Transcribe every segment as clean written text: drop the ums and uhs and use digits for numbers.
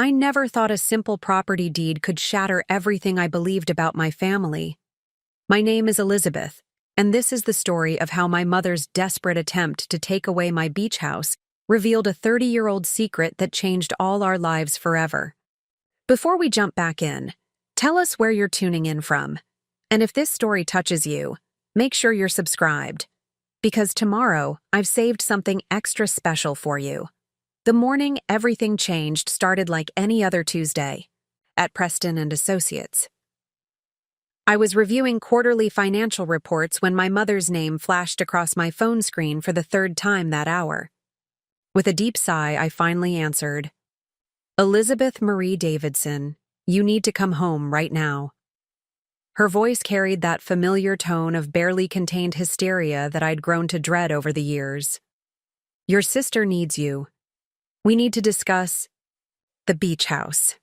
I never thought a simple property deed could shatter everything I believed about my family. My name is Elizabeth, and this is the story of how my mother's desperate attempt to take away my beach house revealed a 30-year-old secret that changed all our lives forever. Before we jump back in, tell us where you're tuning in from. And if this story touches you, make sure you're subscribed. Because tomorrow, I've saved something extra special for you. The morning everything changed started like any other Tuesday, at Preston and Associates. I was reviewing quarterly financial reports when my mother's name flashed across my phone screen for the third time that hour. With a deep sigh, I finally answered, "Elizabeth Marie Davidson, you need to come home right now." Her voice carried that familiar tone of barely contained hysteria that I'd grown to dread over the years. "Your sister needs you. We need to discuss the beach house."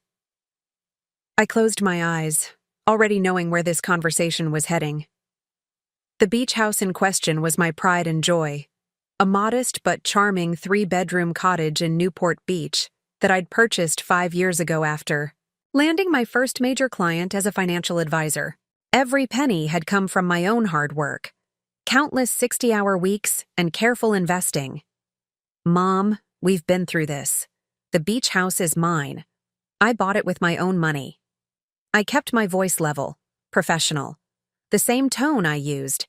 I closed my eyes, already knowing where this conversation was heading. The beach house in question was my pride and joy, a modest but charming 3-bedroom cottage in Newport Beach that I'd purchased 5 years ago after landing my first major client as a financial advisor. Every penny had come from my own hard work, countless 60-hour weeks, and careful investing. "Mom, we've been through this. The beach house is mine. I bought it with my own money." I kept my voice level, professional, the same tone I used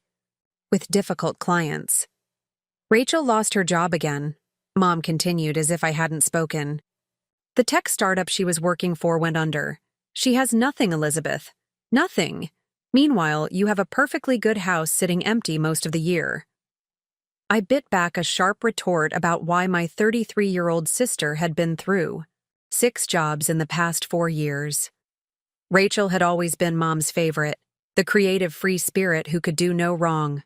with difficult clients. "Rachel lost her job again," Mom continued as if I hadn't spoken. "The tech startup she was working for went under. She has nothing, Elizabeth. Nothing. Meanwhile, you have a perfectly good house sitting empty most of the year." I bit back a sharp retort about why my 33-year-old sister had been through 6 jobs in the past 4 years. Rachel had always been Mom's favorite, the creative free spirit who could do no wrong.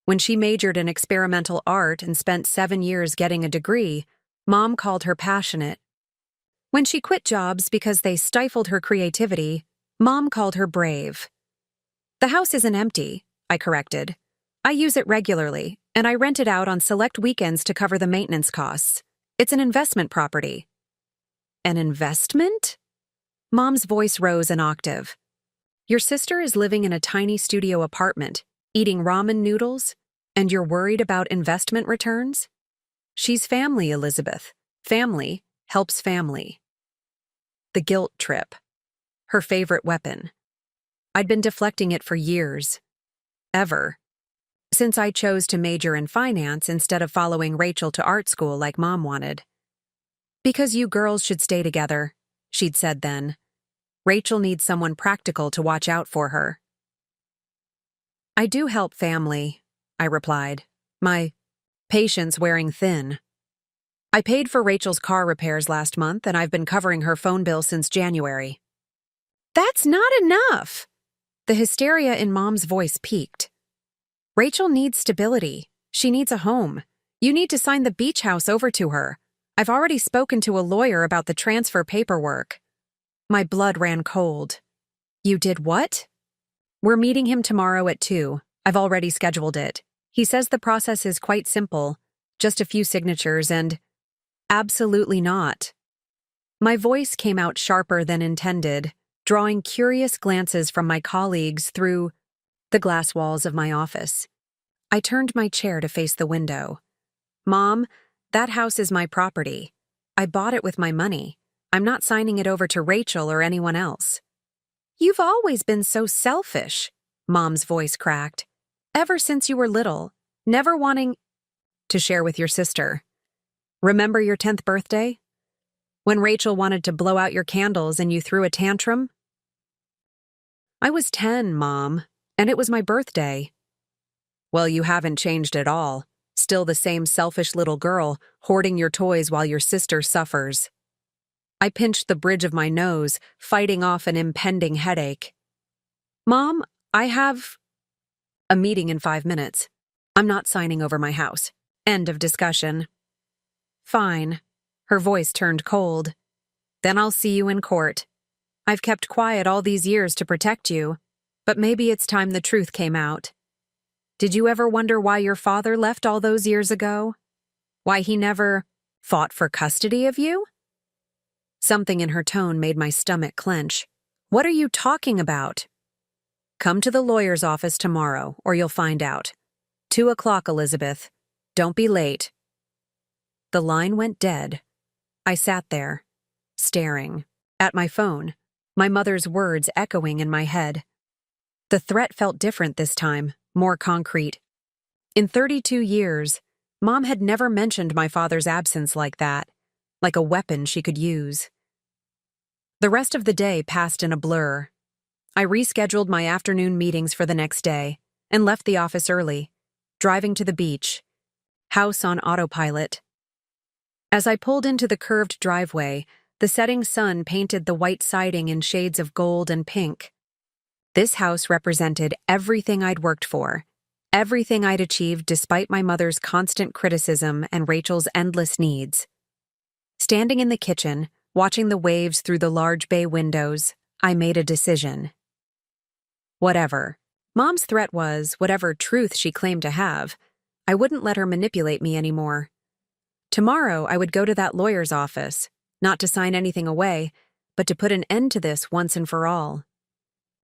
When she majored in experimental art and spent 7 years getting a degree, Mom called her passionate. When she quit jobs because they stifled her creativity, Mom called her brave. "The house isn't empty," I corrected. "I use it regularly, and I rent it out on select weekends to cover the maintenance costs. It's an investment property." "An investment?" Mom's voice rose an octave. "Your sister is living in a tiny studio apartment, eating ramen noodles, and you're worried about investment returns? She's family, Elizabeth. Family helps family." The guilt trip. Her favorite weapon. I'd been deflecting it for years. Ever. Since I chose to major in finance instead of following Rachel to art school like Mom wanted. "Because you girls should stay together," she'd said then. "Rachel needs someone practical to watch out for her." "I do help family," I replied, my patience wearing thin. "I paid for Rachel's car repairs last month, and I've been covering her phone bill since January." "That's not enough!" The hysteria in Mom's voice peaked. "Rachel needs stability. She needs a home. You need to sign the beach house over to her. I've already spoken to a lawyer about the transfer paperwork." My blood ran cold. "You did what?" "We're meeting him tomorrow at 2. I've already scheduled it. He says the process is quite simple, just a few signatures and—" "Absolutely not." My voice came out sharper than intended, drawing curious glances from my colleagues through the glass walls of my office. I turned my chair to face the window. "Mom, that house is my property. I bought it with my money. I'm not signing it over to Rachel or anyone else." "You've always been so selfish," Mom's voice cracked. "Ever since you were little, never wanting to share with your sister. Remember your 10th birthday? When Rachel wanted to blow out your candles and you threw a tantrum?" "I was 10, Mom, and it was my birthday." "Well, you haven't changed at all. Still the same selfish little girl, hoarding your toys while your sister suffers." I pinched the bridge of my nose, fighting off an impending headache. "Mom, I have a meeting in 5 minutes. I'm not signing over my house. End of discussion." "Fine." Her voice turned cold. "Then I'll see you in court. I've kept quiet all these years to protect you, but maybe it's time the truth came out. Did you ever wonder why your father left all those years ago? Why he never fought for custody of you?" Something in her tone made my stomach clench. "What are you talking about?" "Come to the lawyer's office tomorrow, or you'll find out. 2 o'clock, Elizabeth. Don't be late." The line went dead. I sat there, staring at my phone, my mother's words echoing in my head. The threat felt different this time, more concrete. In 32 years, Mom had never mentioned my father's absence like that, like a weapon she could use. The rest of the day passed in a blur. I rescheduled my afternoon meetings for the next day and left the office early, driving to the beach, house on autopilot. As I pulled into the curved driveway, the setting sun painted the white siding in shades of gold and pink. This house represented everything I'd worked for, everything I'd achieved despite my mother's constant criticism and Rachel's endless needs. Standing in the kitchen, watching the waves through the large bay windows, I made a decision. Whatever Mom's threat was, whatever truth she claimed to have, I wouldn't let her manipulate me anymore. Tomorrow I would go to that lawyer's office, not to sign anything away, but to put an end to this once and for all.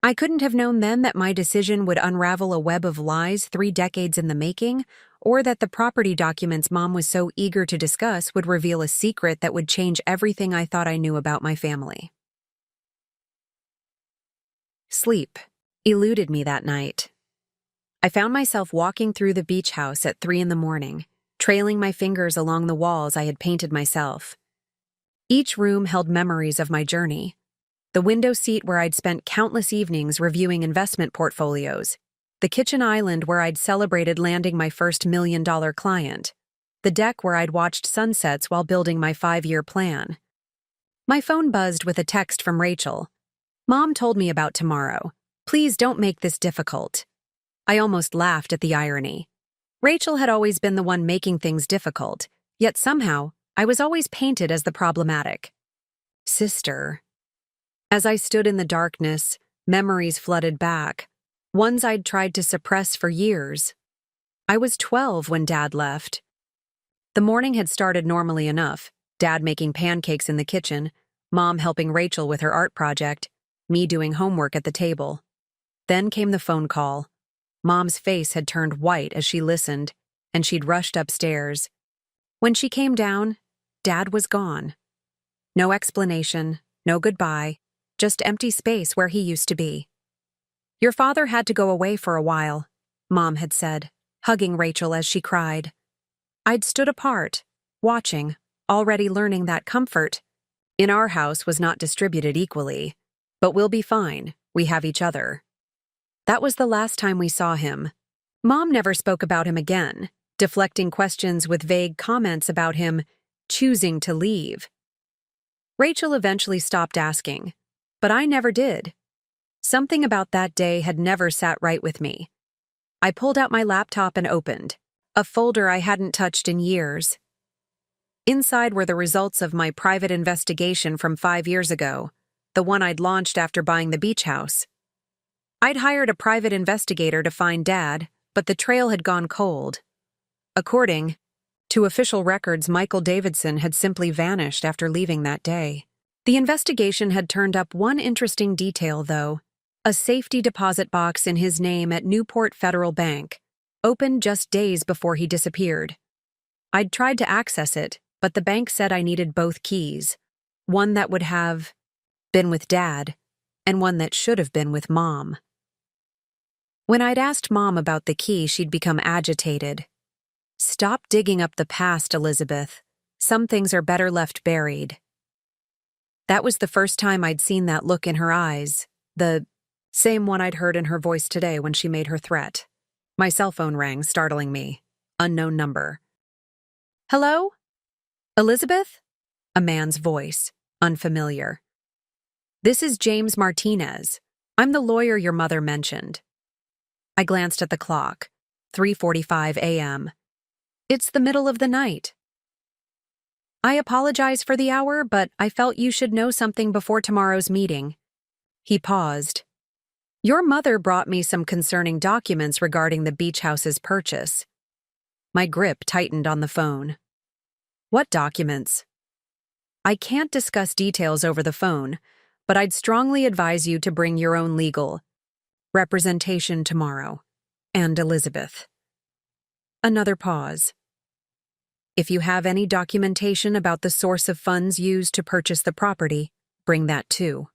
I couldn't have known then that my decision would unravel a web of lies 3 decades in the making, or that the property documents Mom was so eager to discuss would reveal a secret that would change everything I thought I knew about my family. Sleep eluded me that night. I found myself walking through the beach house at 3 a.m, trailing my fingers along the walls I had painted myself. Each room held memories of my journey. The window seat where I'd spent countless evenings reviewing investment portfolios, the kitchen island where I'd celebrated landing my first $1 million client, the deck where I'd watched sunsets while building my 5-year plan. My phone buzzed with a text from Rachel. "Mom told me about tomorrow. Please don't make this difficult." I almost laughed at the irony. Rachel had always been the one making things difficult, yet somehow I was always painted as the problematic. Sister. As I stood in the darkness, memories flooded back, ones I'd tried to suppress for years. I was 12 when Dad left. The morning had started normally enough, Dad making pancakes in the kitchen, Mom helping Rachel with her art project, me doing homework at the table. Then came the phone call. Mom's face had turned white as she listened, and she'd rushed upstairs. When she came down, Dad was gone. No explanation, no goodbye, just empty space where he used to be. "Your father had to go away for a while," Mom had said, hugging Rachel as she cried. I'd stood apart, watching, already learning that comfort in our house was not distributed equally. But we'll be fine, we have each other. That was the last time we saw him. Mom never spoke about him again, deflecting questions with vague comments about him choosing to leave. Rachel eventually stopped asking, but I never did. Something about that day had never sat right with me. I pulled out my laptop and opened a folder I hadn't touched in years. Inside were the results of my private investigation from 5 years ago, the one I'd launched after buying the beach house. I'd hired a private investigator to find Dad, but the trail had gone cold. According to official records, Michael Davidson had simply vanished after leaving that day. The investigation had turned up one interesting detail, though: a safety deposit box in his name at Newport Federal Bank, opened just days before he disappeared. I'd tried to access it, but the bank said I needed both keys, one that would have been with Dad, and one that should have been with Mom. When I'd asked Mom about the key, she'd become agitated. "Stop digging up the past, Elizabeth. Some things are better left buried." That was the first time I'd seen that look in her eyes, the same one I'd heard in her voice today when she made her threat. My cell phone rang, startling me. Unknown number. "Hello? Elizabeth?" A man's voice, unfamiliar. "This is James Martinez. I'm the lawyer your mother mentioned." I glanced at the clock. 3:45 a.m. It's the middle of the night. "I apologize for the hour, but I felt you should know something before tomorrow's meeting." He paused. "Your mother brought me some concerning documents regarding the beach house's purchase." My grip tightened on the phone. "What documents?" I can't discuss details over the phone, but I'd strongly advise you to bring your own legal representation tomorrow. And Elizabeth. Another pause. If you have any documentation about the source of funds used to purchase the property, bring that too.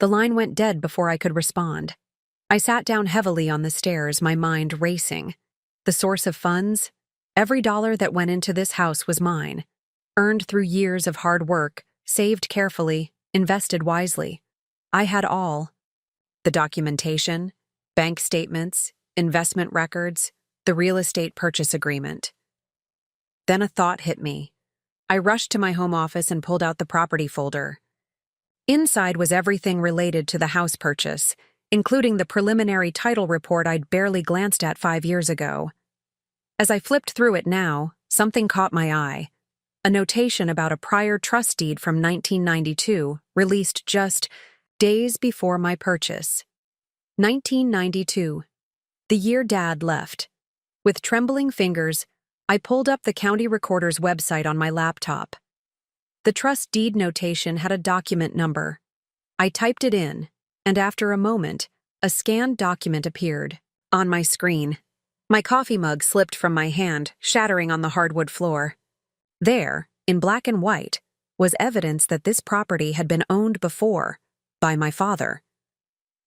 The line went dead before I could respond. I sat down heavily on the stairs, my mind racing. The source of funds? Every dollar that went into this house was mine, earned through years of hard work, saved carefully, invested wisely. I had all. The documentation, bank statements, investment records, the real estate purchase agreement. Then a thought hit me. I rushed to my home office and pulled out the property folder. Inside was everything related to the house purchase, including the preliminary title report I'd barely glanced at 5 years ago. As I flipped through it now, something caught my eye. A notation about a prior trust deed from 1992, released just days before my purchase. 1992. The year Dad left. With trembling fingers, I pulled up the county recorder's website on my laptop. The trust deed notation had a document number. I typed it in, and after a moment, a scanned document appeared on my screen. My coffee mug slipped from my hand, shattering on the hardwood floor. There, in black and white, was evidence that this property had been owned before, by my father.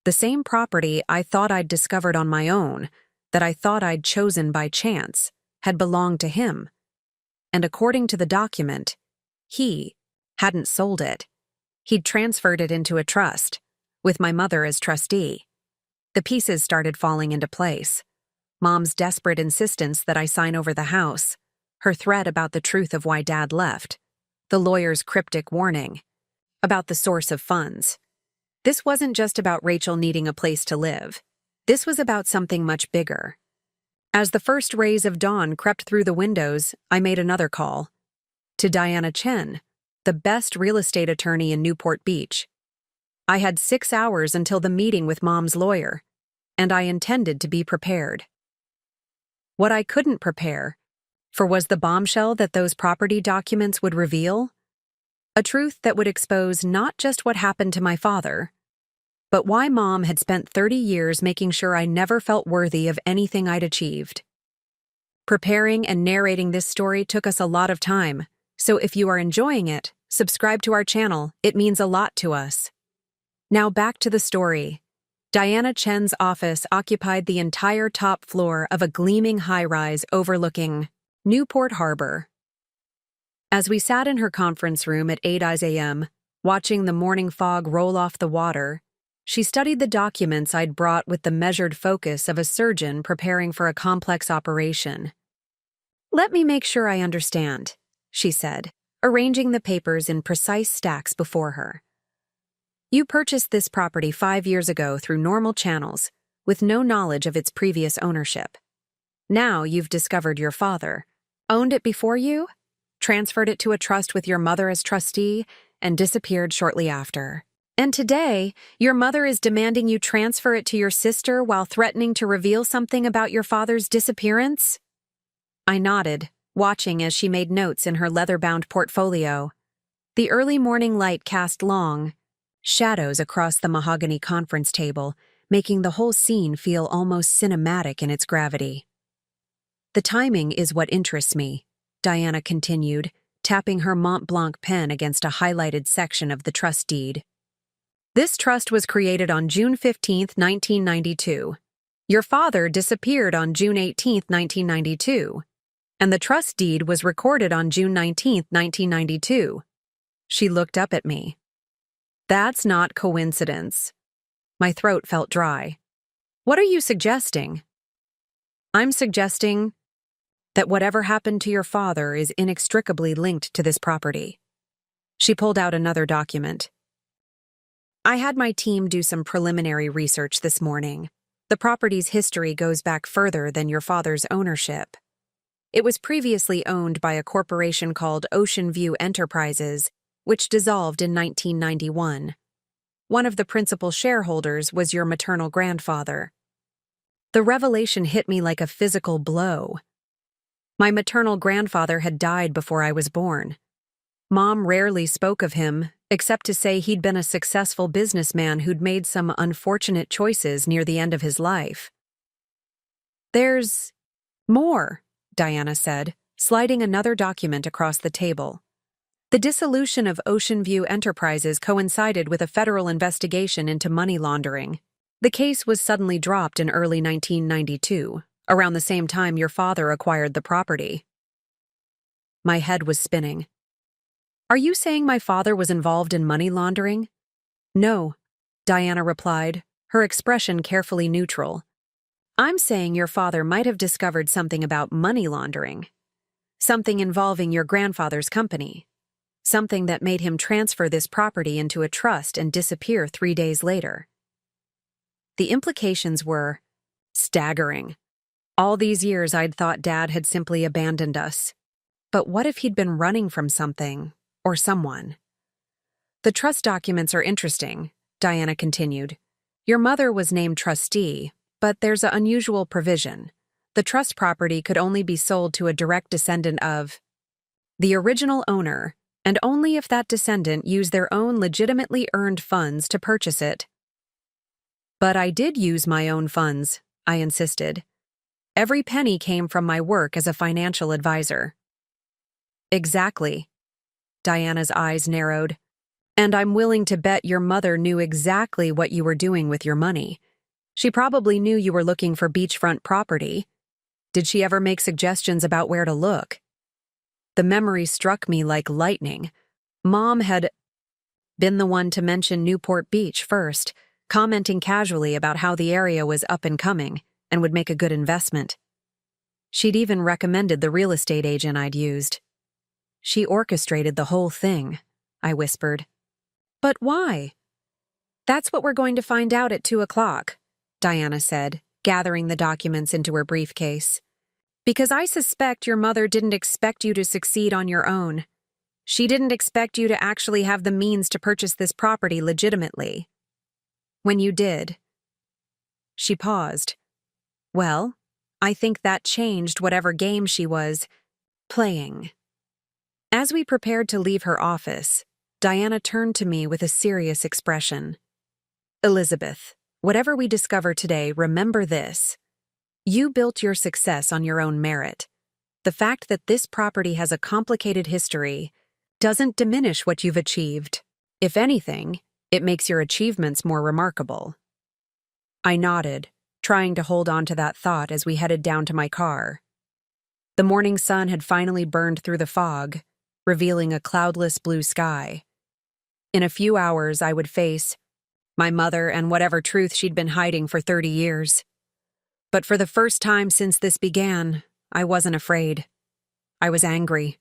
The same property I thought I'd discovered on my own, that I thought I'd chosen by chance, had belonged to him. And according to the document, he hadn't sold it. He'd transferred it into a trust, with my mother as trustee. The pieces started falling into place. Mom's desperate insistence that I sign over the house, her threat about the truth of why Dad left, the lawyer's cryptic warning about the source of funds. This wasn't just about Rachel needing a place to live. This was about something much bigger. As the first rays of dawn crept through the windows, I made another call. To Diana Chen, the best real estate attorney in Newport Beach. I had 6 hours until the meeting with Mom's lawyer, and I intended to be prepared. What I couldn't prepare for was the bombshell that those property documents would reveal. A truth that would expose not just what happened to my father, but why Mom had spent 30 years making sure I never felt worthy of anything I'd achieved. Preparing and narrating this story took us a lot of time, so if you are enjoying it, subscribe to our channel, it means a lot to us. Now back to the story. Diana Chen's office occupied the entire top floor of a gleaming high-rise overlooking Newport Harbor. As we sat in her conference room at 8 a.m., watching the morning fog roll off the water, she studied the documents I'd brought with the measured focus of a surgeon preparing for a complex operation. "Let me make sure I understand," she said, arranging the papers in precise stacks before her. "You purchased this property 5 years ago through normal channels, with no knowledge of its previous ownership. Now you've discovered your father owned it before you, transferred it to a trust with your mother as trustee, and disappeared shortly after. And today, your mother is demanding you transfer it to your sister while threatening to reveal something about your father's disappearance?" I nodded, watching as she made notes in her leather-bound portfolio. The early morning light cast long shadows across the mahogany conference table, making the whole scene feel almost cinematic in its gravity. "The timing is what interests me," Diana continued, tapping her Mont Blanc pen against a highlighted section of the trust deed. "This trust was created on June 15, 1992. Your father disappeared on June 18, 1992. And the trust deed was recorded on June 19, 1992. She looked up at me. "That's not coincidence." My throat felt dry. "What are you suggesting?" "I'm suggesting that whatever happened to your father is inextricably linked to this property." She pulled out another document. "I had my team do some preliminary research this morning. The property's history goes back further than your father's ownership. It was previously owned by a corporation called Ocean View Enterprises, which dissolved in 1991. One of the principal shareholders was your maternal grandfather." The revelation hit me like a physical blow. My maternal grandfather had died before I was born. Mom rarely spoke of him, except to say he'd been a successful businessman who'd made some unfortunate choices near the end of his life. "There's more," Diana said, sliding another document across the table. The dissolution of Ocean View Enterprises coincided with a federal investigation into money laundering. The case was suddenly dropped in early 1992, around the same time your father acquired the property. My head was spinning. "Are you saying my father was involved in money laundering?" "No," Diana replied, her expression carefully neutral. "I'm saying your father might have discovered something about money laundering. Something involving your grandfather's company. Something that made him transfer this property into a trust and disappear 3 days later." The implications were staggering. All these years I'd thought Dad had simply abandoned us. But what if he'd been running from something, or someone? "The trust documents are interesting," Diana continued. "Your mother was named trustee, but there's an unusual provision. The trust property could only be sold to a direct descendant of the original owner, and only if that descendant used their own legitimately earned funds to purchase it." "But I did use my own funds," I insisted. "Every penny came from my work as a financial advisor." "Exactly." Diana's eyes narrowed. "And I'm willing to bet your mother knew exactly what you were doing with your money. She probably knew you were looking for beachfront property. Did she ever make suggestions about where to look?" The memory struck me like lightning. Mom had been the one to mention Newport Beach first, commenting casually about how the area was up and coming and would make a good investment. She'd even recommended the real estate agent I'd used. "She orchestrated the whole thing," I whispered. "But why?" "That's what we're going to find out at 2 o'clock, Diana said, gathering the documents into her briefcase. "Because I suspect your mother didn't expect you to succeed on your own. She didn't expect you to actually have the means to purchase this property legitimately. When you did." She paused. "Well, I think that changed whatever game she was playing." As we prepared to leave her office, Diana turned to me with a serious expression. "Elizabeth, whatever we discover today, remember this. You built your success on your own merit. The fact that this property has a complicated history doesn't diminish what you've achieved. If anything, it makes your achievements more remarkable." I nodded, trying to hold on to that thought as we headed down to my car. The morning sun had finally burned through the fog, revealing a cloudless blue sky. In a few hours, I would face my mother and whatever truth she'd been hiding for 30 years. But for the first time since this began, I wasn't afraid. I was angry.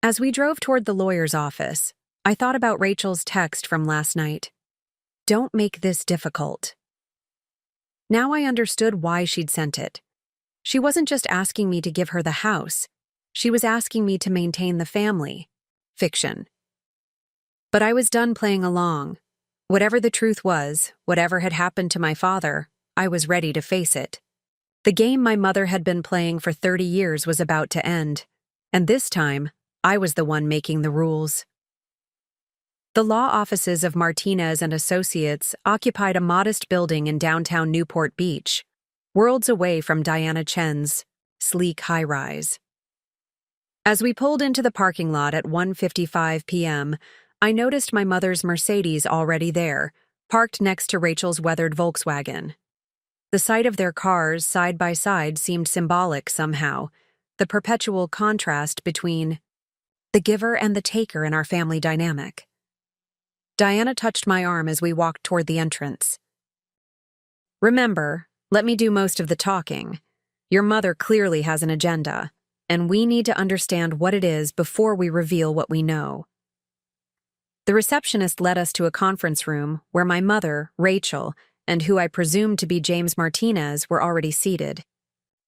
As we drove toward the lawyer's office, I thought about Rachel's text from last night. "Don't make this difficult." Now I understood why she'd sent it. She wasn't just asking me to give her the house. She was asking me to maintain the family. Fiction. But I was done playing along. Whatever the truth was, whatever had happened to my father, I was ready to face it. The game my mother had been playing for 30 years was about to end, and this time, I was the one making the rules. The law offices of Martinez and Associates occupied a modest building in downtown Newport Beach, worlds away from Diana Chen's sleek high-rise. As we pulled into the parking lot at 1:55 p.m., I noticed my mother's Mercedes already there, parked next to Rachel's weathered Volkswagen. The sight of their cars side by side seemed symbolic somehow, the perpetual contrast between the giver and the taker in our family dynamic. Diana touched my arm as we walked toward the entrance. "Remember, let me do most of the talking. Your mother clearly has an agenda, and we need to understand what it is before we reveal what we know." The receptionist led us to a conference room where my mother, Rachel, and who I presumed to be James Martinez were already seated.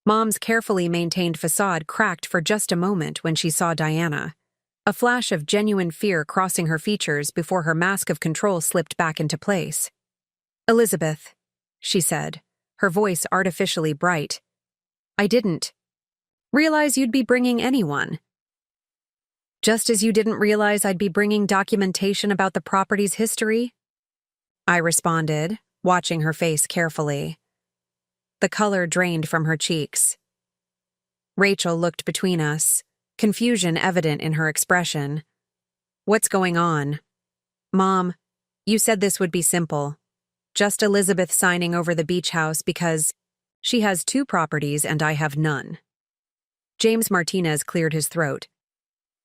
Mom's carefully maintained facade cracked for just a moment when she saw Diana, a flash of genuine fear crossing her features before her mask of control slipped back into place. "Elizabeth," she said, her voice artificially bright. "I didn't realize you'd be bringing anyone." Just as you didn't realize I'd be bringing documentation about the property's history? I responded, watching her face carefully. The color drained from her cheeks. Rachel looked between us, confusion evident in her expression. What's going on? Mom, you said this would be simple. Just Elizabeth signing over the beach house because she has 2 properties and I have none. James Martinez cleared his throat.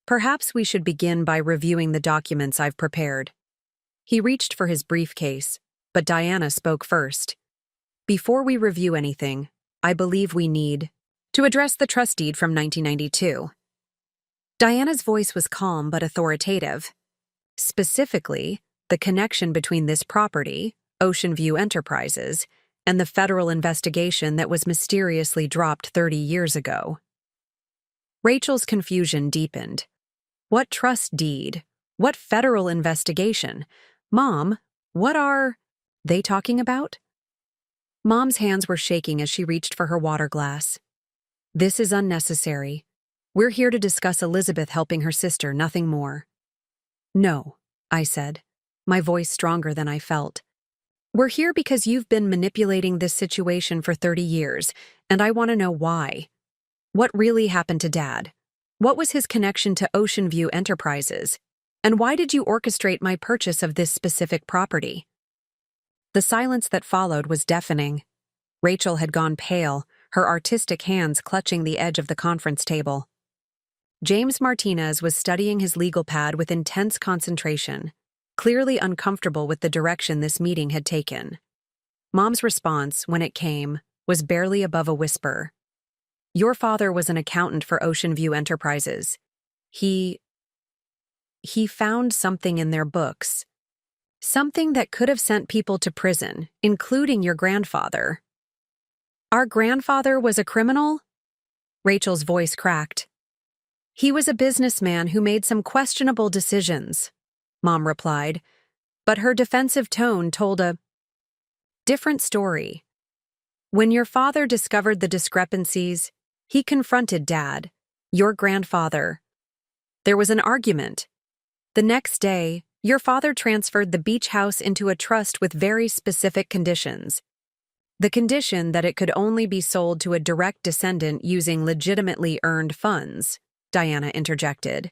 Perhaps we should begin by reviewing the documents I've prepared. He reached for his briefcase, but Diana spoke first. Before we review anything, I believe we need to address the trust deed from 1992. Diana's voice was calm but authoritative. Specifically, the connection between this property, Ocean View Enterprises, and the federal investigation that was mysteriously dropped 30 years ago. Rachel's confusion deepened. What trust deed? What federal investigation? Mom, what are they talking about? Mom's hands were shaking as she reached for her water glass. This is unnecessary. We're here to discuss Elizabeth helping her sister, nothing more. No, I said, my voice stronger than I felt. We're here because you've been manipulating this situation for 30 years, and I want to know why. What really happened to Dad? What was his connection to Ocean View Enterprises? And why did you orchestrate my purchase of this specific property? The silence that followed was deafening. Rachel had gone pale, her artistic hands clutching the edge of the conference table. James Martinez was studying his legal pad with intense concentration, clearly uncomfortable with the direction this meeting had taken. Mom's response, when it came, was barely above a whisper. Your father was an accountant for Ocean View Enterprises. He found something in their books. Something that could have sent people to prison, including your grandfather. Our grandfather was a criminal? Rachel's voice cracked. He was a businessman who made some questionable decisions, Mom replied, but her defensive tone told a different story. When your father discovered the discrepancies, he confronted Dad, your grandfather. There was an argument. The next day, your father transferred the beach house into a trust with very specific conditions. The condition that it could only be sold to a direct descendant using legitimately earned funds, Diana interjected.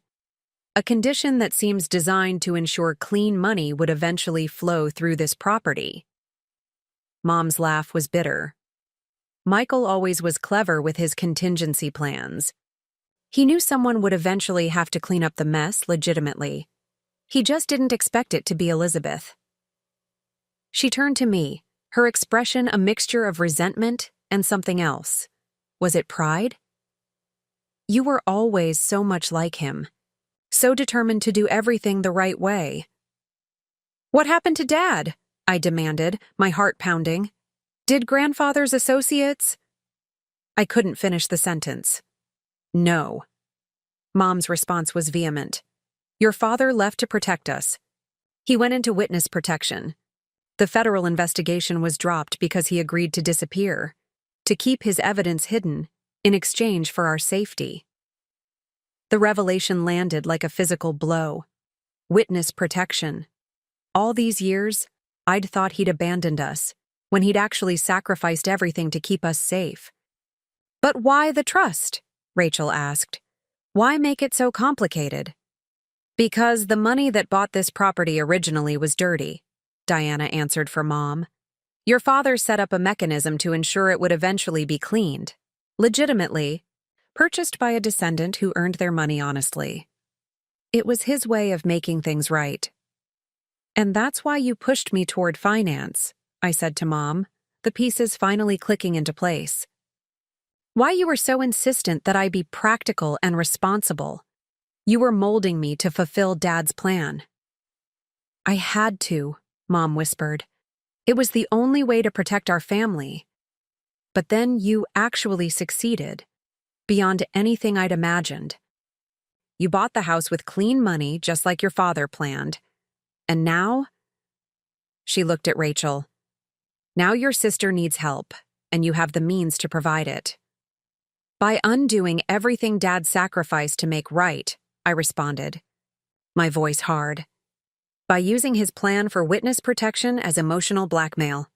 A condition that seems designed to ensure clean money would eventually flow through this property. Mom's laugh was bitter. Michael always was clever with his contingency plans. He knew someone would eventually have to clean up the mess legitimately. He just didn't expect it to be Elizabeth. She turned to me, her expression a mixture of resentment and something else. Was it pride? You were always so much like him, so determined to do everything the right way. What happened to Dad? I demanded, my heart pounding. Did grandfather's associates? I couldn't finish the sentence. No. Mom's response was vehement. Your father left to protect us. He went into witness protection. The federal investigation was dropped because he agreed to disappear, to keep his evidence hidden, in exchange for our safety. The revelation landed like a physical blow. Witness protection. All these years, I'd thought he'd abandoned us, when he'd actually sacrificed everything to keep us safe. But why the trust? Rachel asked. Why make it so complicated? Because the money that bought this property originally was dirty, Diana answered for Mom. Your father set up a mechanism to ensure it would eventually be cleaned, legitimately, purchased by a descendant who earned their money honestly. It was his way of making things right. And that's why you pushed me toward finance, I said to Mom, the pieces finally clicking into place. Why you were so insistent that I be practical and responsible. You were molding me to fulfill Dad's plan. I had to, Mom whispered. It was the only way to protect our family. But then you actually succeeded, beyond anything I'd imagined. You bought the house with clean money, just like your father planned. And now? She looked at Rachel. Now your sister needs help, and you have the means to provide it. By undoing everything Dad sacrificed to make right, I responded, my voice hard. By using his plan for witness protection as emotional blackmail.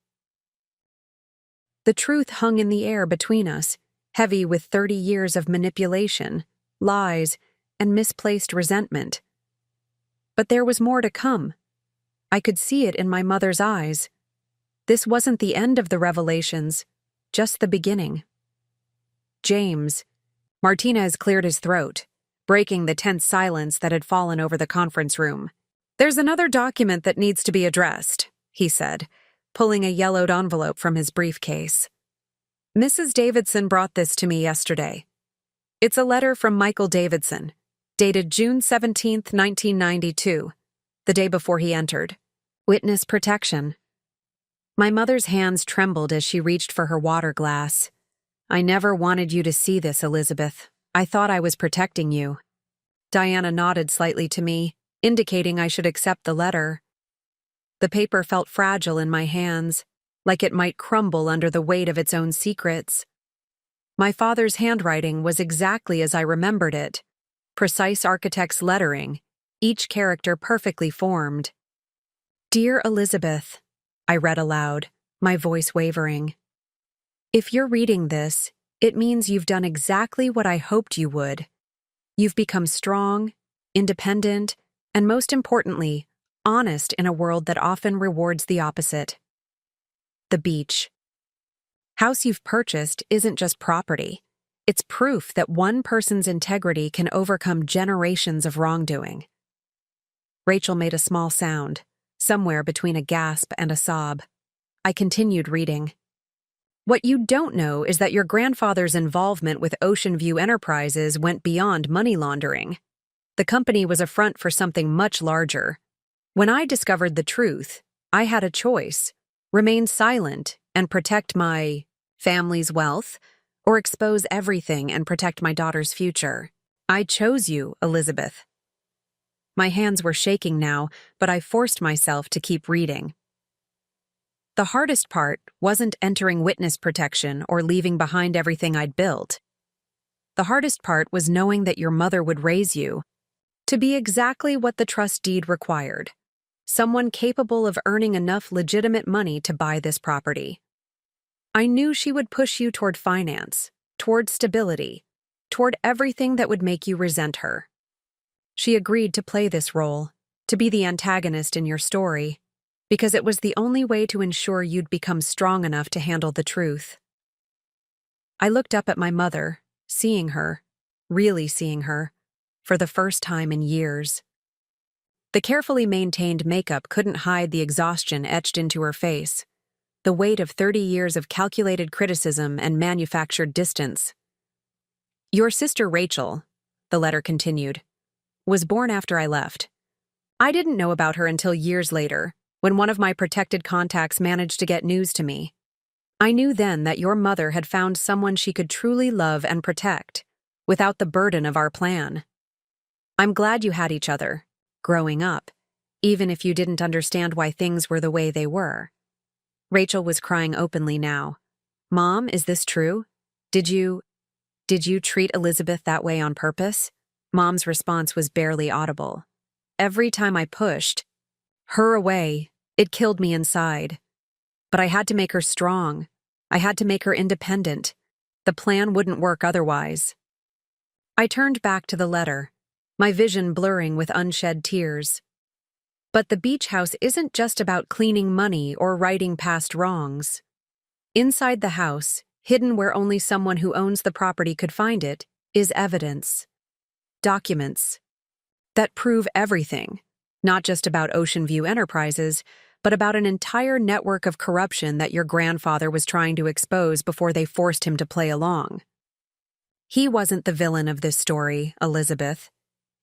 The truth hung in the air between us, heavy with 30 years of manipulation, lies, and misplaced resentment. But there was more to come. I could see it in my mother's eyes. This wasn't the end of the revelations, just the beginning. James. Martinez cleared his throat, breaking the tense silence that had fallen over the conference room. There's another document that needs to be addressed, he said, pulling a yellowed envelope from his briefcase. Mrs. Davidson brought this to me yesterday. It's a letter from Michael Davidson, dated June 17, 1992, the day before he entered. Witness protection. My mother's hands trembled as she reached for her water glass. I never wanted you to see this, Elizabeth. I thought I was protecting you. Diana nodded slightly to me, indicating I should accept the letter. The paper felt fragile in my hands, like it might crumble under the weight of its own secrets. My father's handwriting was exactly as I remembered it, precise architect's lettering, each character perfectly formed. Dear Elizabeth, I read aloud, my voice wavering. If you're reading this, it means you've done exactly what I hoped you would. You've become strong, independent, and most importantly, honest in a world that often rewards the opposite. The beach. House you've purchased isn't just property. It's proof that one person's integrity can overcome generations of wrongdoing. Rachel made a small sound, somewhere between a gasp and a sob. I continued reading. What you don't know is that your grandfather's involvement with Ocean View Enterprises went beyond money laundering. The company was a front for something much larger. When I discovered the truth, I had a choice: remain silent and protect my family's wealth, or expose everything and protect my daughter's future. I chose you, Elizabeth. My hands were shaking now, but I forced myself to keep reading. The hardest part wasn't entering witness protection or leaving behind everything I'd built. The hardest part was knowing that your mother would raise you to be exactly what the trust deed required: someone capable of earning enough legitimate money to buy this property. I knew she would push you toward finance, toward stability, toward everything that would make you resent her. She agreed to play this role, to be the antagonist in your story, because it was the only way to ensure you'd become strong enough to handle the truth. I looked up at my mother, seeing her, really seeing her, for the first time in years. The carefully maintained makeup couldn't hide the exhaustion etched into her face, the weight of 30 years of calculated criticism and manufactured distance. Your sister Rachel, the letter continued, was born after I left. I didn't know about her until years later, when one of my protected contacts managed to get news to me. I knew then that your mother had found someone she could truly love and protect, without the burden of our plan. I'm glad you had each other, growing up, even if you didn't understand why things were the way they were. Rachel was crying openly now. Mom, is this true? Did you treat Elizabeth that way on purpose? Mom's response was barely audible. Every time I pushed her away, it killed me inside. But I had to make her strong. I had to make her independent. The plan wouldn't work otherwise. I turned back to the letter, my vision blurring with unshed tears. But the beach house isn't just about cleaning money or righting past wrongs. Inside the house, hidden where only someone who owns the property could find it, is evidence. Documents that prove everything, not just about Ocean View Enterprises, but about an entire network of corruption that your grandfather was trying to expose before they forced him to play along. He wasn't the villain of this story, Elizabeth.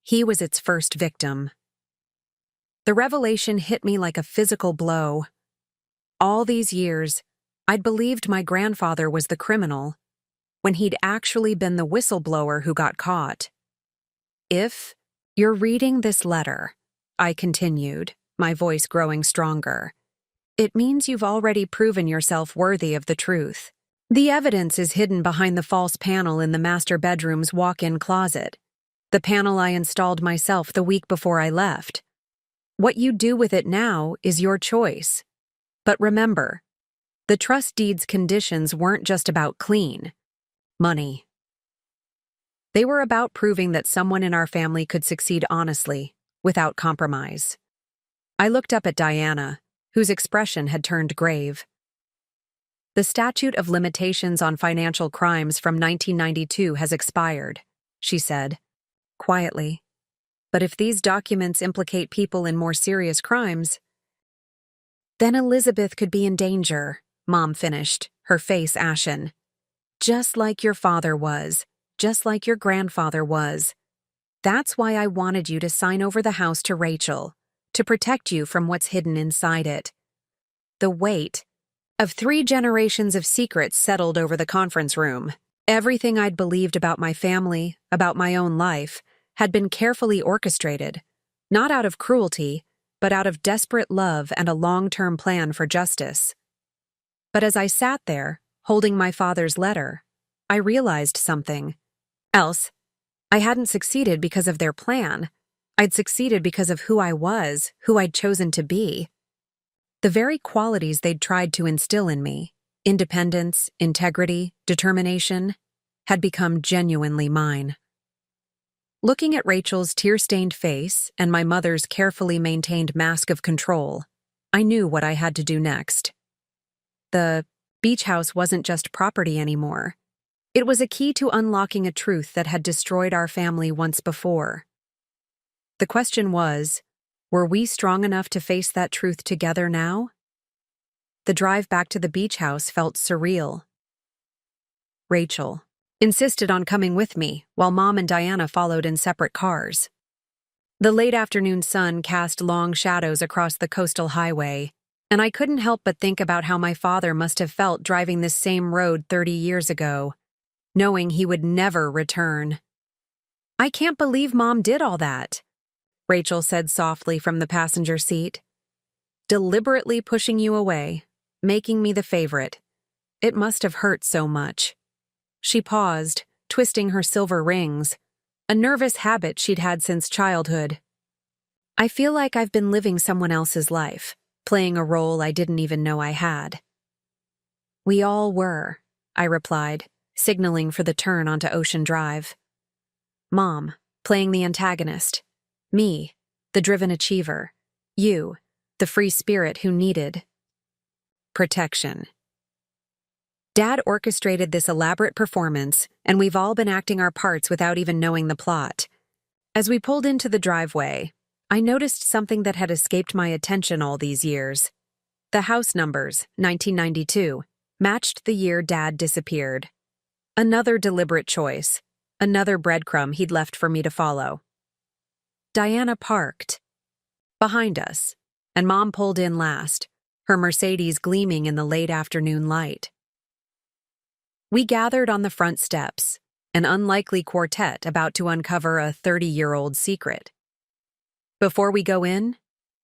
He was its first victim. The revelation hit me like a physical blow. All these years, I'd believed my grandfather was the criminal, when he'd actually been the whistleblower who got caught. If you're reading this letter, I continued, my voice growing stronger, it means you've already proven yourself worthy of the truth. The evidence is hidden behind the false panel in the master bedroom's walk-in closet. The panel I installed myself the week before I left. What you do with it now is your choice. But remember, the trust deed's conditions weren't just about clean money. They were about proving that someone in our family could succeed honestly, without compromise. I looked up at Diana, whose expression had turned grave. The statute of limitations on financial crimes from 1992 has expired, she said, quietly. But if these documents implicate people in more serious crimes, then Elizabeth could be in danger, Mom finished, her face ashen. Just like your father was, just like your grandfather was. That's why I wanted you to sign over the house to Rachel, to protect you from what's hidden inside it. The weight of 3 generations of secrets settled over the conference room. Everything I'd believed about my family, about my own life, had been carefully orchestrated, not out of cruelty, but out of desperate love and a long-term plan for justice. But as I sat there, holding my father's letter, I realized something. Else, I hadn't succeeded because of their plan. I'd succeeded because of who I was, who I'd chosen to be. The very qualities they'd tried to instill in me, independence, integrity, determination, had become genuinely mine. Looking at Rachel's tear-stained face and my mother's carefully maintained mask of control, I knew what I had to do next. The beach house wasn't just property anymore. It was a key to unlocking a truth that had destroyed our family once before. The question was, were we strong enough to face that truth together now? The drive back to the beach house felt surreal. Rachel insisted on coming with me, while Mom and Diana followed in separate cars. The late afternoon sun cast long shadows across the coastal highway, and I couldn't help but think about how my father must have felt driving this same road 30 years ago, knowing he would never return. "I can't believe Mom did all that," Rachel said softly from the passenger seat. "Deliberately pushing you away, making me the favorite. It must have hurt so much." She paused, twisting her silver rings, a nervous habit she'd had since childhood. "I feel like I've been living someone else's life, playing a role I didn't even know I had." "We all were," I replied, signaling for the turn onto Ocean Drive. "Mom, playing the antagonist. Me, the driven achiever. You, the free spirit who needed protection." Dad orchestrated this elaborate performance, and we've all been acting our parts without even knowing the plot. As we pulled into the driveway, I noticed something that had escaped my attention all these years. The house numbers, 1992, matched the year Dad disappeared. Another deliberate choice, another breadcrumb he'd left for me to follow. Diana parked behind us, and Mom pulled in last, her Mercedes gleaming in the late afternoon light. We gathered on the front steps, an unlikely quartet about to uncover a 30-year-old secret. "Before we go in,"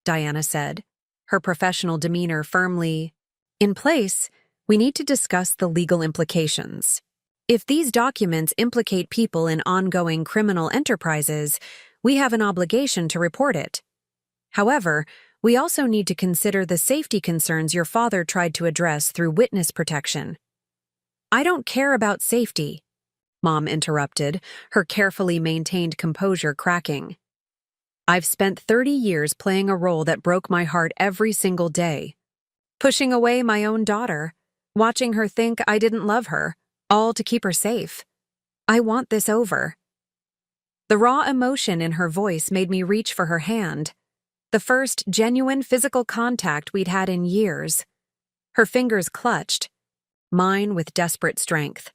Diana said, her professional demeanor firmly in place, "we need to discuss the legal implications. If these documents implicate people in ongoing criminal enterprises, we have an obligation to report it. However, we also need to consider the safety concerns your father tried to address through witness protection." "I don't care about safety," Mom interrupted, her carefully maintained composure cracking. "I've spent 30 years playing a role that broke my heart every single day. Pushing away my own daughter, watching her think I didn't love her, all to keep her safe. I want this over." The raw emotion in her voice made me reach for her hand, the first genuine physical contact we'd had in years. Her fingers clutched, mine with desperate strength.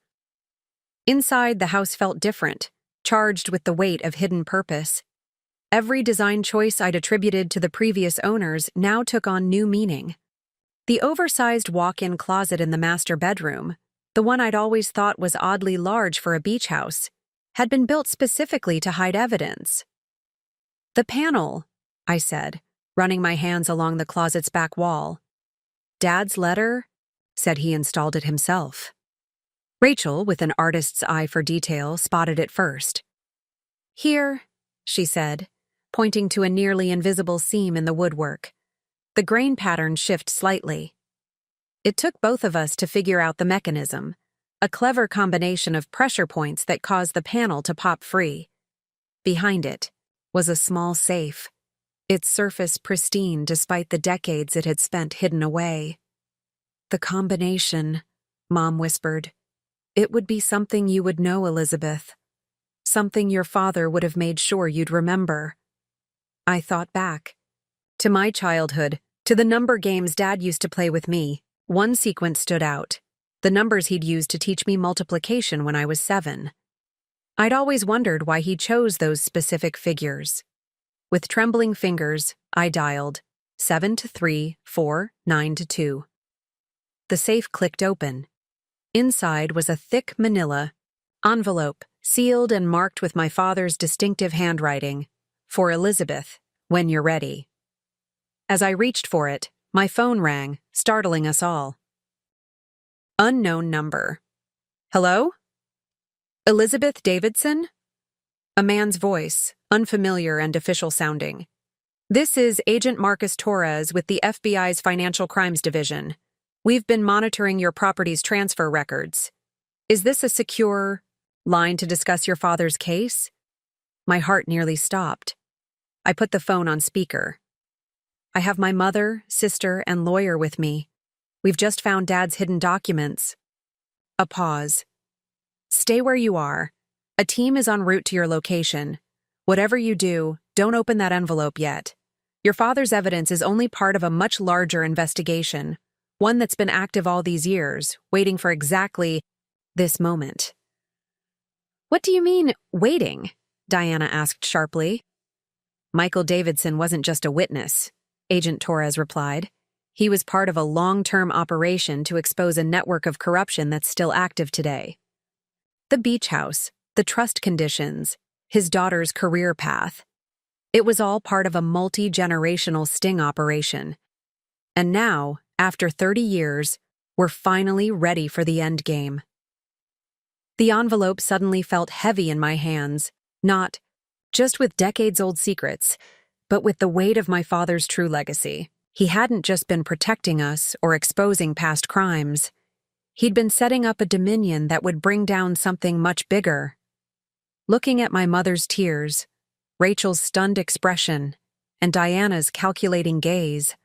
Inside, the house felt different, charged with the weight of hidden purpose. Every design choice I'd attributed to the previous owners now took on new meaning. The oversized walk-in closet in the master bedroom, the one I'd always thought was oddly large for a beach house, had been built specifically to hide evidence. "The panel," I said, running my hands along the closet's back wall. "Dad's letter said he installed it himself." Rachel, with an artist's eye for detail, spotted it first. Here, she said, pointing to a nearly invisible seam in the woodwork. The grain patterns shift slightly. It took both of us to figure out the mechanism, a clever combination of pressure points that caused the panel to pop free. Behind it was a small safe, its surface pristine despite the decades it had spent hidden away. The combination, Mom whispered. It would be something you would know, Elizabeth. Something your father would have made sure you'd remember. I thought back. To my childhood, to the number games Dad used to play with me. One sequence stood out. The numbers he'd used to teach me multiplication when I was 7. I'd always wondered why he chose those specific figures. With trembling fingers, I dialed 7 to 3, 4, 9 to 2. The safe clicked open. Inside was a thick manila envelope, sealed and marked with my father's distinctive handwriting. For Elizabeth, when you're ready. As I reached for it, my phone rang, startling us all. Unknown number. Hello? Elizabeth Davidson? A man's voice, unfamiliar and official sounding. This is Agent Marcus Torres with the FBI's Financial Crimes Division. We've been monitoring your property's transfer records. Is this a secure line to discuss your father's case? My heart nearly stopped. I put the phone on speaker. I have my mother, sister, and lawyer with me. We've just found Dad's hidden documents. A pause. Stay where you are. A team is en route to your location. Whatever you do, don't open that envelope yet. Your father's evidence is only part of a much larger investigation, one that's been active all these years, waiting for exactly this moment. What do you mean, waiting? Diana asked sharply. Michael Davidson wasn't just a witness, Agent Torres replied. He was part of a long-term operation to expose a network of corruption that's still active today. The beach house, the trust conditions, his daughter's career path. It was all part of a multi-generational sting operation. And now, after 30 years, we're finally ready for the endgame. The envelope suddenly felt heavy in my hands, not just with decades-old secrets, but with the weight of my father's true legacy. He hadn't just been protecting us or exposing past crimes. He'd been setting up a dominion that would bring down something much bigger. Looking at my mother's tears, Rachel's stunned expression, and Diana's calculating gaze,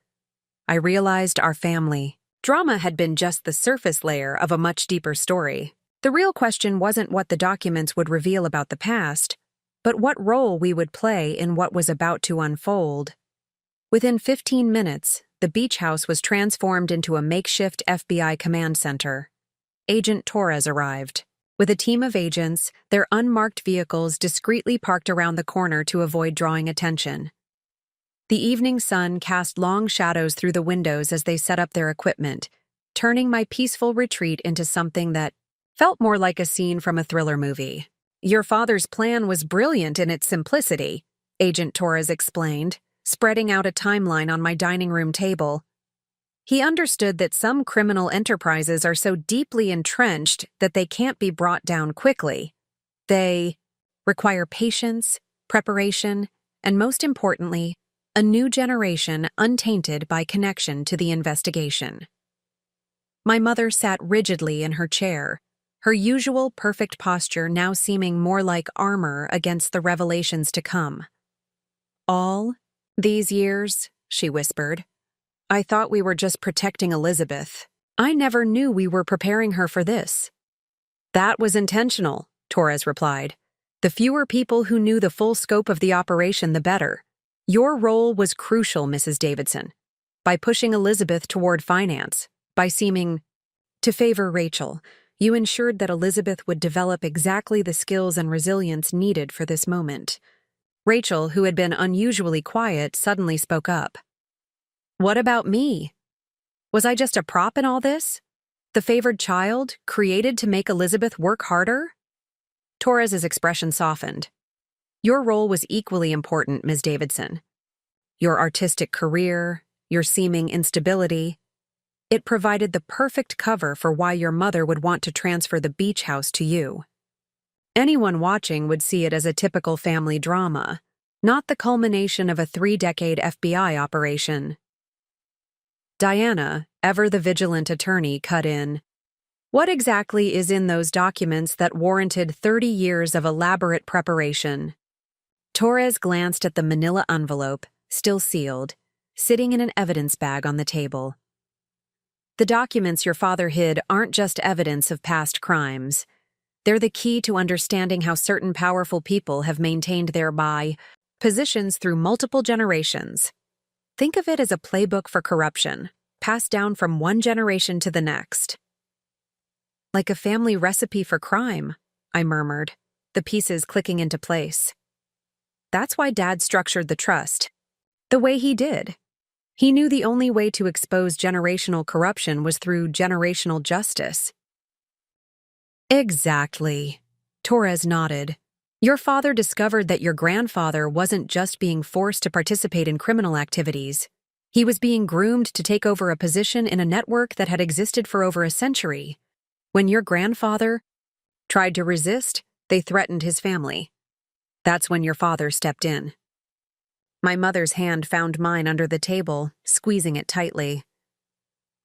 I realized our family drama had been just the surface layer of a much deeper story. The real question wasn't what the documents would reveal about the past, but what role we would play in what was about to unfold. Within 15 minutes, the beach house was transformed into a makeshift FBI command center. Agent Torres arrived. With a team of agents, their unmarked vehicles discreetly parked around the corner to avoid drawing attention. The evening sun cast long shadows through the windows as they set up their equipment, turning my peaceful retreat into something that felt more like a scene from a thriller movie. Your father's plan was brilliant in its simplicity, Agent Torres explained, spreading out a timeline on my dining room table. He understood that some criminal enterprises are so deeply entrenched that they can't be brought down quickly. They require patience, preparation, and most importantly, a new generation untainted by connection to the investigation. My mother sat rigidly in her chair, her usual perfect posture now seeming more like armor against the revelations to come. All these years, she whispered, I thought we were just protecting Elizabeth. I never knew we were preparing her for this. That was intentional, Torres replied. The fewer people who knew the full scope of the operation, the better. Your role was crucial, Mrs. Davidson. By pushing Elizabeth toward finance, by seeming to favor Rachel, you ensured that Elizabeth would develop exactly the skills and resilience needed for this moment. Rachel, who had been unusually quiet, suddenly spoke up. What about me? Was I just a prop in all this? The favored child, created to make Elizabeth work harder? Torres's expression softened. Your role was equally important, Ms. Davidson. Your artistic career, your seeming instability, it provided the perfect cover for why your mother would want to transfer the beach house to you. Anyone watching would see it as a typical family drama, not the culmination of a 3-decade FBI operation. Diana, ever the vigilant attorney, cut in. What exactly is in those documents that warranted 30 years of elaborate preparation? Torres glanced at the manila envelope, still sealed, sitting in an evidence bag on the table. The documents your father hid aren't just evidence of past crimes. They're the key to understanding how certain powerful people have maintained their positions through multiple generations. Think of it as a playbook for corruption, passed down from one generation to the next. Like a family recipe for crime, I murmured, the pieces clicking into place. That's why Dad structured the trust the way he did. He knew the only way to expose generational corruption was through generational justice. Exactly. Torres nodded. Your father discovered that your grandfather wasn't just being forced to participate in criminal activities. He was being groomed to take over a position in a network that had existed for over a century. When your grandfather tried to resist, they threatened his family. That's when your father stepped in. My mother's hand found mine under the table, squeezing it tightly.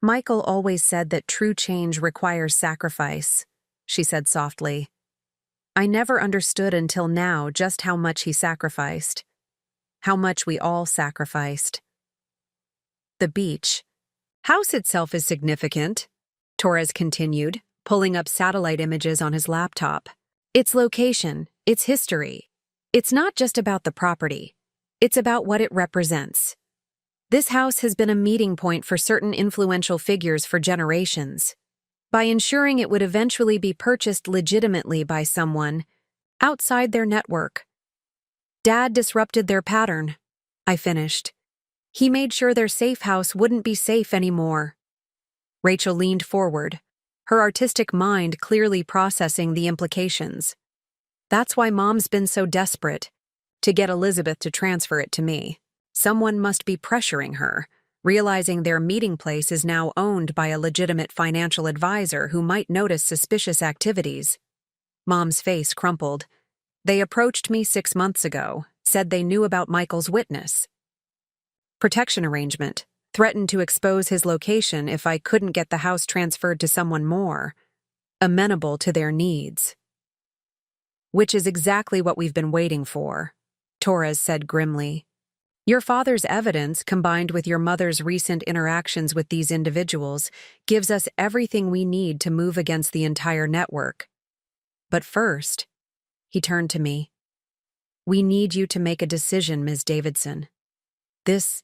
Michael always said that true change requires sacrifice, she said softly. I never understood until now just how much he sacrificed. How much we all sacrificed. The beach. House itself is significant, Torres continued, pulling up satellite images on his laptop. Its location, its history. It's not just about the property. It's about what it represents. This house has been a meeting point for certain influential figures for generations. By ensuring it would eventually be purchased legitimately by someone outside their network. Dad disrupted their pattern, I finished. He made sure their safe house wouldn't be safe anymore. Rachel leaned forward, her artistic mind clearly processing the implications. That's why Mom's been so desperate to get Elizabeth to transfer it to me. Someone must be pressuring her, realizing their meeting place is now owned by a legitimate financial advisor who might notice suspicious activities. Mom's face crumpled. They approached me 6 months ago, said they knew about Michael's witness. Protection arrangement, threatened to expose his location if I couldn't get the house transferred to someone more amenable to their needs. Which is exactly what we've been waiting for, Torres said grimly. Your father's evidence, combined with your mother's recent interactions with these individuals, gives us everything we need to move against the entire network. But first, he turned to me. We need you to make a decision, Ms. Davidson. This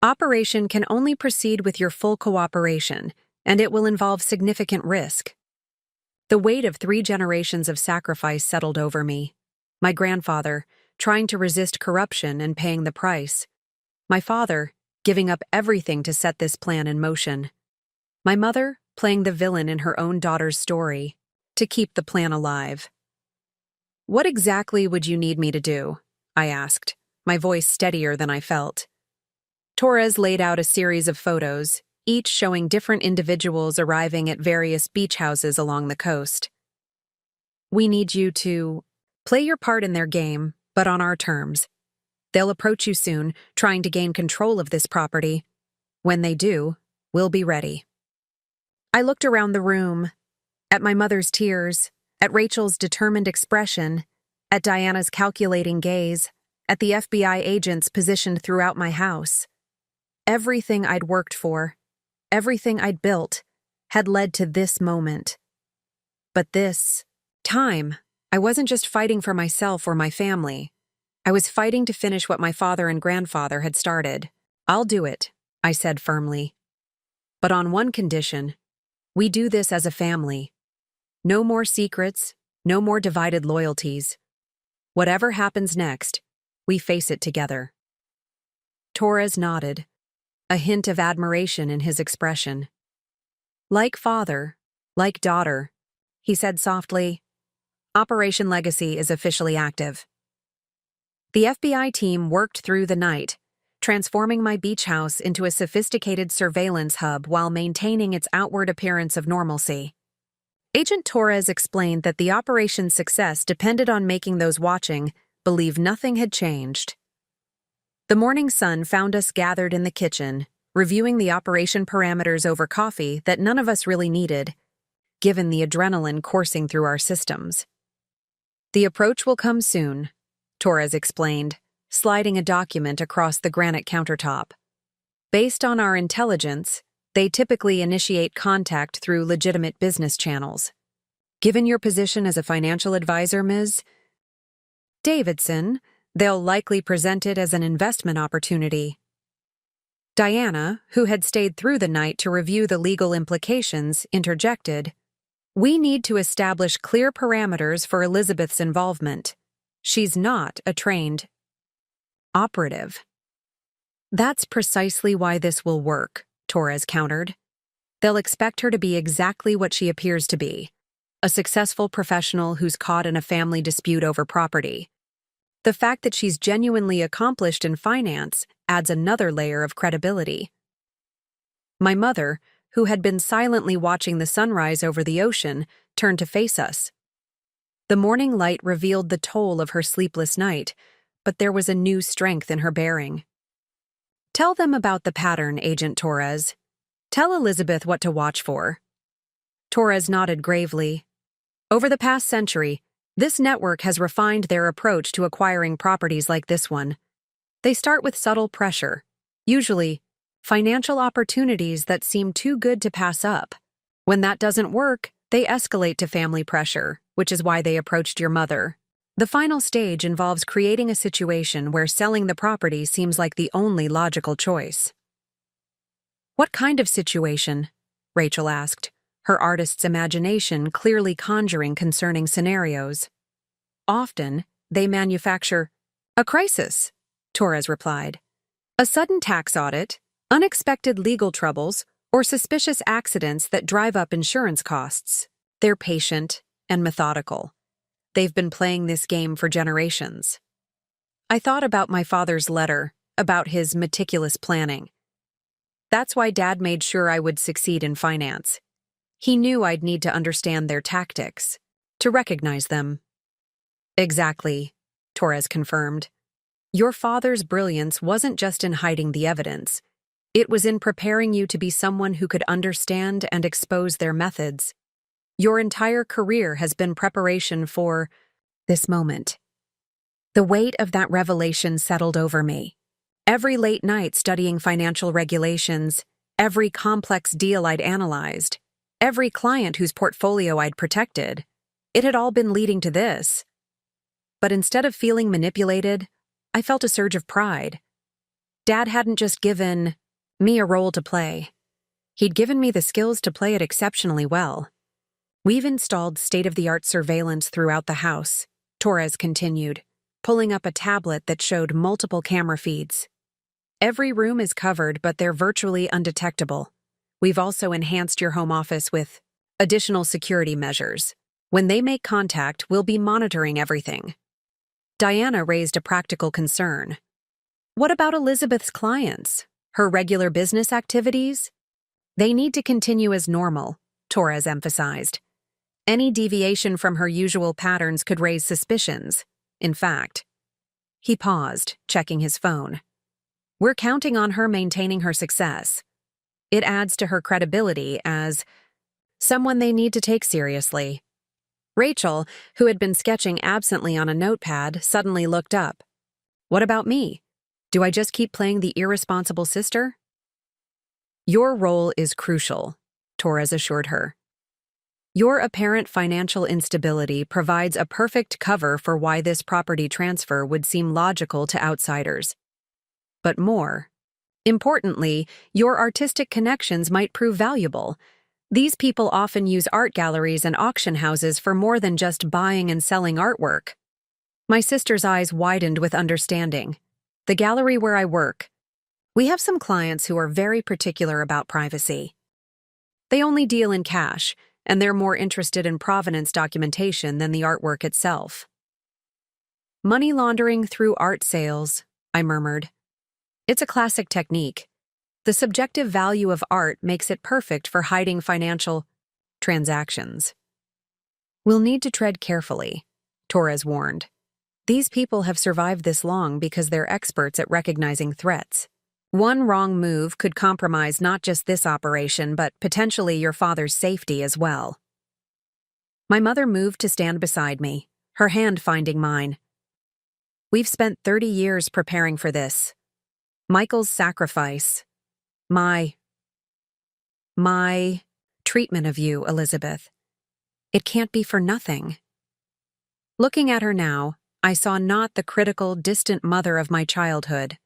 operation can only proceed with your full cooperation, and it will involve significant risk. The weight of 3 generations of sacrifice settled over me. My grandfather, trying to resist corruption and paying the price. My father, giving up everything to set this plan in motion. My mother, playing the villain in her own daughter's story, to keep the plan alive. What exactly would you need me to do? I asked, my voice steadier than I felt. Torres laid out a series of photos, each showing different individuals arriving at various beach houses along the coast. We need you to play your part in their game, but on our terms. They'll approach you soon, trying to gain control of this property. When they do, we'll be ready. I looked around the room, at my mother's tears, at Rachel's determined expression, at Diana's calculating gaze, at the FBI agents positioned throughout my house. Everything I'd worked for, everything I'd built, had led to this moment. But this time, I wasn't just fighting for myself or my family. I was fighting to finish what my father and grandfather had started. I'll do it, I said firmly. But on one condition, we do this as a family. No more secrets, no more divided loyalties. Whatever happens next, we face it together. Torres nodded, a hint of admiration in his expression. Like father, like daughter, he said softly, Operation Legacy is officially active. The FBI team worked through the night, transforming my beach house into a sophisticated surveillance hub while maintaining its outward appearance of normalcy. Agent Torres explained that the operation's success depended on making those watching believe nothing had changed. The morning sun found us gathered in the kitchen, reviewing the operation parameters over coffee that none of us really needed, given the adrenaline coursing through our systems. "The approach will come soon," Torres explained, sliding a document across the granite countertop. "Based on our intelligence, they typically initiate contact through legitimate business channels. Given your position as a financial advisor, Ms. Davidson, they'll likely present it as an investment opportunity." Diana, who had stayed through the night to review the legal implications, interjected, "We need to establish clear parameters for Elizabeth's involvement. She's not a trained operative." "That's precisely why this will work," Torres countered. "They'll expect her to be exactly what she appears to be, a successful professional who's caught in a family dispute over property. The fact that she's genuinely accomplished in finance adds another layer of credibility." My mother, who had been silently watching the sunrise over the ocean, turned to face us. The morning light revealed the toll of her sleepless night, but there was a new strength in her bearing. "Tell them about the pattern, Agent Torres. Tell Elizabeth what to watch for." Torres nodded gravely. "Over the past century, this network has refined their approach to acquiring properties like this one. They start with subtle pressure, usually financial opportunities that seem too good to pass up. When that doesn't work, they escalate to family pressure, which is why they approached your mother. The final stage involves creating a situation where selling the property seems like the only logical choice." "What kind of situation?" Rachel asked, her artist's imagination clearly conjuring concerning scenarios. "Often, they manufacture a crisis," Torres replied. "A sudden tax audit, unexpected legal troubles, or suspicious accidents that drive up insurance costs. They're patient and methodical. They've been playing this game for generations." I thought about my father's letter, about his meticulous planning. That's why Dad made sure I would succeed in finance. He knew I'd need to understand their tactics, to recognize them. "Exactly," Torres confirmed. "Your father's brilliance wasn't just in hiding the evidence. It was in preparing you to be someone who could understand and expose their methods. Your entire career has been preparation for this moment." The weight of that revelation settled over me. Every late night studying financial regulations, every complex deal I'd analyzed, every client whose portfolio I'd protected, it had all been leading to this. But instead of feeling manipulated, I felt a surge of pride. Dad hadn't just given me a role to play. He'd given me the skills to play it exceptionally well. "We've installed state-of-the-art surveillance throughout the house," Torres continued, pulling up a tablet that showed multiple camera feeds. "Every room is covered, but they're virtually undetectable. We've also enhanced your home office with additional security measures. When they make contact, we'll be monitoring everything." Diana raised a practical concern. "What about Elizabeth's clients? Her regular business activities?" "They need to continue as normal," Torres emphasized. "Any deviation from her usual patterns could raise suspicions. In fact," he paused, checking his phone, "we're counting on her maintaining her success. It adds to her credibility as someone they need to take seriously." Rachel, who had been sketching absently on a notepad, suddenly looked up. "What about me? Do I just keep playing the irresponsible sister?" "Your role is crucial," Torres assured her. "Your apparent financial instability provides a perfect cover for why this property transfer would seem logical to outsiders. But more importantly, your artistic connections might prove valuable. These people often use art galleries and auction houses for more than just buying and selling artwork." My sister's eyes widened with understanding. "The gallery where I work. We have some clients who are very particular about privacy. They only deal in cash, and they're more interested in provenance documentation than the artwork itself." "Money laundering through art sales," I murmured. "It's a classic technique. The subjective value of art makes it perfect for hiding financial transactions." We'll need to tread carefully, Torres warned. These people have survived this long because they're experts at recognizing threats. One wrong move could compromise not just this operation, but potentially your father's safety as well. My mother moved to stand beside me, her hand finding mine. We've spent 30 years preparing for this. Michael's sacrifice. My treatment of you, Elizabeth. It can't be for nothing. Looking at her now, I saw not the critical, distant mother of my childhood,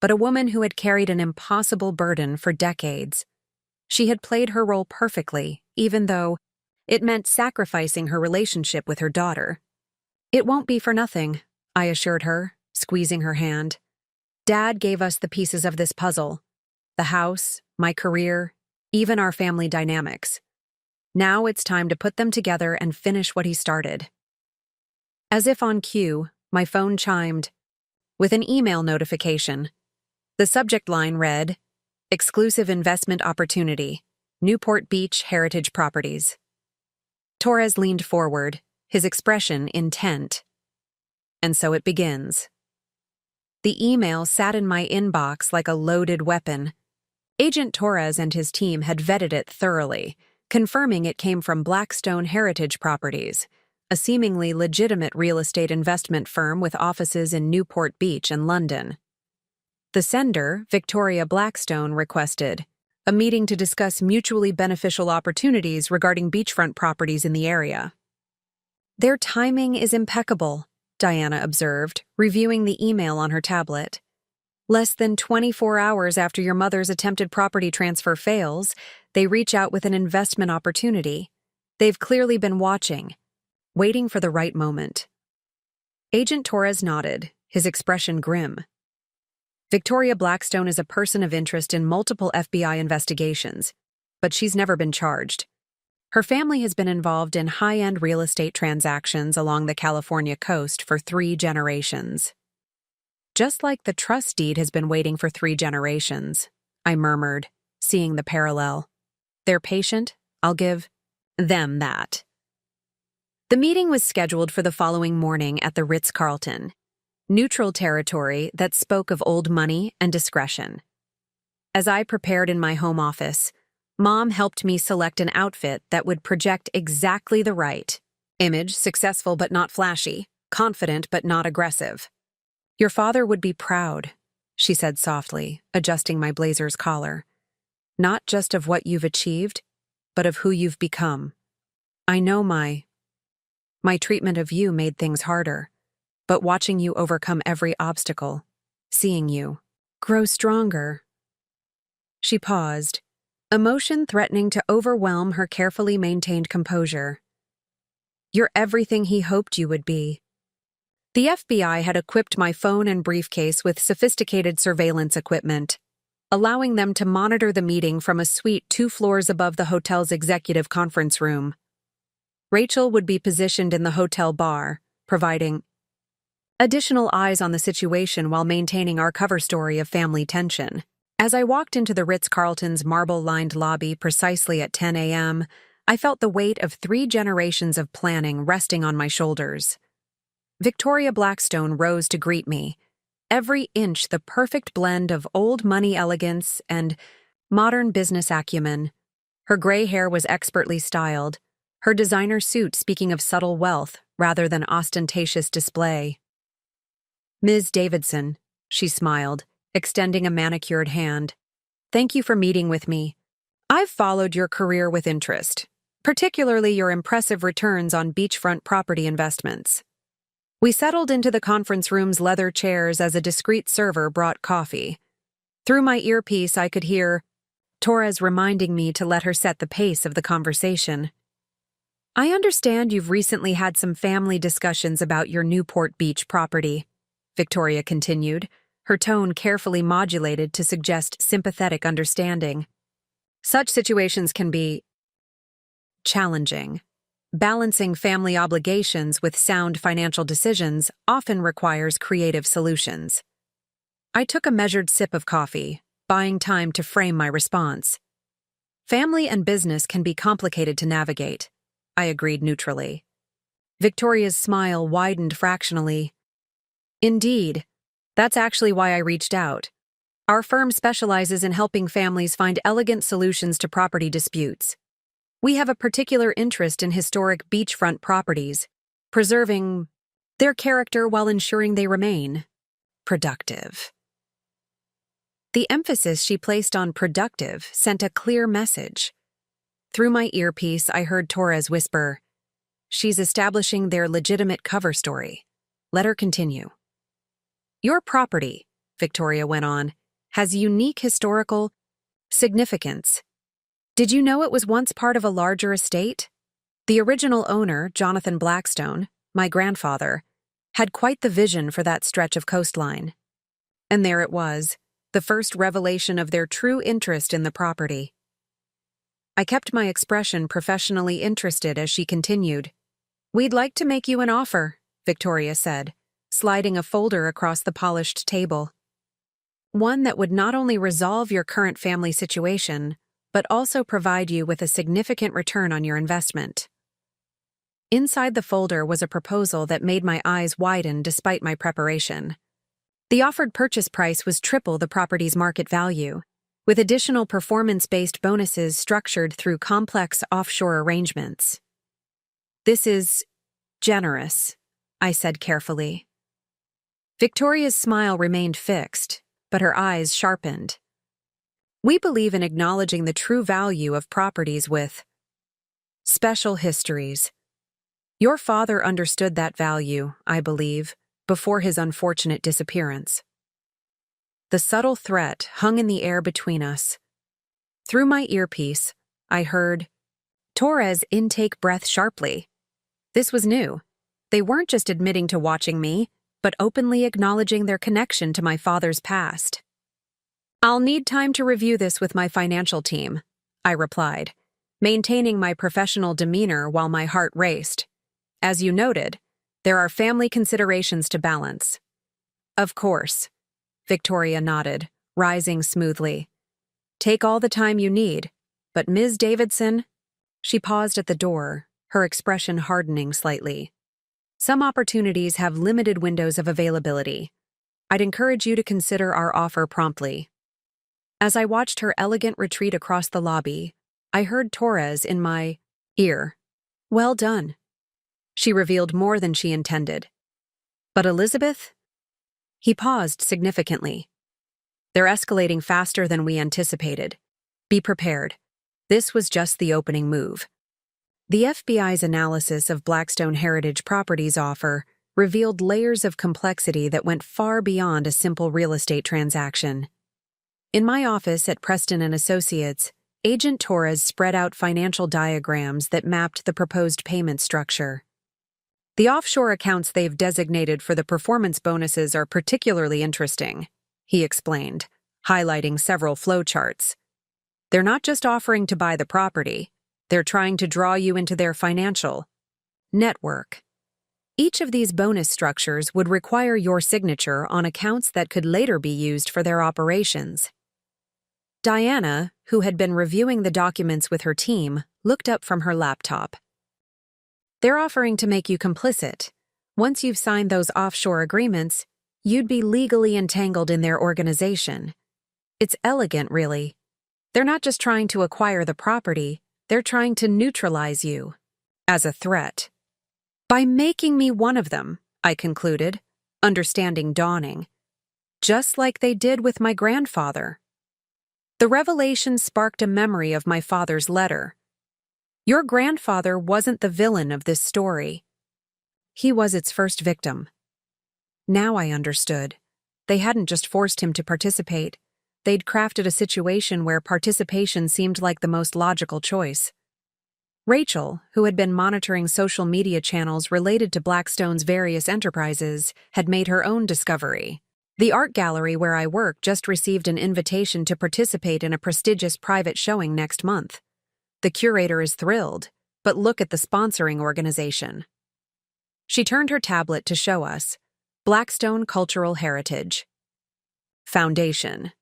but a woman who had carried an impossible burden for decades. She had played her role perfectly, even though it meant sacrificing her relationship with her daughter. It won't be for nothing, I assured her, squeezing her hand. Dad gave us the pieces of this puzzle. The house, my career, even our family dynamics. Now it's time to put them together and finish what he started. As if on cue, my phone chimed with an email notification. The subject line read, "Exclusive investment opportunity, Newport Beach Heritage Properties." Torres leaned forward, his expression intent. And so it begins. The email sat in my inbox like a loaded weapon. Agent Torres and his team had vetted it thoroughly, confirming it came from Blackstone Heritage Properties, a seemingly legitimate real estate investment firm with offices in Newport Beach and London. The sender, Victoria Blackstone, requested a meeting to discuss mutually beneficial opportunities regarding beachfront properties in the area. Their timing is impeccable, Diana observed, reviewing the email on her tablet. Less than 24 hours after your mother's attempted property transfer fails, they reach out with an investment opportunity. They've clearly been watching, waiting for the right moment. Agent Torres nodded, his expression grim. Victoria Blackstone is a person of interest in multiple FBI investigations, but she's never been charged. Her family has been involved in high-end real estate transactions along the California coast for 3 generations. Just like the trust deed has been waiting for 3 generations, I murmured, seeing the parallel. They're patient, I'll give them that. The meeting was scheduled for the following morning at the Ritz-Carlton, neutral territory that spoke of old money and discretion. As I prepared in my home office, Mom helped me select an outfit that would project exactly the right image, successful but not flashy, confident but not aggressive. Your father would be proud, she said softly, adjusting my blazer's collar. Not just of what you've achieved, but of who you've become. I know my treatment of you made things harder, but watching you overcome every obstacle, seeing you grow stronger. She paused, emotion threatening to overwhelm her carefully maintained composure. You're everything he hoped you would be. The FBI had equipped my phone and briefcase with sophisticated surveillance equipment, allowing them to monitor the meeting from a suite 2 floors above the hotel's executive conference room. Rachel would be positioned in the hotel bar, providing additional eyes on the situation while maintaining our cover story of family tension. As I walked into the Ritz-Carlton's marble-lined lobby precisely at 10 a.m., I felt the weight of 3 generations of planning resting on my shoulders. Victoria Blackstone rose to greet me, every inch the perfect blend of old money elegance and modern business acumen. Her gray hair was expertly styled, her designer suit speaking of subtle wealth rather than ostentatious display. Ms. Davidson, she smiled, extending a manicured hand. Thank you for meeting with me. I've followed your career with interest, particularly your impressive returns on beachfront property investments. We settled into the conference room's leather chairs as a discreet server brought coffee. Through my earpiece, I could hear Torres reminding me to let her set the pace of the conversation. I understand you've recently had some family discussions about your Newport Beach property, Victoria continued, her tone carefully modulated to suggest sympathetic understanding. Such situations can be challenging. Balancing family obligations with sound financial decisions often requires creative solutions. I took a measured sip of coffee, buying time to frame my response. Family and business can be complicated to navigate, I agreed neutrally. Victoria's smile widened fractionally. Indeed. That's actually why I reached out. Our firm specializes in helping families find elegant solutions to property disputes. We have a particular interest in historic beachfront properties, preserving their character while ensuring they remain productive. The emphasis she placed on productive sent a clear message. Through my earpiece, I heard Torres whisper, "She's establishing their legitimate cover story. Let her continue." "Your property," Victoria went on, "has unique historical significance. Did you know it was once part of a larger estate? The original owner, Jonathan Blackstone, my grandfather, had quite the vision for that stretch of coastline. And there it was, the first revelation of their true interest in the property." I kept my expression professionally interested as she continued. "We'd like to make you an offer," Victoria said, sliding a folder across the polished table. "One that would not only resolve your current family situation, but also provide you with a significant return on your investment." Inside the folder was a proposal that made my eyes widen despite my preparation. The offered purchase price was triple the property's market value, with additional performance-based bonuses structured through complex offshore arrangements. "This is generous," I said carefully. Victoria's smile remained fixed, but her eyes sharpened. "We believe in acknowledging the true value of properties with special histories. Your father understood that value, I believe, before his unfortunate disappearance." The subtle threat hung in the air between us. Through my earpiece, I heard Torres intake breath sharply. This was new. They weren't just admitting to watching me, but openly acknowledging their connection to my father's past. "I'll need time to review this with my financial team," I replied, maintaining my professional demeanor while my heart raced. "As you noted, there are family considerations to balance." "Of course," Victoria nodded, rising smoothly. "Take all the time you need, but Ms. Davidson—" She paused at the door, her expression hardening slightly. "Some opportunities have limited windows of availability. I'd encourage you to consider our offer promptly." As I watched her elegant retreat across the lobby, I heard Torres in my ear. "Well done." She revealed more than she intended. "But Elizabeth?" He paused significantly. "They're escalating faster than we anticipated. Be prepared. This was just the opening move." The FBI's analysis of Blackstone Heritage Properties' offer revealed layers of complexity that went far beyond a simple real estate transaction. In my office at Preston & Associates, Agent Torres spread out financial diagrams that mapped the proposed payment structure. "The offshore accounts they've designated for the performance bonuses are particularly interesting," he explained, highlighting several flowcharts. "They're not just offering to buy the property, they're trying to draw you into their financial network. Each of these bonus structures would require your signature on accounts that could later be used for their operations." Diana, who had been reviewing the documents with her team, looked up from her laptop. "They're offering to make you complicit. Once you've signed those offshore agreements, you'd be legally entangled in their organization. It's elegant, really. They're not just trying to acquire the property, they're trying to neutralize you as a threat. By making me one of them," I concluded, understanding dawning. "Just like they did with my grandfather." The revelation sparked a memory of my father's letter. Your grandfather wasn't the villain of this story. He was its first victim. Now I understood. They hadn't just forced him to participate. They'd crafted a situation where participation seemed like the most logical choice. Rachel, who had been monitoring social media channels related to Blackstone's various enterprises, had made her own discovery. The art gallery where I work just received an invitation to participate in a prestigious private showing next month. The curator is thrilled, but look at the sponsoring organization. She turned her tablet to show us Blackstone Cultural Heritage Foundation.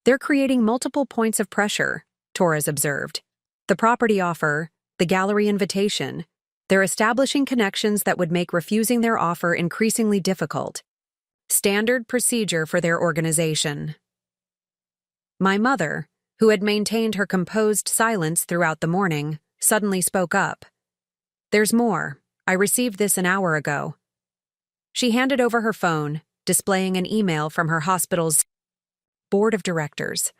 "They're creating multiple points of pressure," Torres observed. "The property offer, the gallery invitation. They're establishing connections that would make refusing their offer increasingly difficult. Standard procedure for their organization. My mother, who had maintained her composed silence throughout the morning, suddenly spoke up. "There's more. I received this an hour ago." She handed over her phone, displaying an email from her hospital's board of directors.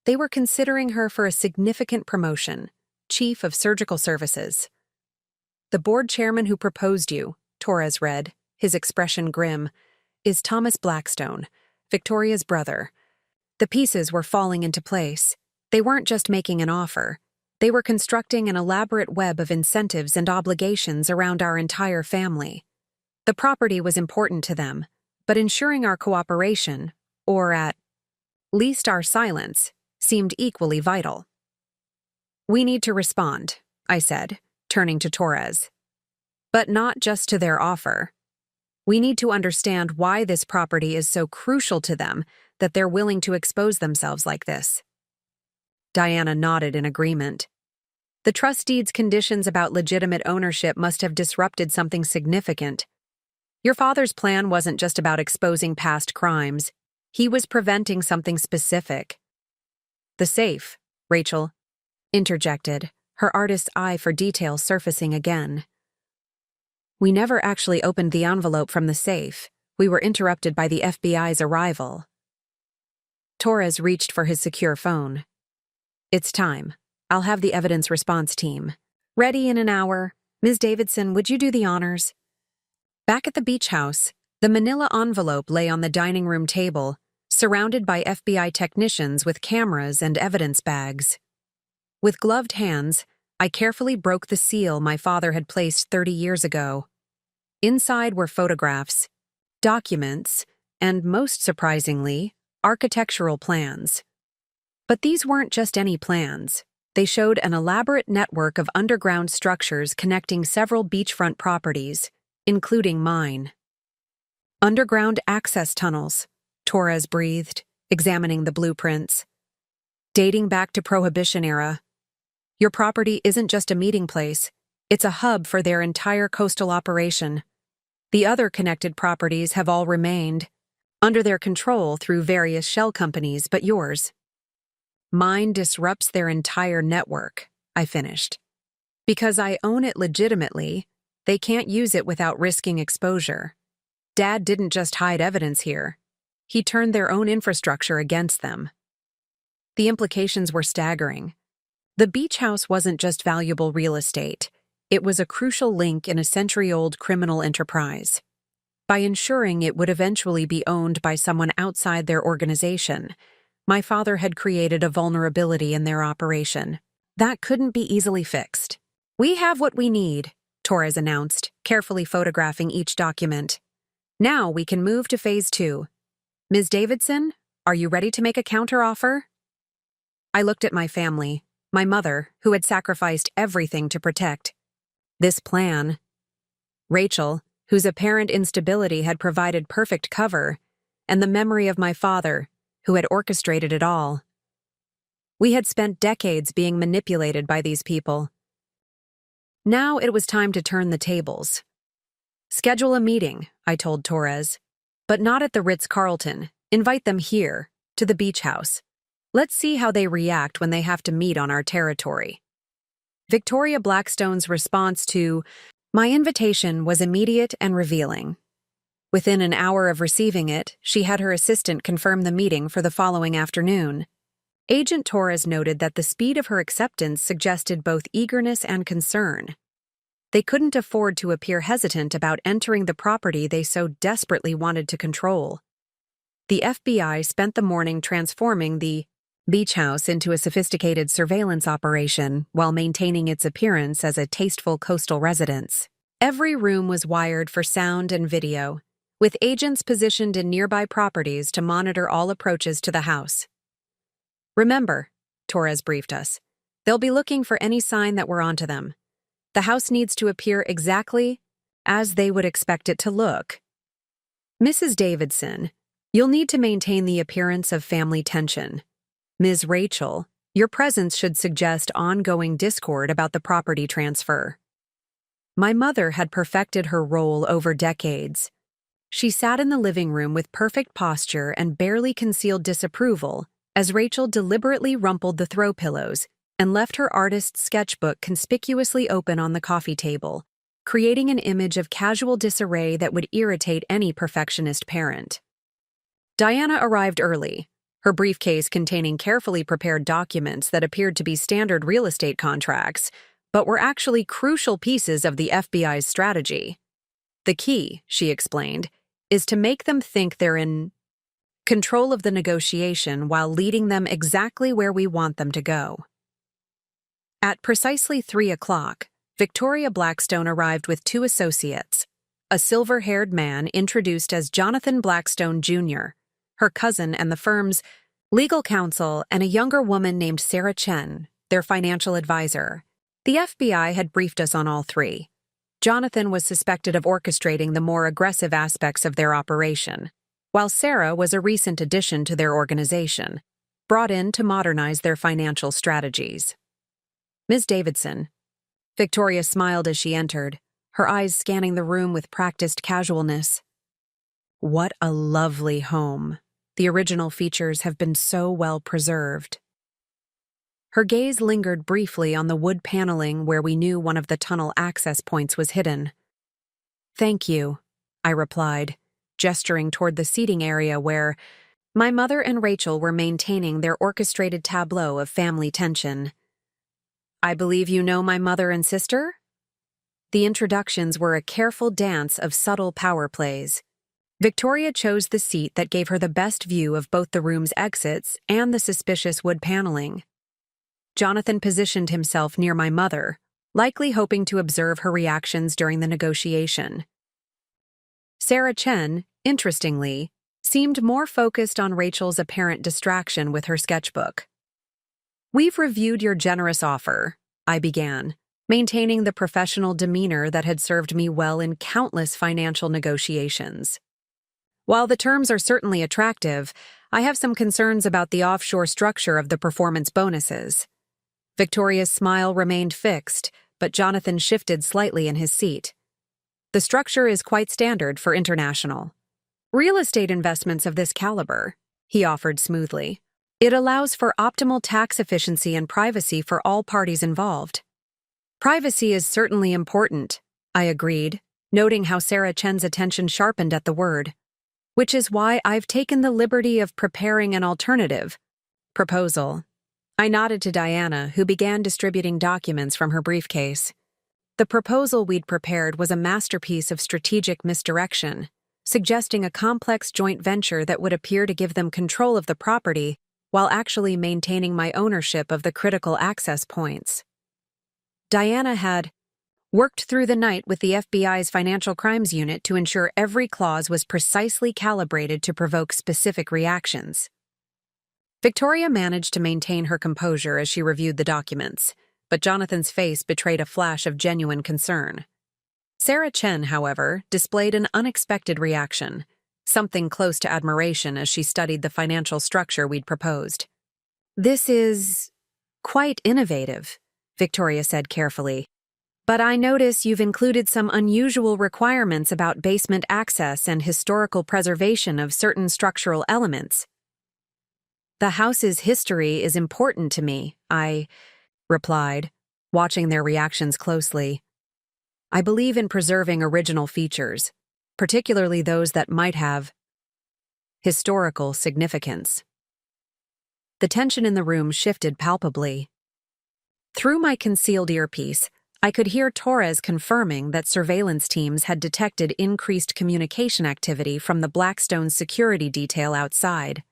They were considering her for a significant promotion, Chief of Surgical Services. "The board chairman who proposed you," Torres read, his expression grim, "is Thomas Blackstone, Victoria's brother." The pieces were falling into place. They weren't just making an offer. They were constructing an elaborate web of incentives and obligations around our entire family. The property was important to them, but ensuring our cooperation, or at least our silence, seemed equally vital. "We need to respond," I said, turning to Torres. "But not just to their offer. We need to understand why this property is so crucial to them that they're willing to expose themselves like this." Diana nodded in agreement. The trust deed's conditions about legitimate ownership must have disrupted something significant. Your father's plan wasn't just about exposing past crimes. He was preventing something specific. "The safe," Rachel interjected, her artist's eye for detail surfacing again. "We never actually opened the envelope from the safe. We were interrupted by the FBI's arrival." Torres reached for his secure phone. "It's time. I'll have the evidence response team ready in an hour. Ms. Davidson, would you do the honors?" Back at the beach house, the manila envelope lay on the dining room table, surrounded by FBI technicians with cameras and evidence bags. With gloved hands, I carefully broke the seal my father had placed 30 years ago. Inside were photographs, documents, and, most surprisingly, architectural plans. But these weren't just any plans. They showed an elaborate network of underground structures connecting several beachfront properties, including mine. "Underground access tunnels," Torres breathed, examining the blueprints. "Dating back to Prohibition era. Your property isn't just a meeting place, it's a hub for their entire coastal operation. The other connected properties have all remained under their control through various shell companies, but yours. Mine disrupts their entire network," I finished. "Because I own it legitimately, they can't use it without risking exposure. Dad didn't just hide evidence here. He turned their own infrastructure against them." The implications were staggering. The beach house wasn't just valuable real estate. It was a crucial link in a century-old criminal enterprise. By ensuring it would eventually be owned by someone outside their organization, my father had created a vulnerability in their operation that couldn't be easily fixed. "We have what we need," Torres announced, carefully photographing each document. "Now we can move to Phase 2. Ms. Davidson, are you ready to make a counteroffer?" I looked at my family, my mother, who had sacrificed everything to protect this plan. Rachel, whose apparent instability had provided perfect cover, and the memory of my father, who had orchestrated it all. We had spent decades being manipulated by these people. Now it was time to turn the tables. "Schedule a meeting," I told Torres, "but not at the Ritz-Carlton. Invite them here, to the beach house. Let's see how they react when they have to meet on our territory." Victoria Blackstone's response to my invitation was immediate and revealing. Within an hour of receiving it, she had her assistant confirm the meeting for the following afternoon. Agent Torres noted that the speed of her acceptance suggested both eagerness and concern. They couldn't afford to appear hesitant about entering the property they so desperately wanted to control. The FBI spent the morning transforming the beach house into a sophisticated surveillance operation while maintaining its appearance as a tasteful coastal residence. Every room was wired for sound and video, with agents positioned in nearby properties to monitor all approaches to the house. "Remember," Torres briefed us, "they'll be looking for any sign that we're onto them. The house needs to appear exactly as they would expect it to look. Mrs. Davidson, you'll need to maintain the appearance of family tension. Ms. Rachel, your presence should suggest ongoing discord about the property transfer." My mother had perfected her role over decades. She sat in the living room with perfect posture and barely concealed disapproval as Rachel deliberately rumpled the throw pillows and left her artist's sketchbook conspicuously open on the coffee table, creating an image of casual disarray that would irritate any perfectionist parent. Diana arrived early, her briefcase containing carefully prepared documents that appeared to be standard real estate contracts, but were actually crucial pieces of the FBI's strategy. The key, she explained, is to make them think they're in control of the negotiation while leading them exactly where we want them to go. At precisely 3 o'clock, Victoria Blackstone arrived with 2 associates, a silver-haired man introduced as Jonathan Blackstone Jr., her cousin and the firm's legal counsel, and a younger woman named Sarah Chen, their financial advisor. The FBI had briefed us on all 3. Jonathan was suspected of orchestrating the more aggressive aspects of their operation, while Sarah was a recent addition to their organization, brought in to modernize their financial strategies. Ms. Davidson. Victoria smiled as she entered, her eyes scanning the room with practiced casualness. What a lovely home. The original features have been so well preserved. Her gaze lingered briefly on the wood paneling where we knew one of the tunnel access points was hidden. Thank you, I replied, gesturing toward the seating area where my mother and Rachel were maintaining their orchestrated tableau of family tension. I believe you know my mother and sister? The introductions were a careful dance of subtle power plays. Victoria chose the seat that gave her the best view of both the room's exits and the suspicious wood paneling. Jonathan positioned himself near my mother, likely hoping to observe her reactions during the negotiation. Sarah Chen, interestingly, seemed more focused on Rachel's apparent distraction with her sketchbook. We've reviewed your generous offer, I began, maintaining the professional demeanor that had served me well in countless financial negotiations. While the terms are certainly attractive, I have some concerns about the offshore structure of the performance bonuses. Victoria's smile remained fixed, but Jonathan shifted slightly in his seat. The structure is quite standard for international real estate investments of this caliber, he offered smoothly. It allows for optimal tax efficiency and privacy for all parties involved. Privacy is certainly important, I agreed, noting how Sarah Chen's attention sharpened at the word, which is why I've taken the liberty of preparing an alternative proposal. I nodded to Diana, who began distributing documents from her briefcase. The proposal we'd prepared was a masterpiece of strategic misdirection, suggesting a complex joint venture that would appear to give them control of the property while actually maintaining my ownership of the critical access points. Diana had worked through the night with the FBI's Financial Crimes Unit to ensure every clause was precisely calibrated to provoke specific reactions. Victoria managed to maintain her composure as she reviewed the documents, but Jonathan's face betrayed a flash of genuine concern. Sarah Chen, however, displayed an unexpected reaction, something close to admiration as she studied the financial structure we'd proposed. This is quite innovative, Victoria said carefully. But I notice you've included some unusual requirements about basement access and historical preservation of certain structural elements. The house's history is important to me, I replied, watching their reactions closely. I believe in preserving original features, particularly those that might have historical significance. The tension in the room shifted palpably. Through my concealed earpiece, I could hear Torres confirming that surveillance teams had detected increased communication activity from the Blackstone security detail outside.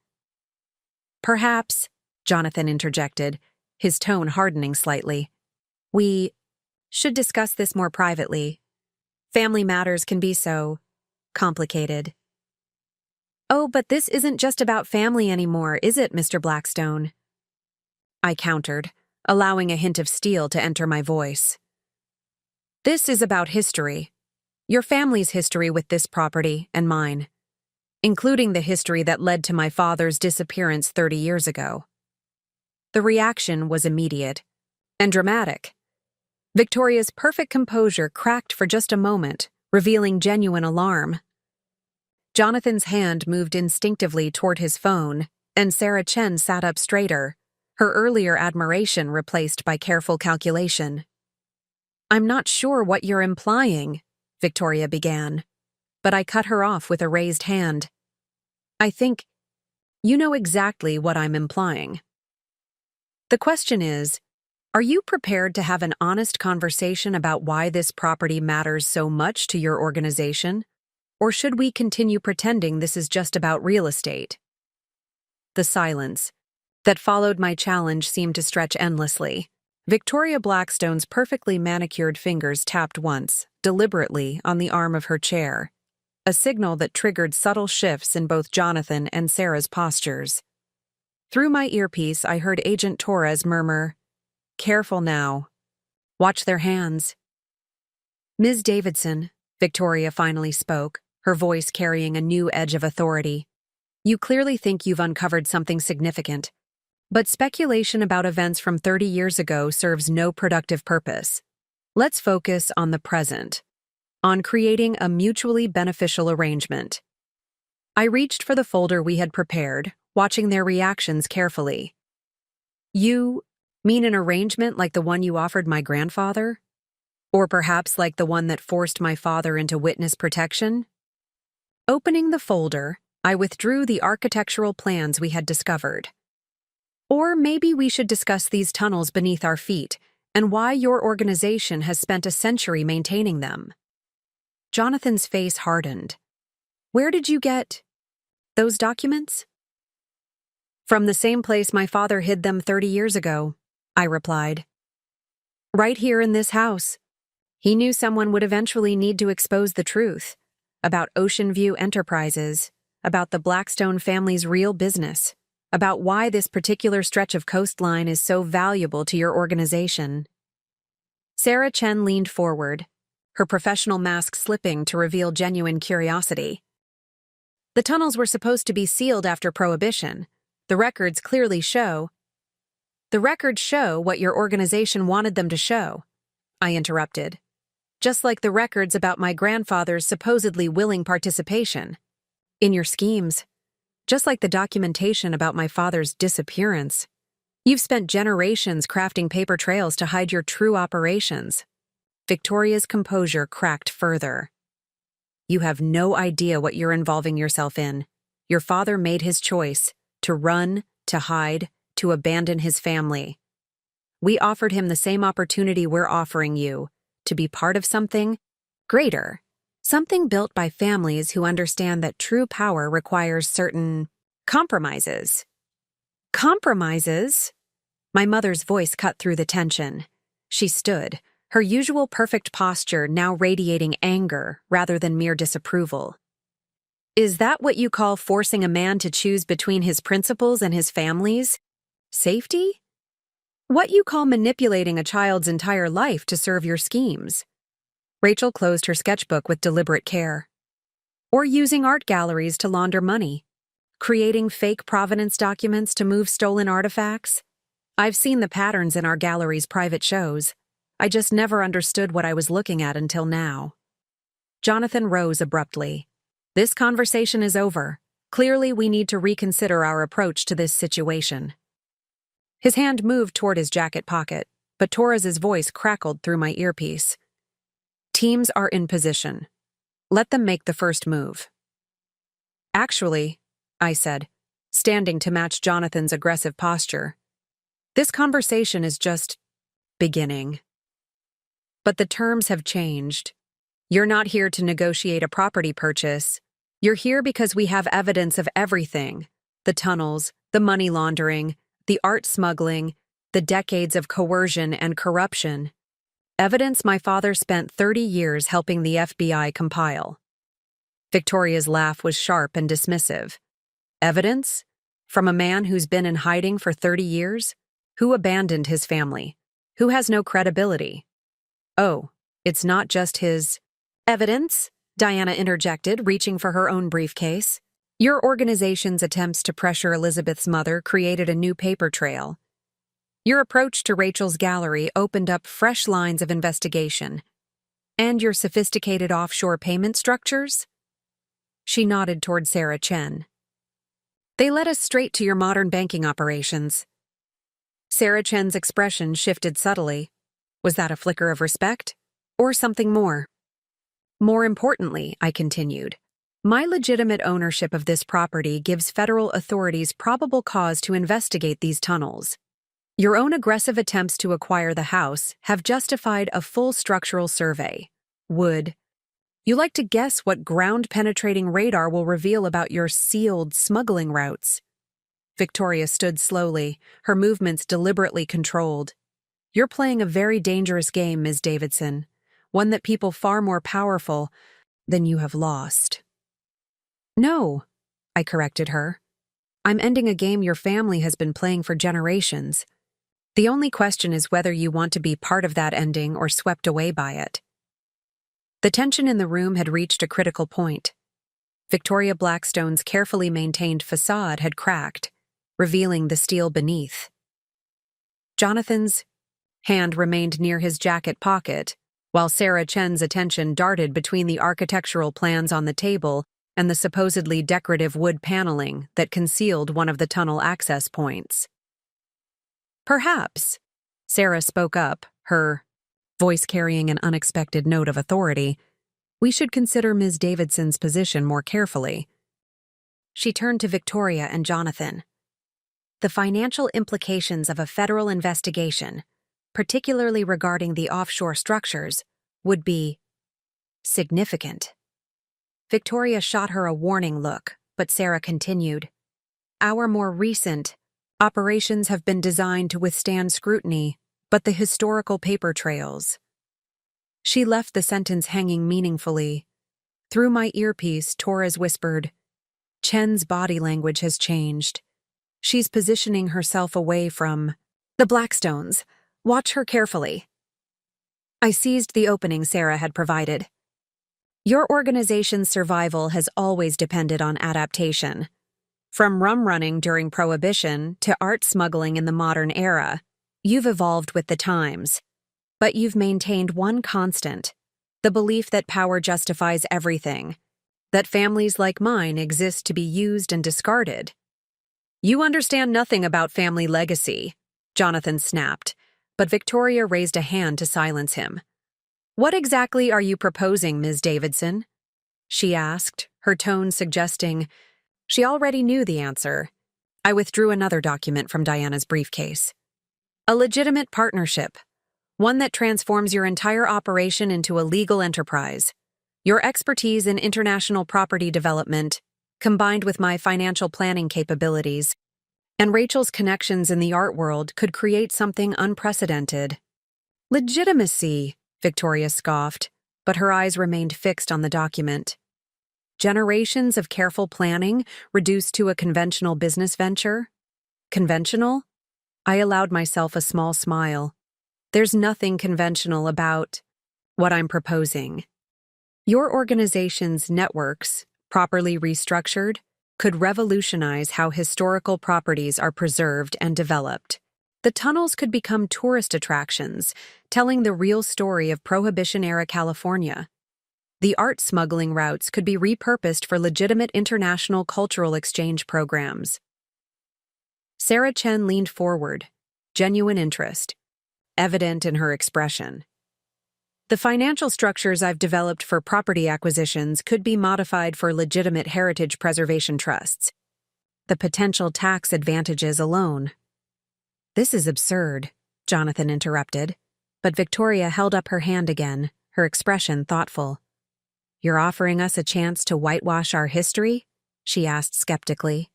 Perhaps, Jonathan interjected, his tone hardening slightly, we should discuss this more privately. Family matters can be so complicated. Oh, but this isn't just about family anymore, is it, Mr. Blackstone? I countered, allowing a hint of steel to enter my voice. This is about history. Your family's history with this property and mine, including the history that led to my father's disappearance 30 years ago. The reaction was immediate and dramatic. Victoria's perfect composure cracked for just a moment, revealing genuine alarm. Jonathan's hand moved instinctively toward his phone, and Sarah Chen sat up straighter, her earlier admiration replaced by careful calculation. "I'm not sure what you're implying," Victoria began, but I cut her off with a raised hand. "I think you know exactly what I'm implying. The question is, are you prepared to have an honest conversation about why this property matters so much to your organization? Or should we continue pretending this is just about real estate?" The silence that followed my challenge seemed to stretch endlessly. Victoria Blackstone's perfectly manicured fingers tapped once, deliberately, on the arm of her chair, a signal that triggered subtle shifts in both Jonathan and Sarah's postures. Through my earpiece, I heard Agent Torres murmur, "Careful now. Watch their hands." "Ms. Davidson," Victoria finally spoke, her voice carrying a new edge of authority. "You clearly think you've uncovered something significant. But speculation about events from 30 years ago serves no productive purpose. Let's focus on the present, on creating a mutually beneficial arrangement." I reached for the folder we had prepared, watching their reactions carefully. "You mean an arrangement like the one you offered my grandfather? Or perhaps like the one that forced my father into witness protection?" Opening the folder, I withdrew the architectural plans we had discovered. "Or maybe we should discuss these tunnels beneath our feet and why your organization has spent a century maintaining them." Jonathan's face hardened. "Where did you get those documents?" "From the same place my father hid them 30 years ago," I replied. "Right here in this house. He knew someone would eventually need to expose the truth about Ocean View Enterprises, about the Blackstone family's real business, about why this particular stretch of coastline is so valuable to your organization." Sarah Chen leaned forward, her professional mask slipping to reveal genuine curiosity. "The tunnels were supposed to be sealed after Prohibition. The records clearly show—" "The records show what your organization wanted them to show," I interrupted. "Just like the records about my grandfather's supposedly willing participation in your schemes. Just like the documentation about my father's disappearance. You've spent generations crafting paper trails to hide your true operations." Victoria's composure cracked further. "You have no idea what you're involving yourself in. Your father made his choice to run, to hide, to abandon his family. We offered him the same opportunity we're offering you, to be part of something greater. Something built by families who understand that true power requires certain compromises." "Compromises?" My mother's voice cut through the tension. She stood, her usual perfect posture now radiating anger rather than mere disapproval. "Is that what you call forcing a man to choose between his principles and his family's safety? What you call manipulating a child's entire life to serve your schemes?" Rachel closed her sketchbook with deliberate care. "Or using art galleries to launder money? Creating fake provenance documents to move stolen artifacts? I've seen the patterns in our gallery's private shows. I just never understood what I was looking at until now." Jonathan rose abruptly. "This conversation is over. Clearly, we need to reconsider our approach to this situation." His hand moved toward his jacket pocket, but Torres's voice crackled through my earpiece. "Teams are in position. Let them make the first move." "Actually," I said, standing to match Jonathan's aggressive posture, "this conversation is just beginning. But the terms have changed. You're not here to negotiate a property purchase. You're here because we have evidence of everything: the tunnels, the money laundering, the art smuggling, the decades of coercion and corruption. Evidence my father spent 30 years helping the FBI compile." Victoria's laugh was sharp and dismissive. "Evidence? From a man who's been in hiding for 30 years? Who abandoned his family? Who has no credibility?" "Oh, it's not just his—" "Evidence?" Diana interjected, reaching for her own briefcase. "Your organization's attempts to pressure Elizabeth's mother created a new paper trail. Your approach to Rachel's gallery opened up fresh lines of investigation. And your sophisticated offshore payment structures? She nodded toward Sarah Chen. They led us straight to your modern banking operations. Sarah Chen's expression shifted subtly. Was that a flicker of respect? Or something more? More importantly, I continued, my legitimate ownership of this property gives federal authorities probable cause to investigate these tunnels. Your own aggressive attempts to acquire the house have justified a full structural survey. Would you like to guess what ground-penetrating radar will reveal about your sealed smuggling routes? Victoria stood slowly, her movements deliberately controlled. You're playing a very dangerous game, Ms. Davidson, one that people far more powerful than you have lost. No, I corrected her. I'm ending a game your family has been playing for generations. The only question is whether you want to be part of that ending or swept away by it. The tension in the room had reached a critical point. Victoria Blackstone's carefully maintained facade had cracked, revealing the steel beneath. Jonathan's hand remained near his jacket pocket, while Sarah Chen's attention darted between the architectural plans on the table and the supposedly decorative wood paneling that concealed one of the tunnel access points. Perhaps, Sarah spoke up, her voice carrying an unexpected note of authority, we should consider Ms. Davidson's position more carefully. She turned to Victoria and Jonathan. The financial implications of a federal investigation, particularly regarding the offshore structures, would be significant. Victoria shot her a warning look, but Sarah continued. Our more recent operations have been designed to withstand scrutiny, but the historical paper trails. She left the sentence hanging meaningfully. Through my earpiece, Torres whispered, Chen's body language has changed. She's positioning herself away from the Blackstones. Watch her carefully. I seized the opening Sarah had provided. Your organization's survival has always depended on adaptation. From rum running during Prohibition to art smuggling in the modern era, you've evolved with the times. But you've maintained one constant, the belief that power justifies everything, that families like mine exist to be used and discarded. You understand nothing about family legacy, Jonathan snapped, but Victoria raised a hand to silence him. What exactly are you proposing, Ms. Davidson? She asked, her tone suggesting she already knew the answer. I withdrew another document from Diana's briefcase. A legitimate partnership, one that transforms your entire operation into a legal enterprise. Your expertise in international property development, combined with my financial planning capabilities, and Rachel's connections in the art world could create something unprecedented. Legitimacy, Victoria scoffed, but her eyes remained fixed on the document. Generations of careful planning reduced to a conventional business venture? Conventional? I allowed myself a small smile. There's nothing conventional about what I'm proposing. Your organization's networks, properly restructured, could revolutionize how historical properties are preserved and developed. The tunnels could become tourist attractions, telling the real story of Prohibition-era California. The art smuggling routes could be repurposed for legitimate international cultural exchange programs. Sarah Chen leaned forward, genuine interest, evident in her expression. The financial structures I've developed for property acquisitions could be modified for legitimate heritage preservation trusts. The potential tax advantages alone. This is absurd, Jonathan interrupted, but Victoria held up her hand again, her expression thoughtful. You're offering us a chance to whitewash our history? She asked skeptically.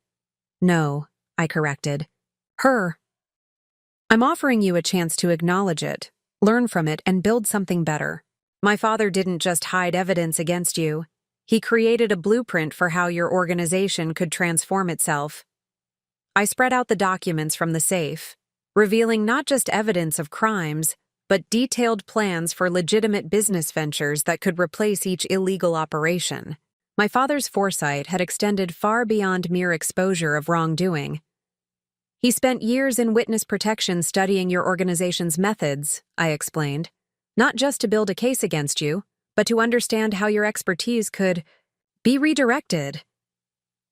No, I corrected. Her. I'm offering you a chance to acknowledge it, learn from it, and build something better. My father didn't just hide evidence against you. He created a blueprint for how your organization could transform itself. I spread out the documents from the safe, revealing not just evidence of crimes, but detailed plans for legitimate business ventures that could replace each illegal operation. My father's foresight had extended far beyond mere exposure of wrongdoing. He spent years in witness protection studying your organization's methods, I explained. Not just to build a case against you, but to understand how your expertise could be redirected.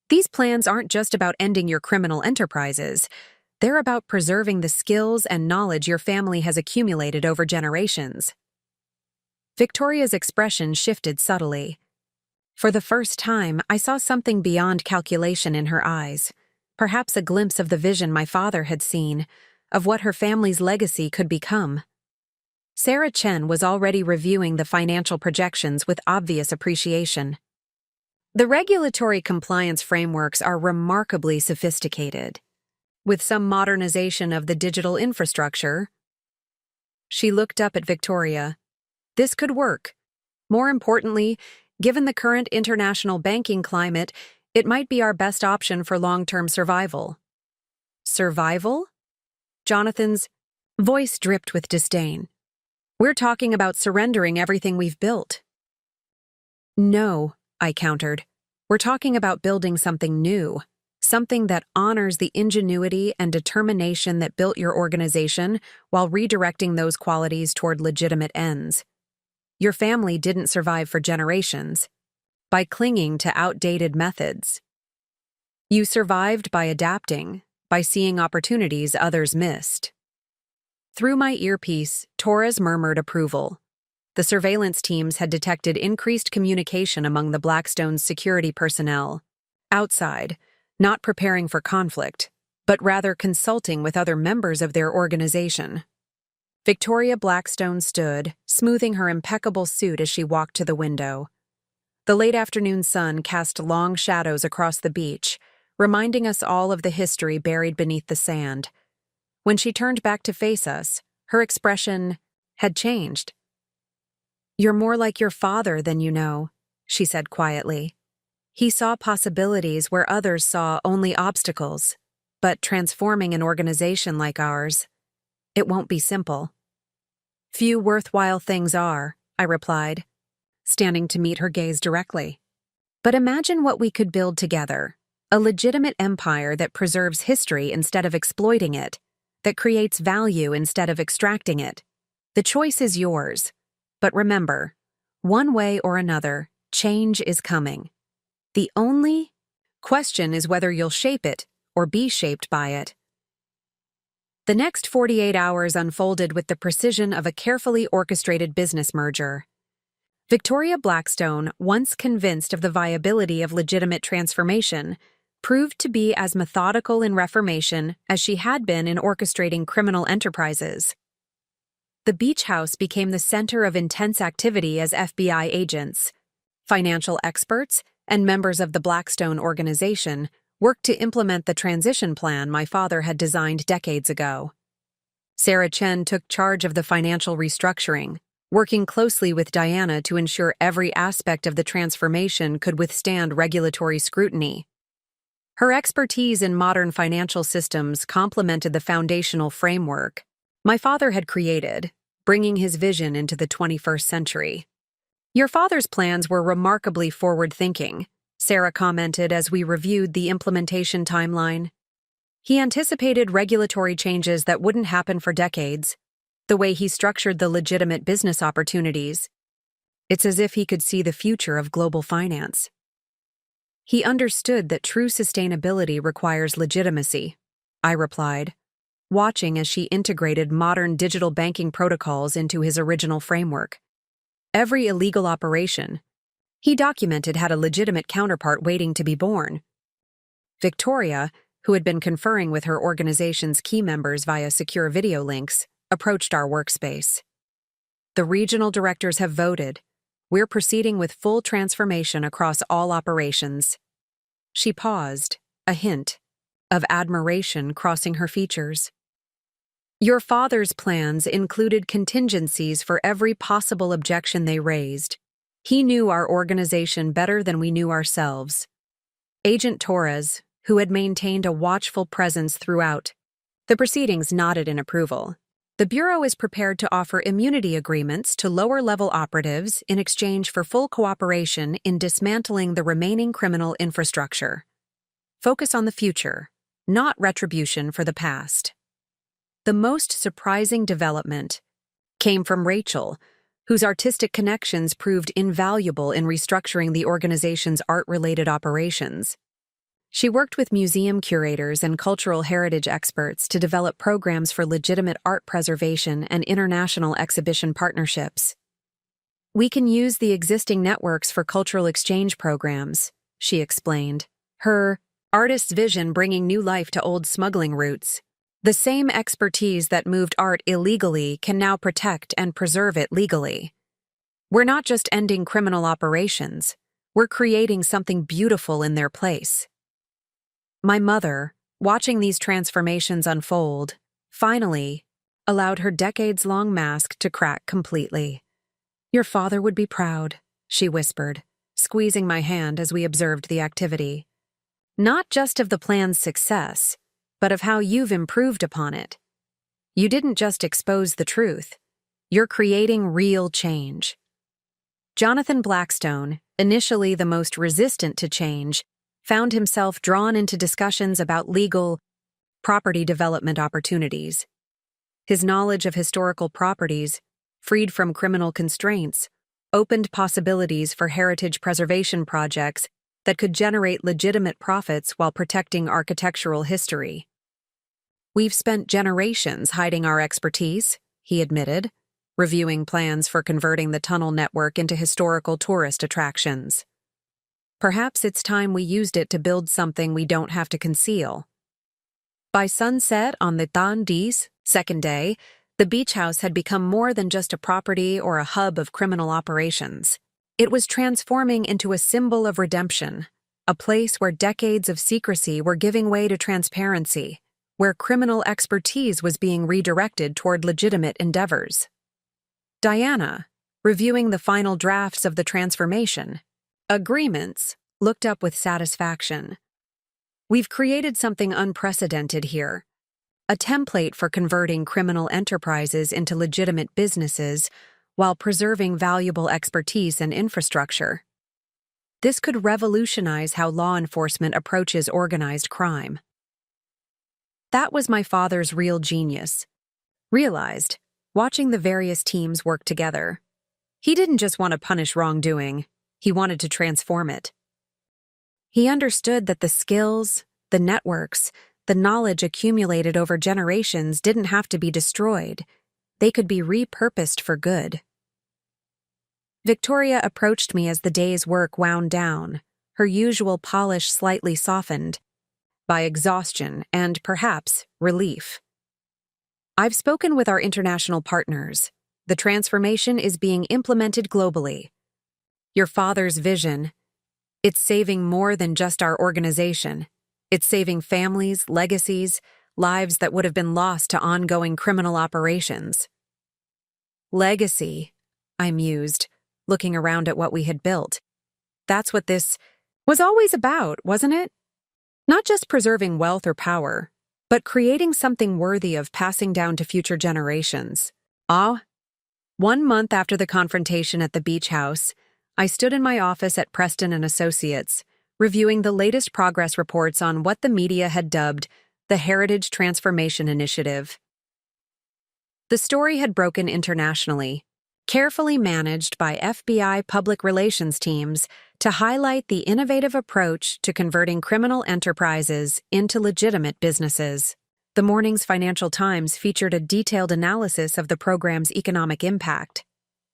These plans aren't just about ending your criminal enterprises. They're about preserving the skills and knowledge your family has accumulated over generations. Victoria's expression shifted subtly. For the first time, I saw something beyond calculation in her eyes, perhaps a glimpse of the vision my father had seen, of what her family's legacy could become. Sarah Chen was already reviewing the financial projections with obvious appreciation. The regulatory compliance frameworks are remarkably sophisticated. With some modernization of the digital infrastructure, she looked up at Victoria. This could work. More importantly, given the current international banking climate, it might be our best option for long-term survival. Survival? Jonathan's voice dripped with disdain. We're talking about surrendering everything we've built. No, I countered. We're talking about building something new, something that honors the ingenuity and determination that built your organization while redirecting those qualities toward legitimate ends. Your family didn't survive for generations by clinging to outdated methods. You survived by adapting, by seeing opportunities others missed. Through my earpiece, Torres murmured approval. The surveillance teams had detected increased communication among the Blackstone's security personnel. Outside, not preparing for conflict, but rather consulting with other members of their organization. Victoria Blackstone stood, smoothing her impeccable suit as she walked to the window. The late afternoon sun cast long shadows across the beach, reminding us all of the history buried beneath the sand. When she turned back to face us, her expression had changed. You're more like your father than you know, she said quietly. He saw possibilities where others saw only obstacles, but transforming an organization like ours, it won't be simple. Few worthwhile things are, I replied, standing to meet her gaze directly. But imagine what we could build together, a legitimate empire that preserves history instead of exploiting it, that creates value instead of extracting it. The choice is yours. But remember, one way or another, change is coming. The only question is whether you'll shape it or be shaped by it. The next 48 hours unfolded with the precision of a carefully orchestrated business merger. Victoria Blackstone, once convinced of the viability of legitimate transformation, proved to be as methodical in reformation as she had been in orchestrating criminal enterprises. The beach house became the center of intense activity as FBI agents, financial experts, and members of the Blackstone organization worked to implement the transition plan my father had designed decades ago. Sarah Chen took charge of the financial restructuring, working closely with Diana to ensure every aspect of the transformation could withstand regulatory scrutiny. Her expertise in modern financial systems complemented the foundational framework my father had created, bringing his vision into the 21st century. Your father's plans were remarkably forward-thinking, Sarah commented as we reviewed the implementation timeline. He anticipated regulatory changes that wouldn't happen for decades, the way he structured the legitimate business opportunities. It's as if he could see the future of global finance. He understood that true sustainability requires legitimacy, I replied, watching as she integrated modern digital banking protocols into his original framework. Every illegal operation, he documented, had a legitimate counterpart waiting to be born. Victoria, who had been conferring with her organization's key members via secure video links, approached our workspace. The regional directors have voted. We're proceeding with full transformation across all operations. She paused, a hint of admiration crossing her features. Your father's plans included contingencies for every possible objection they raised. He knew our organization better than we knew ourselves. Agent Torres, who had maintained a watchful presence throughout the proceedings, nodded in approval. The Bureau is prepared to offer immunity agreements to lower-level operatives in exchange for full cooperation in dismantling the remaining criminal infrastructure. Focus on the future, not retribution for the past. The most surprising development came from Rachel, whose artistic connections proved invaluable in restructuring the organization's art-related operations. She worked with museum curators and cultural heritage experts to develop programs for legitimate art preservation and international exhibition partnerships. "We can use the existing networks for cultural exchange programs," she explained, her artist's vision bringing new life to old smuggling routes. "The same expertise that moved art illegally can now protect and preserve it legally. We're not just ending criminal operations, we're creating something beautiful in their place." My mother, watching these transformations unfold, finally allowed her decades-long mask to crack completely. "Your father would be proud," she whispered, squeezing my hand as we observed the activity. "Not just of the plan's success, but of how you've improved upon it. You didn't just expose the truth, you're creating real change." Jonathan Blackstone, initially the most resistant to change, found himself drawn into discussions about legal property development opportunities. His knowledge of historical properties, freed from criminal constraints, opened possibilities for heritage preservation projects that could generate legitimate profits while protecting architectural history. "We've spent generations hiding our expertise," he admitted, reviewing plans for converting the tunnel network into historical tourist attractions. "Perhaps it's time we used it to build something we don't have to conceal." By sunset on the Tandi's second day, the beach house had become more than just a property or a hub of criminal operations. It was transforming into a symbol of redemption, a place where decades of secrecy were giving way to transparency, where criminal expertise was being redirected toward legitimate endeavors. Diana, reviewing the final drafts of the transformation agreements, looked up with satisfaction. "We've created something unprecedented here, a template for converting criminal enterprises into legitimate businesses while preserving valuable expertise and infrastructure. This could revolutionize how law enforcement approaches organized crime." That was my father's real genius. Realized, watching the various teams work together. He didn't just want to punish wrongdoing, he wanted to transform it. He understood that the skills, the networks, the knowledge accumulated over generations didn't have to be destroyed. They could be repurposed for good. Victoria approached me as the day's work wound down, her usual polish slightly softened by exhaustion and, perhaps, relief. "I've spoken with our international partners. The transformation is being implemented globally. Your father's vision, it's saving more than just our organization. It's saving families, legacies, lives that would have been lost to ongoing criminal operations." "Legacy," I mused, looking around at what we had built. "That's what this was always about, wasn't it? Not just preserving wealth or power, but creating something worthy of passing down to future generations." 1 month after the confrontation at the beach house, I stood in my office at Preston & Associates, reviewing the latest progress reports on what the media had dubbed the Heritage Transformation Initiative. The story had broken internationally, carefully managed by FBI public relations teams to highlight the innovative approach to converting criminal enterprises into legitimate businesses. The morning's Financial Times featured a detailed analysis of the program's economic impact.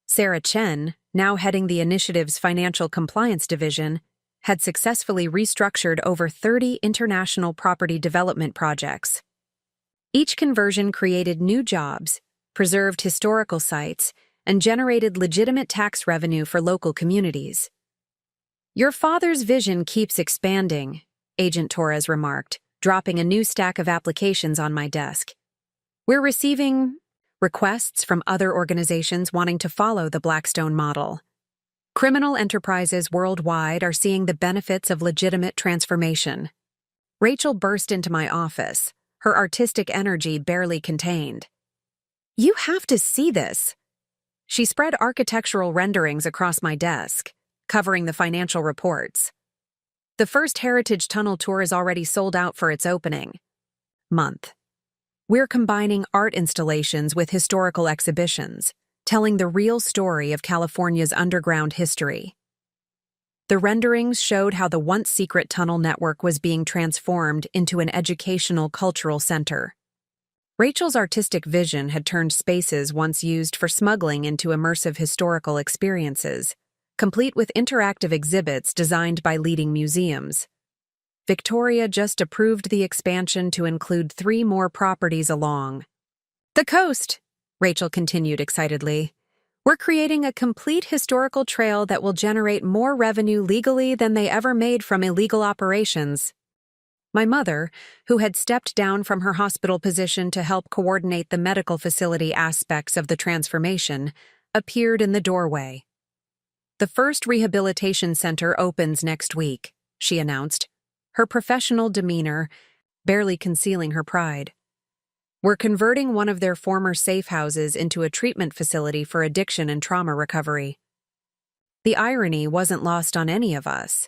Sarah Chen, now heading the initiative's financial compliance division, had successfully restructured over 30 international property development projects. Each conversion created new jobs, preserved historical sites, and generated legitimate tax revenue for local communities. "Your father's vision keeps expanding," Agent Torres remarked, dropping a new stack of applications on my desk. "We're receiving requests from other organizations wanting to follow the Blackstone model. Criminal enterprises worldwide are seeing the benefits of legitimate transformation." Rachel burst into my office, her artistic energy barely contained. "You have to see this." She spread architectural renderings across my desk, covering the financial reports. The first Heritage Tunnel tour is already sold out for its opening month. We're combining art installations with historical exhibitions, telling the real story of California's underground history. The renderings showed how the once secret tunnel network was being transformed into an educational cultural center. Rachel's artistic vision had turned spaces once used for smuggling into immersive historical experiences, complete with interactive exhibits designed by leading museums. Victoria just approved the expansion to include 3 more properties along the coast, Rachel continued excitedly. We're creating a complete historical trail that will generate more revenue legally than they ever made from illegal operations. My mother, who had stepped down from her hospital position to help coordinate the medical facility aspects of the transformation, appeared in the doorway. The first rehabilitation center opens next week, she announced, her professional demeanor barely concealing her pride. We're converting one of their former safe houses into a treatment facility for addiction and trauma recovery. The irony wasn't lost on any of us.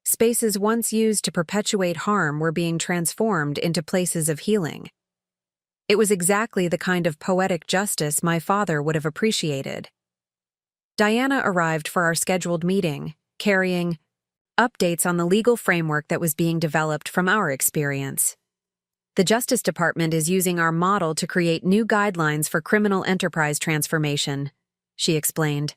Spaces once used to perpetuate harm were being transformed into places of healing. It was exactly the kind of poetic justice my father would have appreciated. Diana arrived for our scheduled meeting, carrying updates on the legal framework that was being developed from our experience. The Justice Department is using our model to create new guidelines for criminal enterprise transformation, she explained.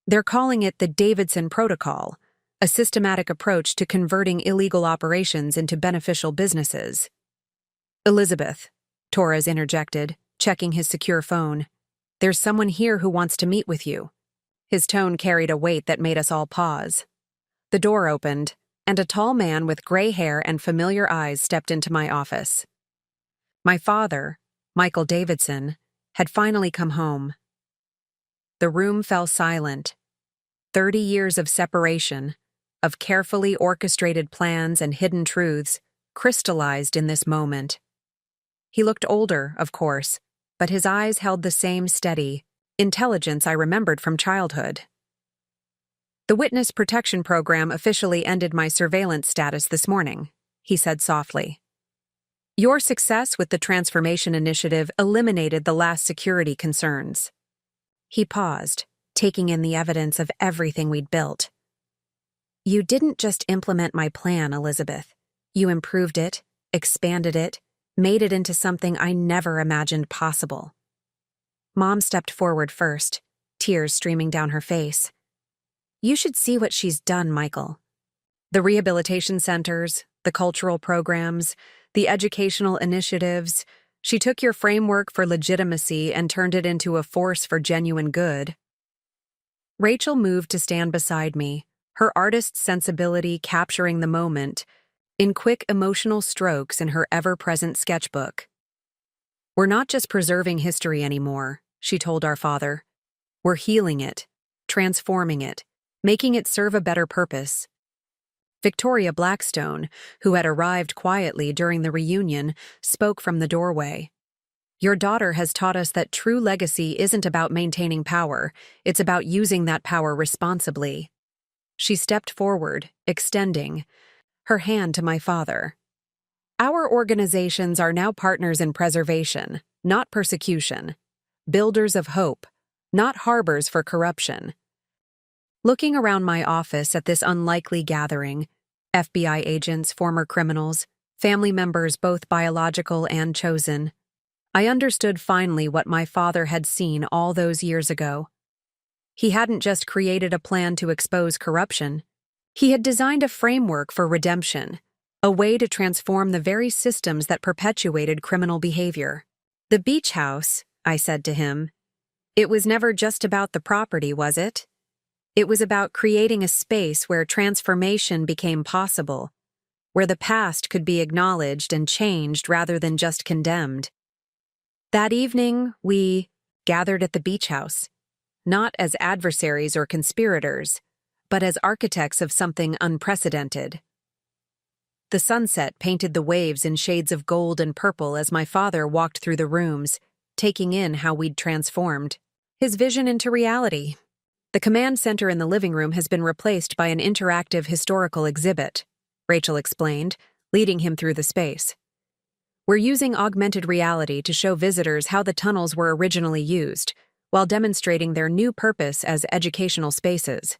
They're calling it the Davidson Protocol, a systematic approach to converting illegal operations into beneficial businesses. Elizabeth, Torres interjected, checking his secure phone. There's someone here who wants to meet with you. His tone carried a weight that made us all pause. The door opened, and a tall man with gray hair and familiar eyes stepped into my office. My father, Michael Davidson, had finally come home. The room fell silent. 30 years of separation, of carefully orchestrated plans and hidden truths, crystallized in this moment. He looked older, of course, but his eyes held the same steady intelligence I remembered from childhood. The Witness Protection Program officially ended my surveillance status this morning, he said softly. Your success with the Transformation Initiative eliminated the last security concerns. He paused, taking in the evidence of everything we'd built. You didn't just implement my plan, Elizabeth. You improved it, expanded it, made it into something I never imagined possible. Mom stepped forward first, tears streaming down her face. You should see what she's done, Michael. The rehabilitation centers, the cultural programs, the educational initiatives. She took your framework for legitimacy and turned it into a force for genuine good. Rachel moved to stand beside me, her artist's sensibility capturing the moment in quick emotional strokes in her ever-present sketchbook. We're not just preserving history anymore, she told our father. We're healing it, transforming it, making it serve a better purpose. Victoria Blackstone, who had arrived quietly during the reunion, spoke from the doorway. Your daughter has taught us that true legacy isn't about maintaining power, it's about using that power responsibly. She stepped forward, extending her hand to my father. Our organizations are now partners in preservation, not persecution. Builders of hope, not harbors for corruption. Looking around my office at this unlikely gathering, FBI agents, former criminals, family members both biological and chosen, I understood finally what my father had seen all those years ago. He hadn't just created a plan to expose corruption. He had designed a framework for redemption, a way to transform the very systems that perpetuated criminal behavior. The beach house, I said to him, it was never just about the property, was it? It was about creating a space where transformation became possible, where the past could be acknowledged and changed rather than just condemned. That evening, we gathered at the beach house, not as adversaries or conspirators, but as architects of something unprecedented. The sunset painted the waves in shades of gold and purple as my father walked through the rooms, taking in how we'd transformed his vision into reality. The command center in the living room has been replaced by an interactive historical exhibit, Rachel explained, leading him through the space. We're using augmented reality to show visitors how the tunnels were originally used, while demonstrating their new purpose as educational spaces.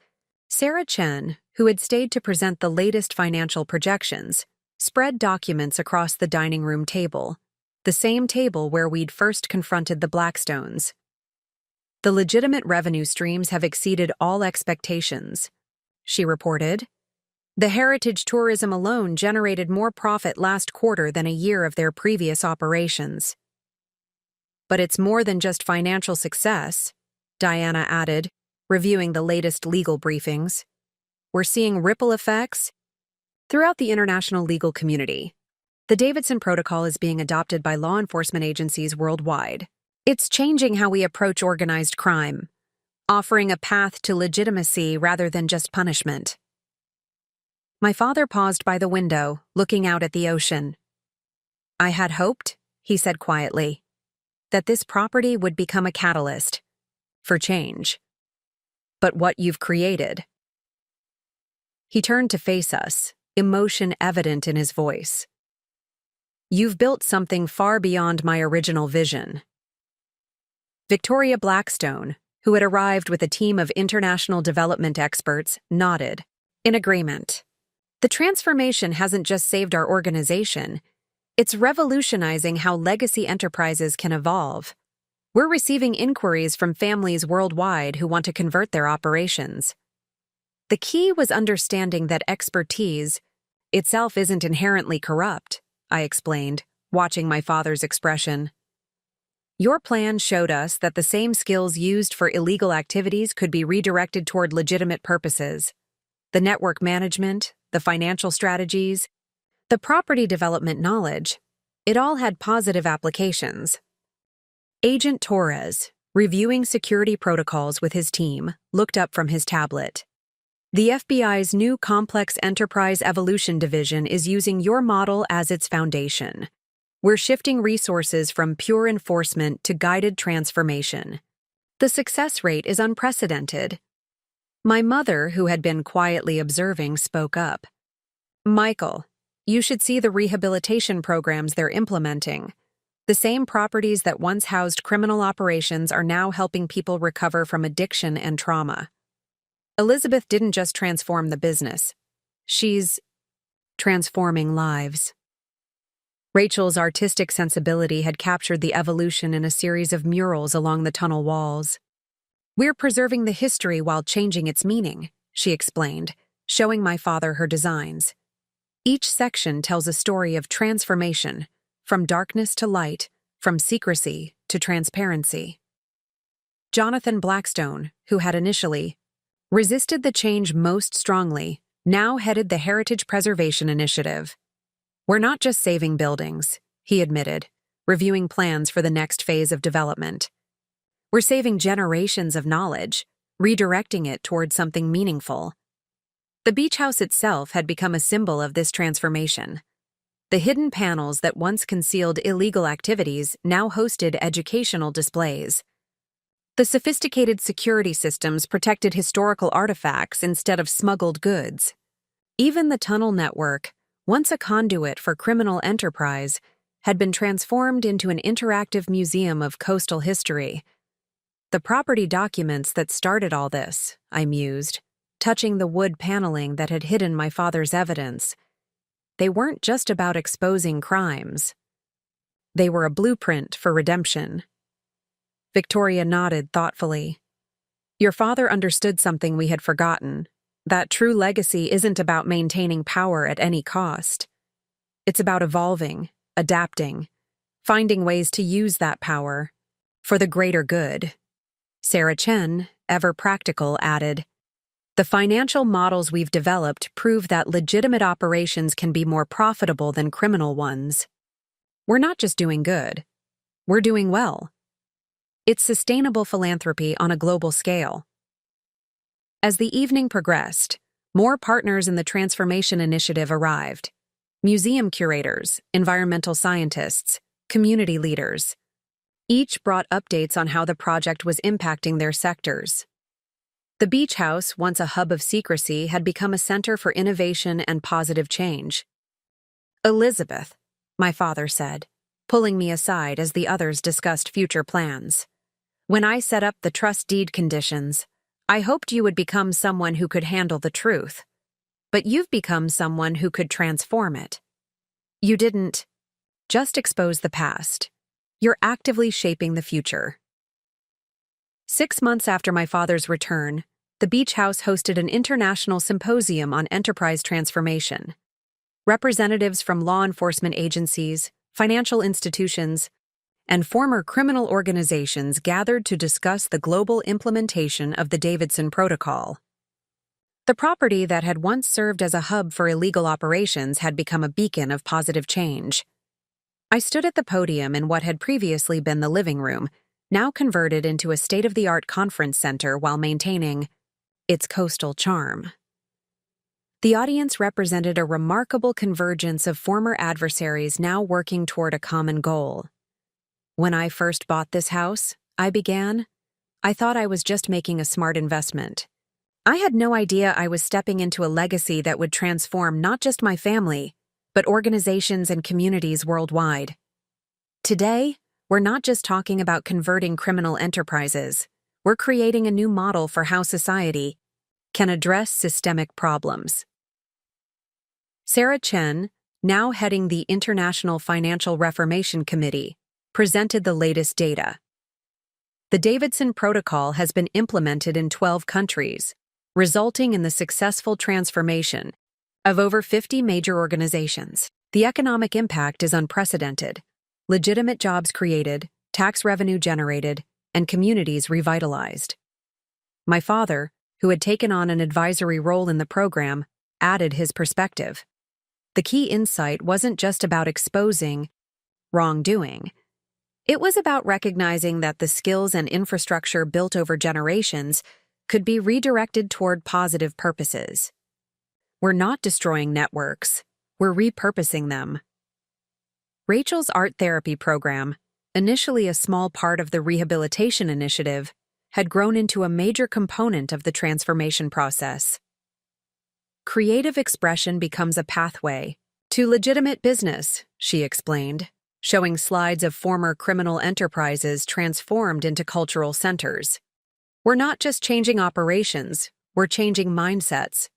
Sarah Chen, who had stayed to present the latest financial projections, spread documents across the dining room table, the same table where we'd first confronted the Blackstones. The legitimate revenue streams have exceeded all expectations, she reported. The heritage tourism alone generated more profit last quarter than a year of their previous operations. But it's more than just financial success, Diana added, reviewing the latest legal briefings. We're seeing ripple effects throughout the international legal community. The Davidson Protocol is being adopted by law enforcement agencies worldwide. It's changing how we approach organized crime, offering a path to legitimacy rather than just punishment. My father paused by the window, looking out at the ocean. I had hoped, he said quietly, that this property would become a catalyst for change. But what you've created. He turned to face us, emotion evident in his voice. You've built something far beyond my original vision. Victoria Blackstone, who had arrived with a team of international development experts, nodded, in agreement. The transformation hasn't just saved our organization, it's revolutionizing how legacy enterprises can evolve. We're receiving inquiries from families worldwide who want to convert their operations. The key was understanding that expertise itself isn't inherently corrupt, I explained, watching my father's expression. Your plan showed us that the same skills used for illegal activities could be redirected toward legitimate purposes. The network management, the financial strategies, the property development knowledge, it all had positive applications. Agent Torres, reviewing security protocols with his team, looked up from his tablet. The FBI's new Complex Enterprise Evolution Division is using your model as its foundation. We're shifting resources from pure enforcement to guided transformation. The success rate is unprecedented. My mother, who had been quietly observing, spoke up. Michael, you should see the rehabilitation programs they're implementing. The same properties that once housed criminal operations are now helping people recover from addiction and trauma. Elizabeth didn't just transform the business. She's transforming lives. Rachel's artistic sensibility had captured the evolution in a series of murals along the tunnel walls. We're preserving the history while changing its meaning, she explained, showing my father her designs. Each section tells a story of transformation, from darkness to light, from secrecy to transparency. Jonathan Blackstone, who had initially resisted the change most strongly, now headed the Heritage Preservation Initiative. We're not just saving buildings, he admitted, reviewing plans for the next phase of development. We're saving generations of knowledge, redirecting it toward something meaningful. The beach house itself had become a symbol of this transformation. The hidden panels that once concealed illegal activities now hosted educational displays. The sophisticated security systems protected historical artifacts instead of smuggled goods. Even the tunnel network, once a conduit for criminal enterprise, had been transformed into an interactive museum of coastal history. The property documents that started all this, I mused, touching the wood paneling that had hidden my father's evidence. They weren't just about exposing crimes. They were a blueprint for redemption. Victoria nodded thoughtfully. Your father understood something we had forgotten, that true legacy isn't about maintaining power at any cost. It's about evolving, adapting, finding ways to use that power for the greater good. Sarah Chen, ever practical, added, the financial models we've developed prove that legitimate operations can be more profitable than criminal ones. We're not just doing good. We're doing well. It's sustainable philanthropy on a global scale. As the evening progressed, more partners in the Transformation Initiative arrived. Museum curators, environmental scientists, community leaders. Each brought updates on how the project was impacting their sectors. The beach house, once a hub of secrecy, had become a center for innovation and positive change. "Elizabeth," my father said, pulling me aside as the others discussed future plans. "When I set up the trust deed conditions, I hoped you would become someone who could handle the truth. But you've become someone who could transform it. You didn't just expose the past. You're actively shaping the future." 6 months after my father's return, the beach house hosted an international symposium on enterprise transformation. Representatives from law enforcement agencies, financial institutions, and former criminal organizations gathered to discuss the global implementation of the Davidson Protocol. The property that had once served as a hub for illegal operations had become a beacon of positive change. I stood at the podium in what had previously been the living room, now converted into a state-of-the-art conference center while maintaining its coastal charm. The audience represented a remarkable convergence of former adversaries now working toward a common goal. "When I first bought this house," I began, "I thought I was just making a smart investment. I had no idea I was stepping into a legacy that would transform not just my family, but organizations and communities worldwide. Today, we're not just talking about converting criminal enterprises. We're creating a new model for how society can address systemic problems." Sarah Chen, now heading the International Financial Reformation Committee, presented the latest data. The Davidson Protocol has been implemented in 12 countries, resulting in the successful transformation of over 50 major organizations. The economic impact is unprecedented. Legitimate jobs created, tax revenue generated, and communities revitalized. My father, who had taken on an advisory role in the program, added his perspective. The key insight wasn't just about exposing wrongdoing. It was about recognizing that the skills and infrastructure built over generations could be redirected toward positive purposes. We're not destroying networks, we're repurposing them. Rachel's art therapy program, initially a small part of the rehabilitation initiative, had grown into a major component of the transformation process. Creative expression becomes a pathway to legitimate business, she explained, showing slides of former criminal enterprises transformed into cultural centers. "We're not just changing operations, we're changing mindsets."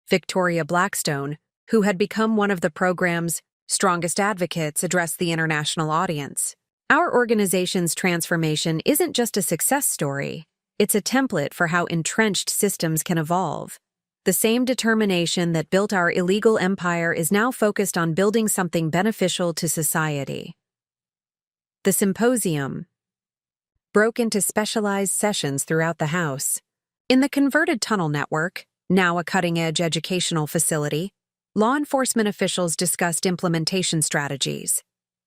Victoria Blackstone, who had become one of the program's strongest advocates, addressed the international audience. "Our organization's transformation isn't just a success story, it's a template for how entrenched systems can evolve. The same determination that built our illegal empire is now focused on building something beneficial to society." The symposium broke into specialized sessions throughout the house. In the converted tunnel network, now a cutting-edge educational facility, law enforcement officials discussed implementation strategies.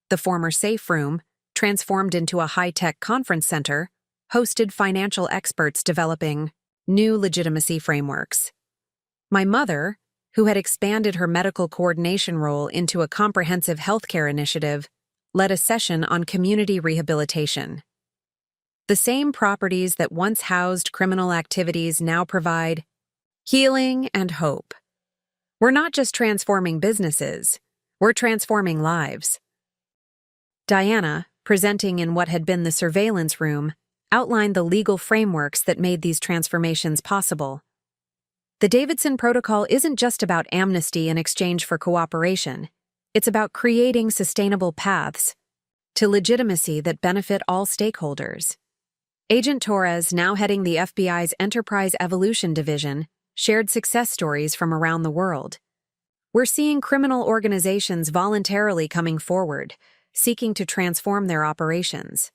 The former safe room, transformed into a high-tech conference center, hosted financial experts developing new legitimacy frameworks. My mother, who had expanded her medical coordination role into a comprehensive healthcare initiative, led a session on community rehabilitation. The same properties that once housed criminal activities now provide healing and hope. We're not just transforming businesses, we're transforming lives. Diana, presenting in what had been the surveillance room, outlined the legal frameworks that made these transformations possible. The Davidson Protocol isn't just about amnesty in exchange for cooperation. It's about creating sustainable paths to legitimacy that benefit all stakeholders. Agent Torres, now heading the FBI's Enterprise Evolution Division, shared success stories from around the world. "We're seeing criminal organizations voluntarily coming forward, seeking to transform their operations.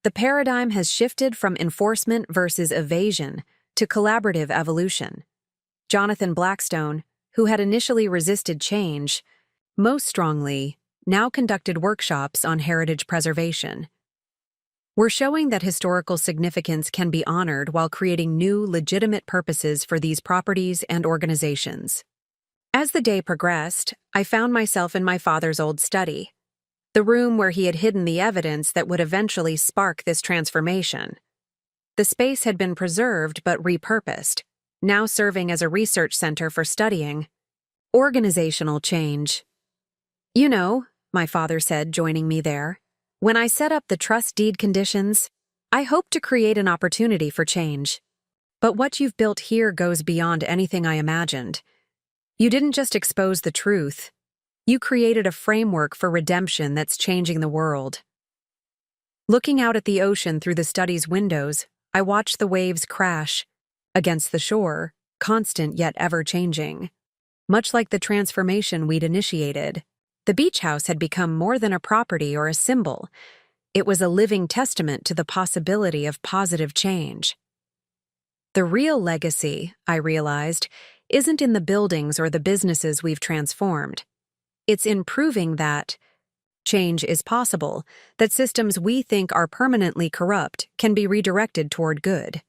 The paradigm has shifted from enforcement versus evasion to collaborative evolution." Jonathan Blackstone, who had initially resisted change, most strongly, now conducted workshops on heritage preservation. "We're showing that historical significance can be honored while creating new, legitimate purposes for these properties and organizations." As the day progressed, I found myself in my father's old study, the room where he had hidden the evidence that would eventually spark this transformation. The space had been preserved but repurposed, now serving as a research center for studying organizational change. "You know," my father said, joining me there, "when I set up the trust deed conditions, I hope to create an opportunity for change. But what you've built here goes beyond anything I imagined. You didn't just expose the truth. You created a framework for redemption that's changing the world." Looking out at the ocean through the study's windows, I watched the waves crash against the shore, constant yet ever-changing. Much like the transformation we'd initiated, the beach house had become more than a property or a symbol. It was a living testament to the possibility of positive change. The real legacy, I realized, isn't in the buildings or the businesses we've transformed. It's in proving that change is possible, that systems we think are permanently corrupt can be redirected toward good.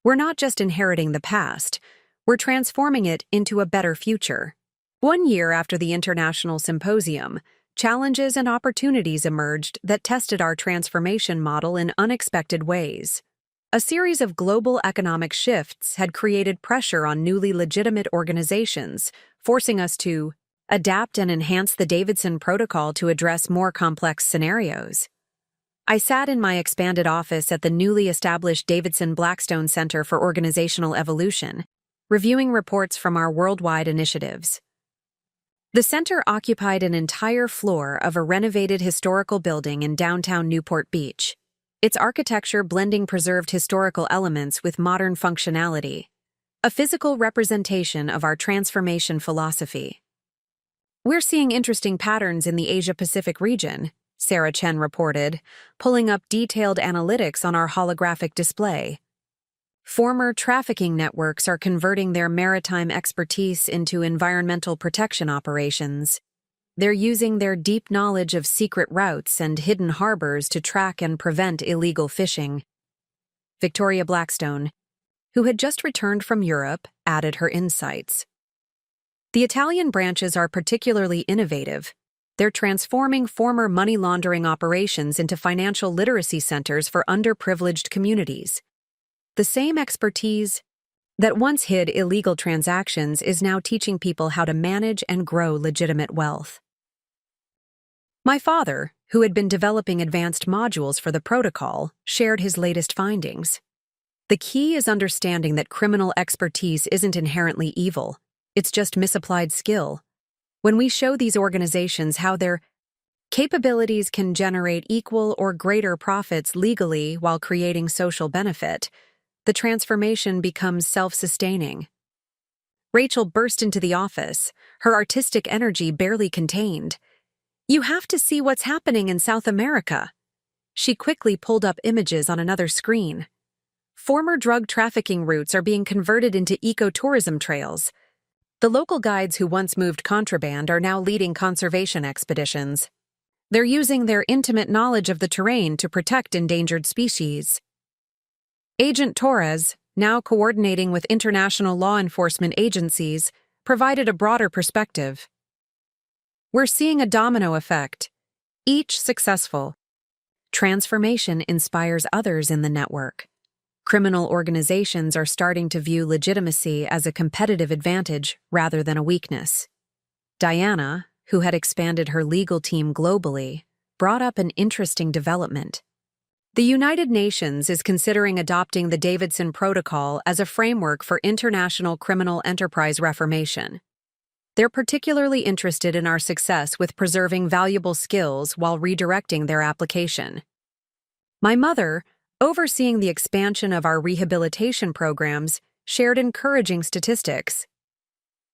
We're not just inheriting the past, we're transforming it into a better future. 1 year after the International Symposium, challenges and opportunities emerged that tested our transformation model in unexpected ways. A series of global economic shifts had created pressure on newly legitimate organizations, forcing us to adapt and enhance the Davidson Protocol to address more complex scenarios. I sat in my expanded office at the newly established Davidson Blackstone Center for Organizational Evolution, reviewing reports from our worldwide initiatives. The center occupied an entire floor of a renovated historical building in downtown Newport Beach, its architecture blending preserved historical elements with modern functionality, a physical representation of our transformation philosophy. "We're seeing interesting patterns in the Asia-Pacific region," Sarah Chen reported, pulling up detailed analytics on our holographic display. "Former trafficking networks are converting their maritime expertise into environmental protection operations. They're using their deep knowledge of secret routes and hidden harbors to track and prevent illegal fishing." Victoria Blackstone, who had just returned from Europe, added her insights. "The Italian branches are particularly innovative. They're transforming former money laundering operations into financial literacy centers for underprivileged communities. The same expertise that once hid illegal transactions is now teaching people how to manage and grow legitimate wealth." My father, who had been developing advanced modules for the protocol, shared his latest findings. "The key is understanding that criminal expertise isn't inherently evil. It's just misapplied skill. When we show these organizations how their capabilities can generate equal or greater profits legally while creating social benefit, the transformation becomes self-sustaining." Rachel burst into the office, her artistic energy barely contained. "You have to see what's happening in South America." She quickly pulled up images on another screen. Former drug trafficking routes are being converted into ecotourism trails. The local guides who once moved contraband are now leading conservation expeditions. They're using their intimate knowledge of the terrain to protect endangered species. Agent Torres, now coordinating with international law enforcement agencies, provided a broader perspective. "We're seeing a domino effect, each successful. Transformation inspires others in the network. Criminal organizations are starting to view legitimacy as a competitive advantage rather than a weakness." Diana, who had expanded her legal team globally, brought up an interesting development. "The United Nations is considering adopting the Davidson Protocol as a framework for international criminal enterprise reformation. They're particularly interested in our success with preserving valuable skills while redirecting their application." My mother, overseeing the expansion of our rehabilitation programs, shared encouraging statistics.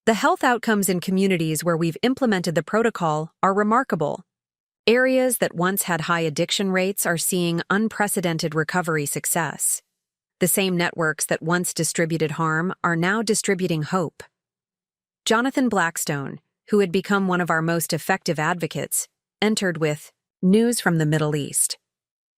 "The health outcomes in communities where we've implemented the protocol are remarkable. Areas that once had high addiction rates are seeing unprecedented recovery success. The same networks that once distributed harm are now distributing hope." Jonathan Blackstone, who had become one of our most effective advocates, entered with news from the Middle East.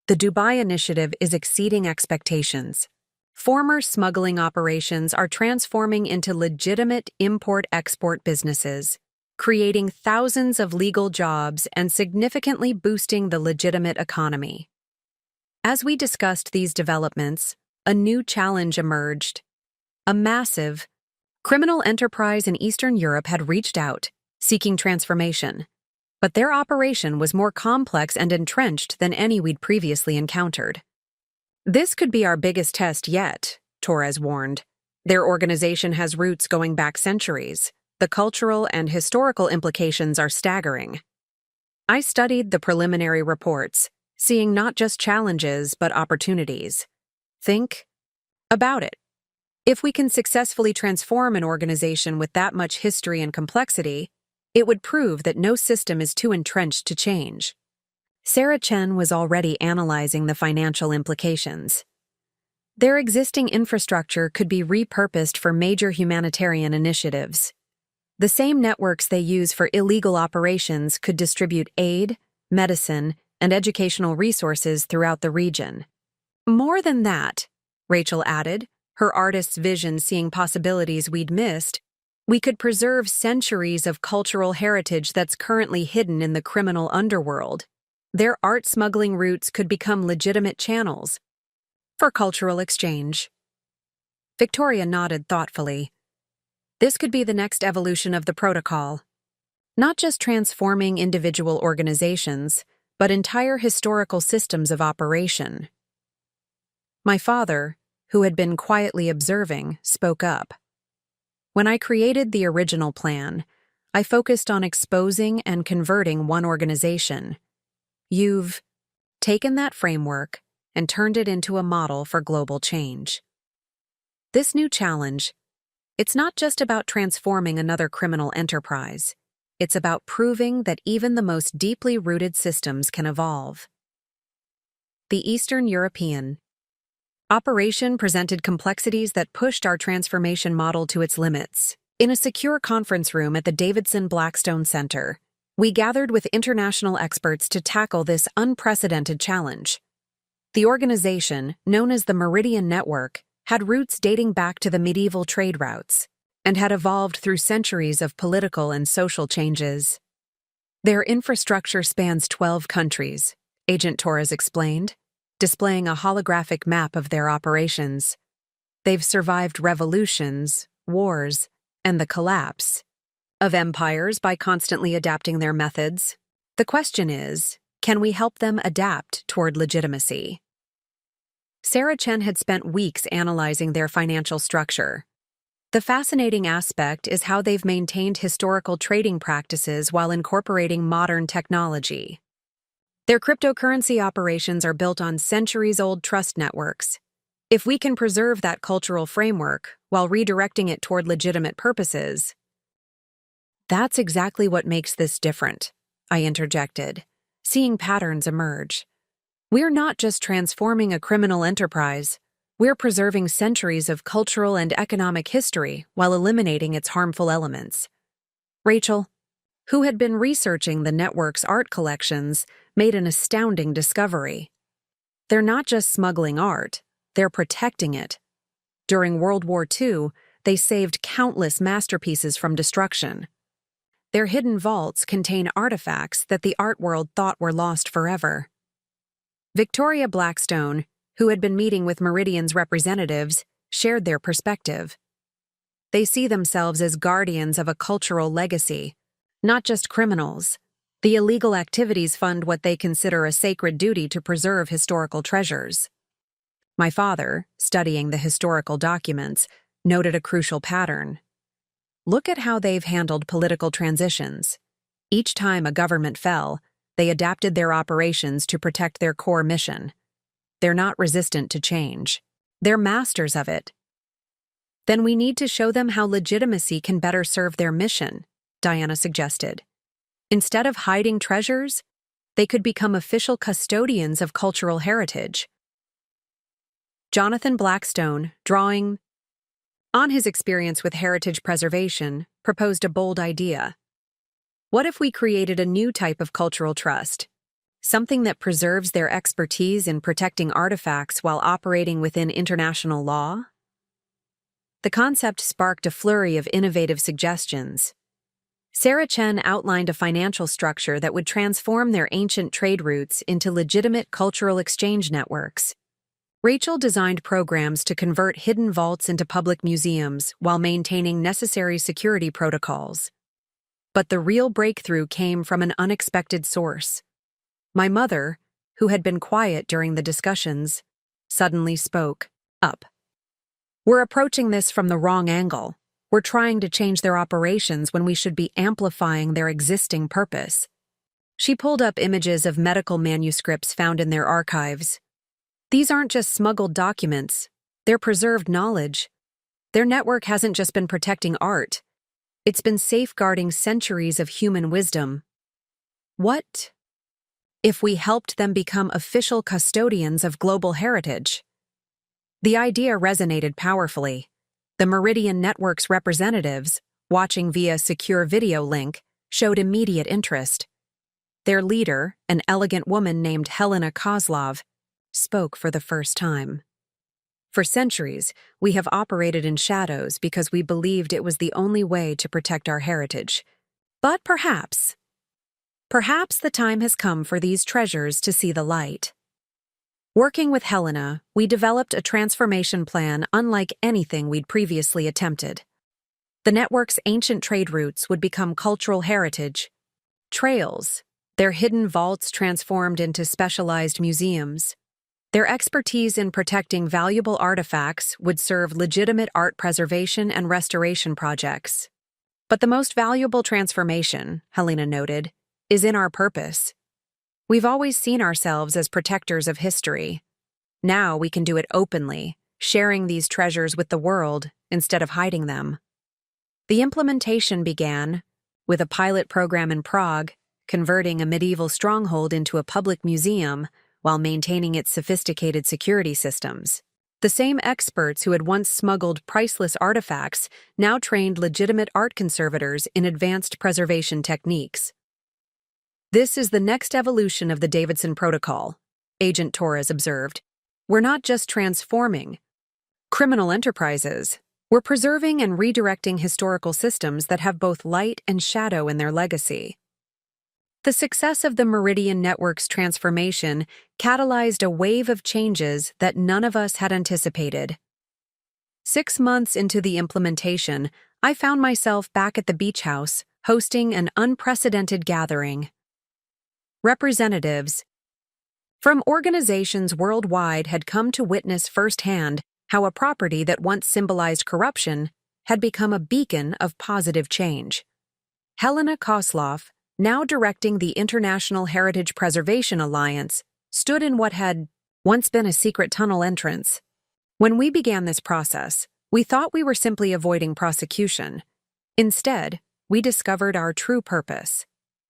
"The Dubai initiative is exceeding expectations. Former smuggling operations are transforming into legitimate import-export businesses, creating thousands of legal jobs and significantly boosting the legitimate economy." As we discussed these developments, a new challenge emerged. A massive, criminal enterprise in Eastern Europe had reached out, seeking transformation. But their operation was more complex and entrenched than any we'd previously encountered. This could be our biggest test yet, Torres warned. Their organization has roots going back centuries. The cultural and historical implications are staggering. I studied the preliminary reports, seeing not just challenges but opportunities. Think about it. If we can successfully transform an organization with that much history and complexity, it would prove that no system is too entrenched to change. Sarah Chen was already analyzing the financial implications. Their existing infrastructure could be repurposed for major humanitarian initiatives. The same networks they use for illegal operations could distribute aid, medicine, and educational resources throughout the region. More than that, Rachel added, her artist's vision seeing possibilities we'd missed, we could preserve centuries of cultural heritage that's currently hidden in the criminal underworld. Their art smuggling routes could become legitimate channels for cultural exchange. Victoria nodded thoughtfully. This could be the next evolution of the protocol. Not just transforming individual organizations, but entire historical systems of operation. My father, who had been quietly observing, spoke up. When I created the original plan, I focused on exposing and converting one organization. You've taken that framework and turned it into a model for global change. This new challenge, it's not just about transforming another criminal enterprise. It's about proving that even the most deeply rooted systems can evolve. The Eastern European operation presented complexities that pushed our transformation model to its limits. In a secure conference room at the Davidson Blackstone Center, we gathered with international experts to tackle this unprecedented challenge. The organization, known as the Meridian Network, had roots dating back to the medieval trade routes and had evolved through centuries of political and social changes. Their infrastructure spans 12 countries, Agent Torres explained, displaying a holographic map of their operations. They've survived revolutions, wars, and the collapse of empires by constantly adapting their methods. The question is, can we help them adapt toward legitimacy? Sarah Chen had spent weeks analyzing their financial structure. The fascinating aspect is how they've maintained historical trading practices while incorporating modern technology. Their cryptocurrency operations are built on centuries-old trust networks. If we can preserve that cultural framework while redirecting it toward legitimate purposes, that's exactly what makes this different, I interjected, seeing patterns emerge. We're not just transforming a criminal enterprise, we're preserving centuries of cultural and economic history while eliminating its harmful elements. Rachel, who had been researching the network's art collections, made an astounding discovery. They're not just smuggling art, they're protecting it. During World War II, they saved countless masterpieces from destruction. Their hidden vaults contain artifacts that the art world thought were lost forever. Victoria Blackstone, who had been meeting with Meridian's representatives, shared their perspective. They see themselves as guardians of a cultural legacy, not just criminals. The illegal activities fund what they consider a sacred duty to preserve historical treasures. My father, studying the historical documents, noted a crucial pattern. Look at how they've handled political transitions. Each time a government fell, they adapted their operations to protect their core mission. They're not resistant to change. They're masters of it. Then we need to show them how legitimacy can better serve their mission, Diana suggested. Instead of hiding treasures, they could become official custodians of cultural heritage. Jonathan Blackstone, drawing on his experience with heritage preservation, proposed a bold idea. What if we created a new type of cultural trust? Something that preserves their expertise in protecting artifacts while operating within international law? The concept sparked a flurry of innovative suggestions. Sarah Chen outlined a financial structure that would transform their ancient trade routes into legitimate cultural exchange networks. Rachel designed programs to convert hidden vaults into public museums while maintaining necessary security protocols. But the real breakthrough came from an unexpected source. My mother, who had been quiet during the discussions, suddenly spoke up. "We're approaching this from the wrong angle. We're trying to change their operations when we should be amplifying their existing purpose." She pulled up images of medical manuscripts found in their archives. These aren't just smuggled documents, they're preserved knowledge. Their network hasn't just been protecting art, it's been safeguarding centuries of human wisdom. What if we helped them become official custodians of global heritage? The idea resonated powerfully. The Meridian Network's representatives, watching via secure video link, showed immediate interest. Their leader, an elegant woman named Helena Kozlov, spoke for the first time. "For centuries, we have operated in shadows because we believed it was the only way to protect our heritage. But perhaps the time has come for these treasures to see the light." Working with Helena, we developed a transformation plan unlike anything we'd previously attempted. The network's ancient trade routes would become cultural heritage. Trails, their hidden vaults transformed into specialized museums. Their expertise in protecting valuable artifacts would serve legitimate art preservation and restoration projects. But the most valuable transformation, Helena noted, is in our purpose. We've always seen ourselves as protectors of history. Now we can do it openly, sharing these treasures with the world instead of hiding them. The implementation began with a pilot program in Prague, converting a medieval stronghold into a public museum while maintaining its sophisticated security systems. The same experts who had once smuggled priceless artifacts now trained legitimate art conservators in advanced preservation techniques. "This is the next evolution of the Davidson Protocol," Agent Torres observed. "We're not just transforming criminal enterprises, we're preserving and redirecting historical systems that have both light and shadow in their legacy." The success of the Meridian Network's transformation catalyzed a wave of changes that none of us had anticipated. 6 months into the implementation, I found myself back at the beach house, hosting an unprecedented gathering. Representatives from organizations worldwide had come to witness firsthand how a property that once symbolized corruption had become a beacon of positive change. Helena Kozlov, now directing the International Heritage Preservation Alliance, stood in what had once been a secret tunnel entrance. When we began this process, we thought we were simply avoiding prosecution. Instead, we discovered our true purpose.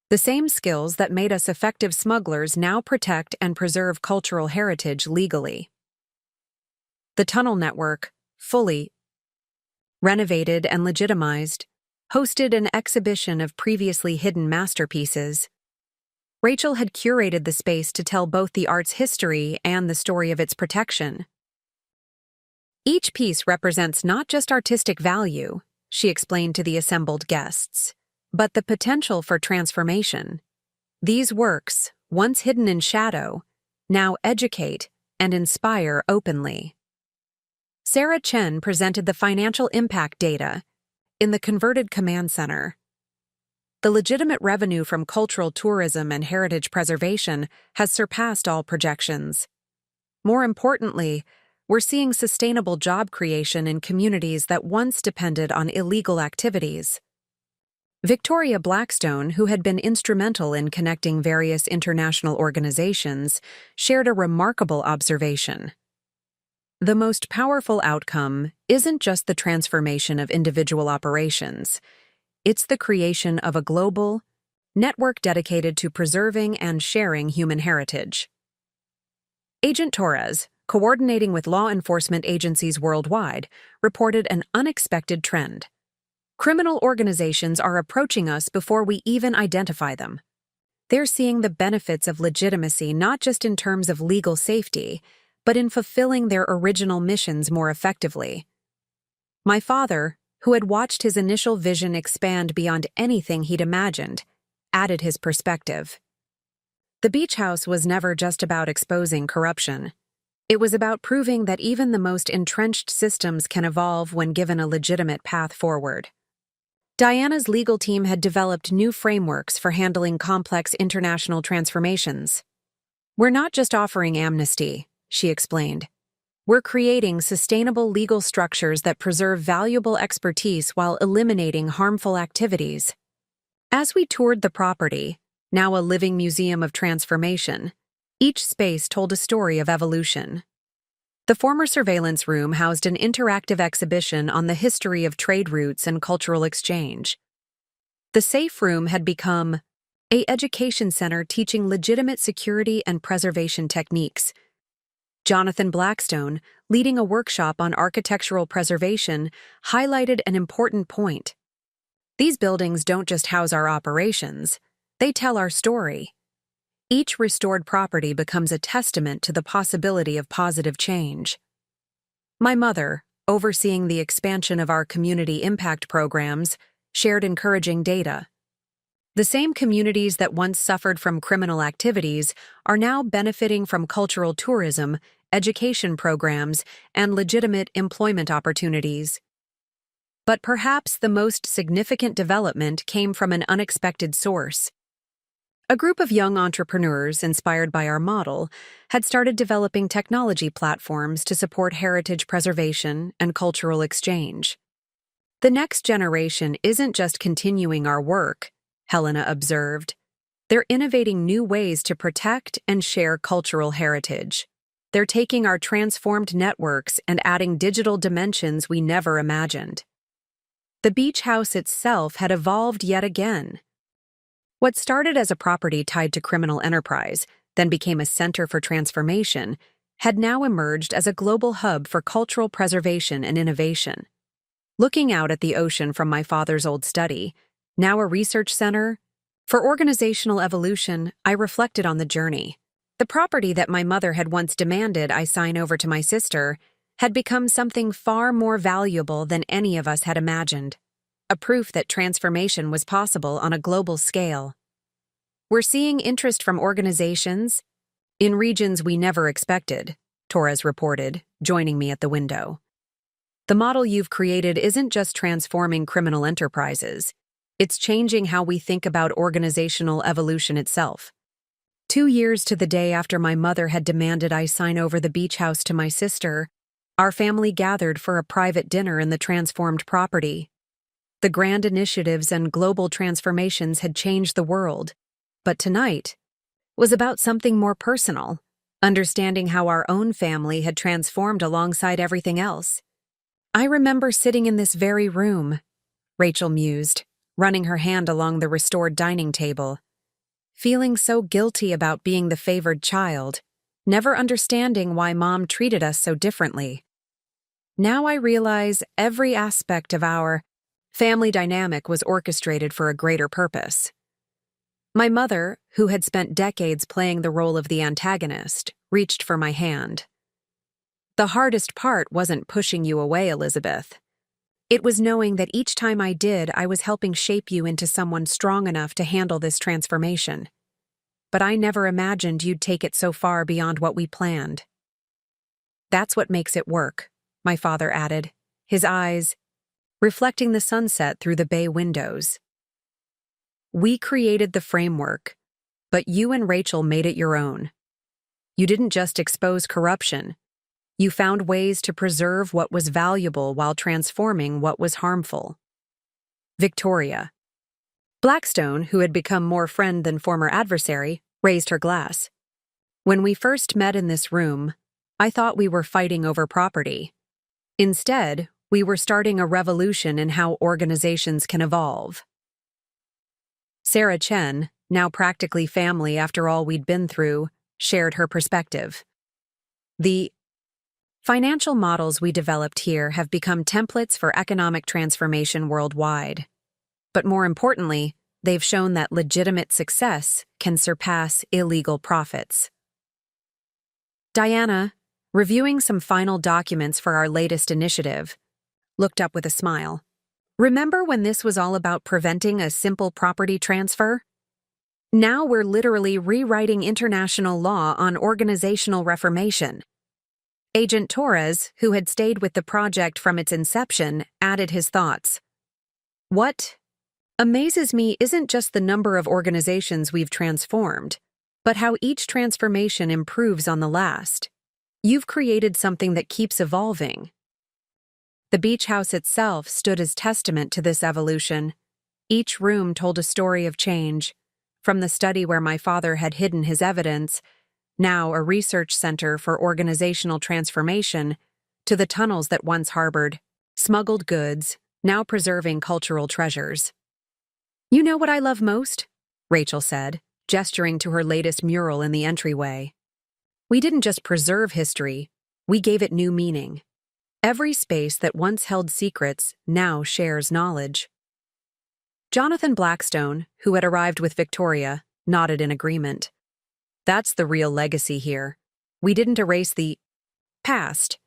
The same skills that made us effective smugglers now protect and preserve cultural heritage legally. The tunnel network, fully renovated and legitimized, hosted an exhibition of previously hidden masterpieces. Rachel had curated the space to tell both the art's history and the story of its protection. "Each piece represents not just artistic value," she explained to the assembled guests, "but the potential for transformation. These works, once hidden in shadow, now educate and inspire openly." Sarah Chen presented the financial impact data in the converted command center. The legitimate revenue from cultural tourism and heritage preservation has surpassed all projections. More importantly, we're seeing sustainable job creation in communities that once depended on illegal activities. Victoria Blackstone, who had been instrumental in connecting various international organizations, shared a remarkable observation. "The most powerful outcome isn't just the transformation of individual operations, it's the creation of a global network dedicated to preserving and sharing human heritage." Agent Torres, coordinating with law enforcement agencies worldwide, reported an unexpected trend. Criminal organizations are approaching us before we even identify them. They're seeing the benefits of legitimacy not just in terms of legal safety, but in fulfilling their original missions more effectively. My father, who had watched his initial vision expand beyond anything he'd imagined, added his perspective. The beach house was never just about exposing corruption. It was about proving that even the most entrenched systems can evolve when given a legitimate path forward. Diana's legal team had developed new frameworks for handling complex international transformations. "We're not just offering amnesty," she explained. "We're creating sustainable legal structures that preserve valuable expertise while eliminating harmful activities." As we toured the property, now a living museum of transformation, each space told a story of evolution. The former surveillance room housed an interactive exhibition on the history of trade routes and cultural exchange. The safe room had become an education center teaching legitimate security and preservation techniques. Jonathan Blackstone, leading a workshop on architectural preservation, highlighted an important point. "These buildings don't just house our operations, they tell our story." Each restored property becomes a testament to the possibility of positive change. My mother, overseeing the expansion of our community impact programs, shared encouraging data. The same communities that once suffered from criminal activities are now benefiting from cultural tourism, education programs, and legitimate employment opportunities. But perhaps the most significant development came from an unexpected source. A group of young entrepreneurs, inspired by our model, had started developing technology platforms to support heritage preservation and cultural exchange. "The next generation isn't just continuing our work," Helena observed. "They're innovating new ways to protect and share cultural heritage. They're taking our transformed networks and adding digital dimensions we never imagined." The beach house itself had evolved yet again. What started as a property tied to criminal enterprise, then became a center for transformation, had now emerged as a global hub for cultural preservation and innovation. Looking out at the ocean from my father's old study, now a research center, for organizational evolution, I reflected on the journey. The property that my mother had once demanded I sign over to my sister had become something far more valuable than any of us had imagined. A proof that transformation was possible on a global scale. "We're seeing interest from organizations in regions we never expected," Torres reported, joining me at the window. "The model you've created isn't just transforming criminal enterprises, it's changing how we think about organizational evolution itself." 2 years to the day after my mother had demanded I sign over the beach house to my sister, our family gathered for a private dinner in the transformed property. The grand initiatives and global transformations had changed the world, but tonight was about something more personal, understanding how our own family had transformed alongside everything else. "I remember sitting in this very room," Rachel mused, running her hand along the restored dining table, "feeling so guilty about being the favored child, never understanding why Mom treated us so differently. Now I realize every aspect of our family dynamic was orchestrated for a greater purpose." My mother, who had spent decades playing the role of the antagonist, reached for my hand. "The hardest part wasn't pushing you away, Elizabeth. It was knowing that each time I did, I was helping shape you into someone strong enough to handle this transformation. But I never imagined you'd take it so far beyond what we planned." "That's what makes it work," my father added, his eyes reflecting the sunset through the bay windows. "We created the framework, but you and Rachel made it your own. You didn't just expose corruption. You found ways to preserve what was valuable while transforming what was harmful." Victoria. Blackstone, who had become more friend than former adversary, raised her glass. "When we first met in this room, I thought we were fighting over property. Instead, we were starting a revolution in how organizations can evolve." Sarah Chen, now practically family after all we'd been through, shared her perspective. "The financial models we developed here have become templates for economic transformation worldwide. But more importantly, they've shown that legitimate success can surpass illegal profits." Diana, reviewing some final documents for our latest initiative, looked up with a smile. "Remember when this was all about preventing a simple property transfer? Now we're literally rewriting international law on organizational reformation." Agent Torres, who had stayed with the project from its inception, added his thoughts. What amazes me isn't just the number of organizations we've transformed, but how each transformation improves on the last. You've created something that keeps evolving. The beach house itself stood as testament to this evolution. Each room told a story of change, from the study where my father had hidden his evidence, now a research center for organizational transformation, to the tunnels that once harbored smuggled goods, now preserving cultural treasures. You know what I love most? Rachel said, gesturing to her latest mural in the entryway. We didn't just preserve history, we gave it new meaning. Every space that once held secrets now shares knowledge. Jonathan Blackstone, who had arrived with Victoria, nodded in agreement. That's the real legacy here. We didn't erase the past.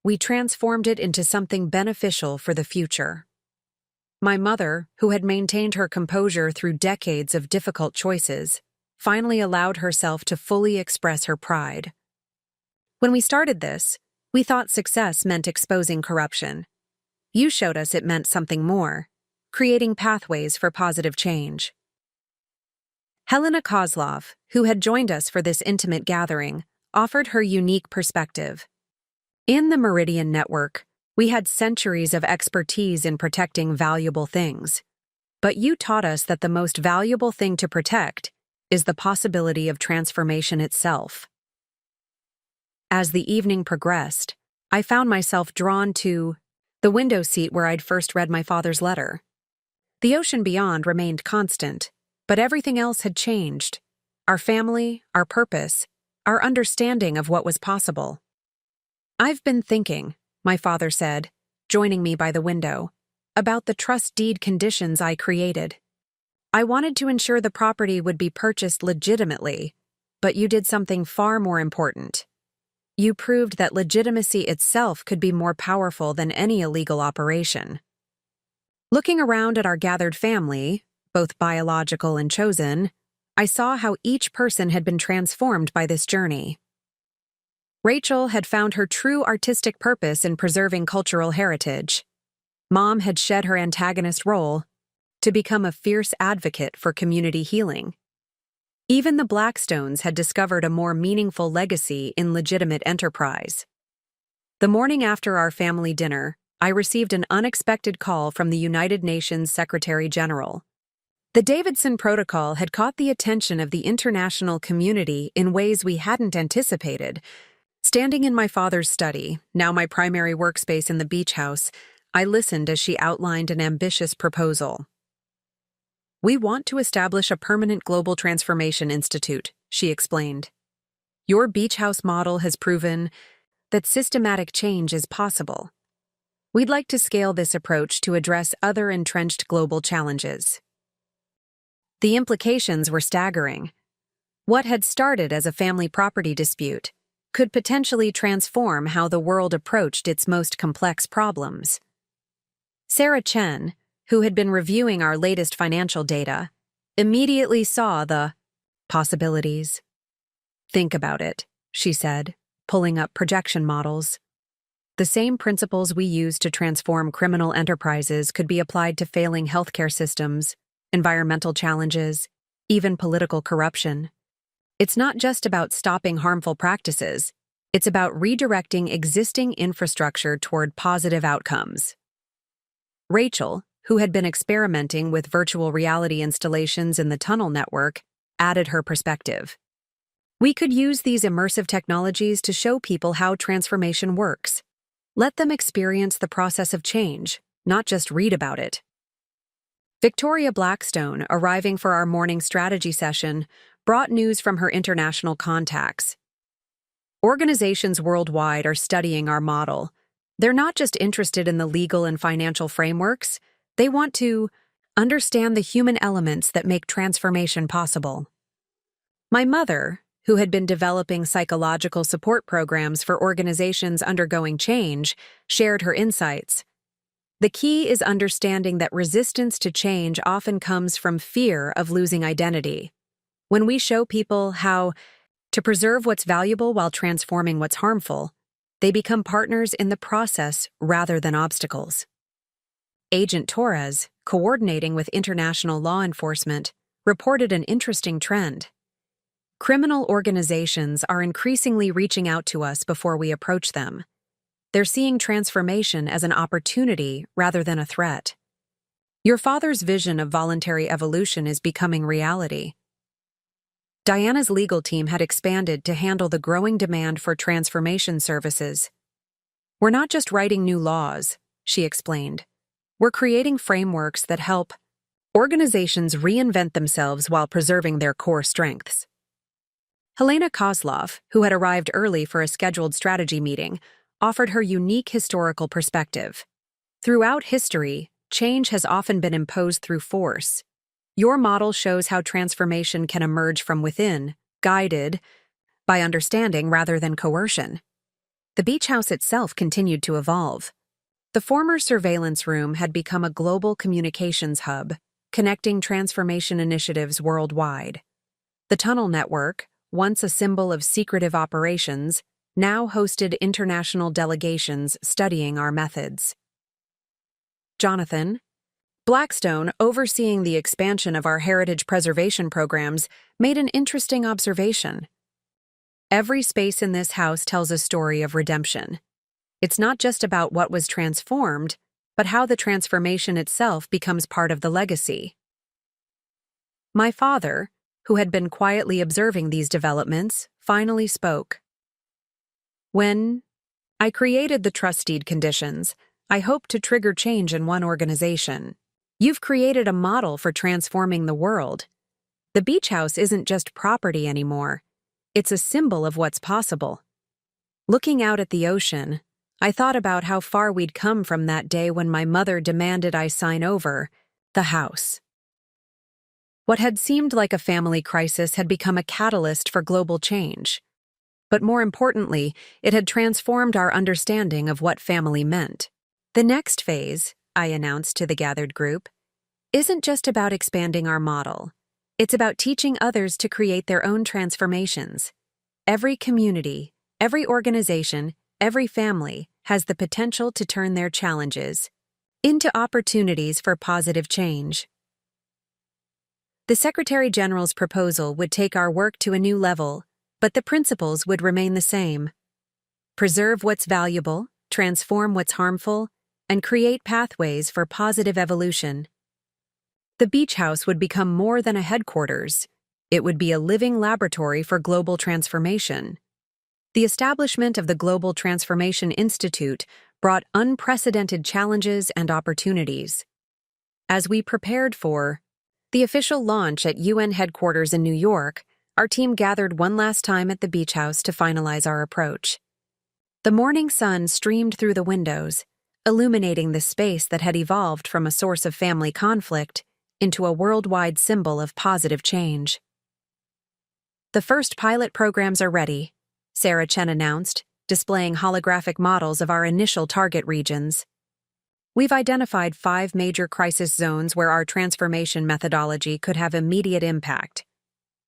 We transformed it into something beneficial for the future. My mother, who had maintained her composure through decades of difficult choices, finally allowed herself to fully express her pride. When we started this, we thought success meant exposing corruption. You showed us it meant something more, creating pathways for positive change. Helena Kozlov, who had joined us for this intimate gathering, offered her unique perspective. In the Meridian Network, we had centuries of expertise in protecting valuable things. But you taught us that the most valuable thing to protect is the possibility of transformation itself. As the evening progressed, I found myself drawn to the window seat where I'd first read my father's letter. The ocean beyond remained constant, but everything else had changed. Our family, our purpose, our understanding of what was possible. I've been thinking, my father said, joining me by the window, about the trust deed conditions I created. I wanted to ensure the property would be purchased legitimately, but you did something far more important. You proved that legitimacy itself could be more powerful than any illegal operation. Looking around at our gathered family, both biological and chosen, I saw how each person had been transformed by this journey. Rachel had found her true artistic purpose in preserving cultural heritage. Mom had shed her antagonist role to become a fierce advocate for community healing. Even the Blackstones had discovered a more meaningful legacy in legitimate enterprise. The morning after our family dinner, I received an unexpected call from the United Nations Secretary General. The Davidson Protocol had caught the attention of the international community in ways we hadn't anticipated. Standing in my father's study, now my primary workspace in the beach house, I listened as she outlined an ambitious proposal. We want to establish a permanent global transformation institute, she explained. Your beach house model has proven that systematic change is possible. We'd like to scale this approach to address other entrenched global challenges. The implications were staggering. What had started as a family property dispute could potentially transform how the world approached its most complex problems. Sarah Chen, who had been reviewing our latest financial data, immediately saw the possibilities. Think about it, she said, pulling up projection models. The same principles we use to transform criminal enterprises could be applied to failing healthcare systems, environmental challenges, even political corruption. It's not just about stopping harmful practices, it's about redirecting existing infrastructure toward positive outcomes. Rachel, who had been experimenting with virtual reality installations in the tunnel network, added her perspective. We could use these immersive technologies to show people how transformation works. Let them experience the process of change, not just read about it. Victoria Blackstone, arriving for our morning strategy session, brought news from her international contacts. Organizations worldwide are studying our model. They're not just interested in the legal and financial frameworks, they want to understand the human elements that make transformation possible. My mother, who had been developing psychological support programs for organizations undergoing change, shared her insights. The key is understanding that resistance to change often comes from fear of losing identity. When we show people how to preserve what's valuable while transforming what's harmful, They become partners in the process rather than obstacles. Agent Torres, coordinating with international law enforcement, reported an interesting trend. Criminal organizations are increasingly reaching out to us before we approach them. They're seeing transformation as an opportunity rather than a threat. Your father's vision of voluntary evolution is becoming reality. Diana's legal team had expanded to handle the growing demand for transformation services. We're not just writing new laws, she explained. We're creating frameworks that help organizations reinvent themselves while preserving their core strengths. Helena Kozlov, who had arrived early for a scheduled strategy meeting, offered her unique historical perspective. Throughout history, change has often been imposed through force. Your model shows how transformation can emerge from within, guided by understanding rather than coercion. The beach house itself continued to evolve. The former surveillance room had become a global communications hub, connecting transformation initiatives worldwide. The tunnel network, once a symbol of secretive operations, now hosted international delegations studying our methods. Jonathan Blackstone, overseeing the expansion of our heritage preservation programs, made an interesting observation. Every space in this house tells a story of redemption. It's not just about what was transformed, but how the transformation itself becomes part of the legacy. My father, who had been quietly observing these developments, finally spoke. When I created the trust deed conditions, I hoped to trigger change in one organization. You've created a model for transforming the world. The beach house isn't just property anymore. It's a symbol of what's possible. Looking out at the ocean, I thought about how far we'd come from that day when my mother demanded I sign over the house. What had seemed like a family crisis had become a catalyst for global change. But more importantly, it had transformed our understanding of what family meant. The next phase, I announced to the gathered group, isn't just about expanding our model. It's about teaching others to create their own transformations. Every community, every organization, every family has the potential to turn their challenges into opportunities for positive change. The Secretary General's proposal would take our work to a new level, but the principles would remain the same. Preserve what's valuable, transform what's harmful, and create pathways for positive evolution. The beach house would become more than a headquarters. It would be a living laboratory for global transformation. The establishment of the Global Transformation Institute brought unprecedented challenges and opportunities. As we prepared for the official launch at UN headquarters in New York, our team gathered one last time at the beach house to finalize our approach. The morning sun streamed through the windows, illuminating the space that had evolved from a source of family conflict into a worldwide symbol of positive change. The first pilot programs are ready, Sarah Chen announced, displaying holographic models of our initial target regions. We've identified 5 major crisis zones where our transformation methodology could have immediate impact.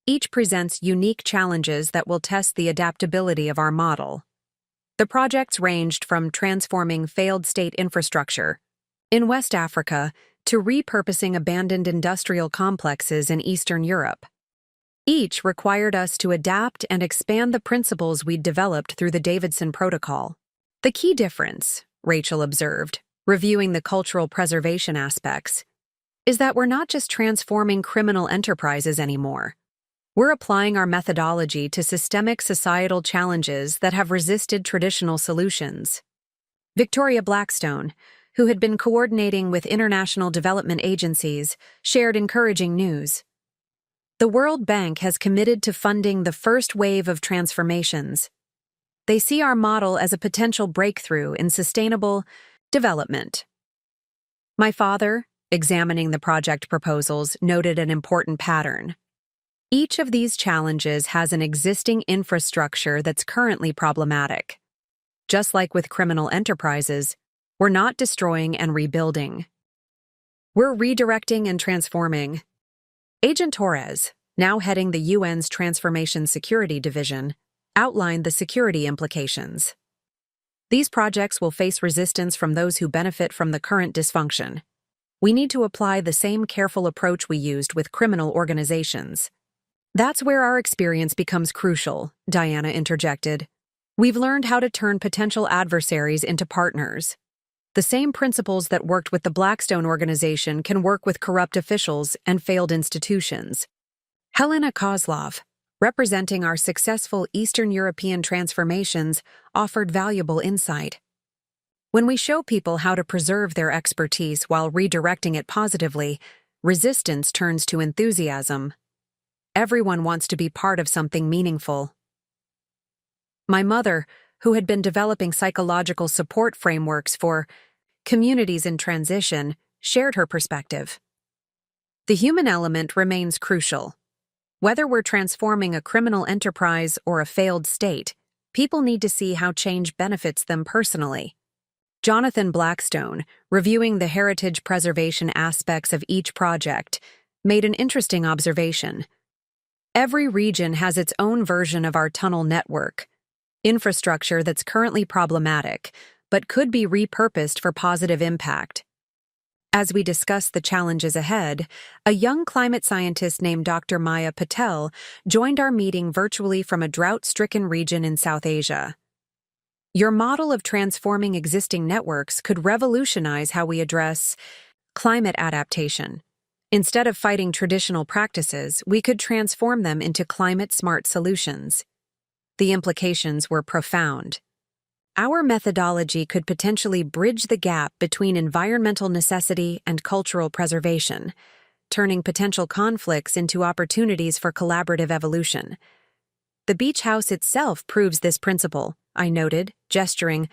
Each presents unique challenges that will test the adaptability of our model. The projects ranged from transforming failed state infrastructure in West Africa to repurposing abandoned industrial complexes in Eastern Europe. Each required us to adapt and expand the principles we'd developed through the Davidson Protocol. The key difference, Rachel observed, reviewing the cultural preservation aspects, is that we're not just transforming criminal enterprises anymore. We're applying our methodology to systemic societal challenges that have resisted traditional solutions. Victoria Blackstone, who had been coordinating with international development agencies, shared encouraging news. The World Bank has committed to funding the first wave of transformations. They see our model as a potential breakthrough in sustainable development. My father, examining the project proposals, noted an important pattern. Each of these challenges has an existing infrastructure that's currently problematic. Just like with criminal enterprises, we're not destroying and rebuilding. We're redirecting and transforming. Agent Torres, now heading the UN's Transformation Security Division, outlined the security implications. These projects will face resistance from those who benefit from the current dysfunction. We need to apply the same careful approach we used with criminal organizations. That's where our experience becomes crucial, Diana interjected. We've learned how to turn potential adversaries into partners. The same principles that worked with the Blackstone organization can work with corrupt officials and failed institutions. Helena Kozlov, representing our successful Eastern European transformations, offered valuable insight. When we show people how to preserve their expertise while redirecting it positively, resistance turns to enthusiasm. Everyone wants to be part of something meaningful. My mother, who had been developing psychological support frameworks for communities in transition, shared her perspective. The human element remains crucial. Whether we're transforming a criminal enterprise or a failed state, people need to see how change benefits them personally. Jonathan Blackstone, reviewing the heritage preservation aspects of each project, made an interesting observation. Every region has its own version of our tunnel network, infrastructure that's currently problematic, but could be repurposed for positive impact. As we discuss the challenges ahead, a young climate scientist named Dr. Maya Patel joined our meeting virtually from a drought-stricken region in South Asia. Your model of transforming existing networks could revolutionize how we address climate adaptation. Instead of fighting traditional practices, we could transform them into climate-smart solutions. The implications were profound. Our methodology could potentially bridge the gap between environmental necessity and cultural preservation, turning potential conflicts into opportunities for collaborative evolution. The beach house itself proves this principle, I noted, gesturing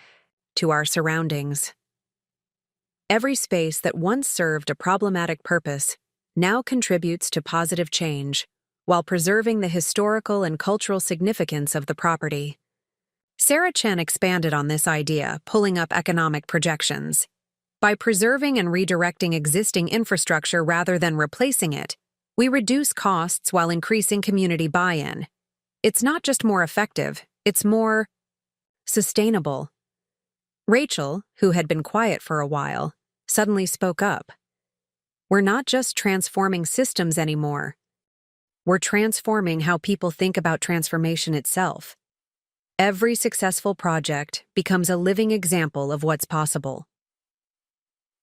to our surroundings. Every space that once served a problematic purpose now contributes to positive change, while preserving the historical and cultural significance of the property. Sarah Chen expanded on this idea, pulling up economic projections. By preserving and redirecting existing infrastructure rather than replacing it, we reduce costs while increasing community buy-in. It's not just more effective, it's more sustainable. Rachel, who had been quiet for a while, suddenly spoke up. We're not just transforming systems anymore. We're transforming how people think about transformation itself. Every successful project becomes a living example of what's possible.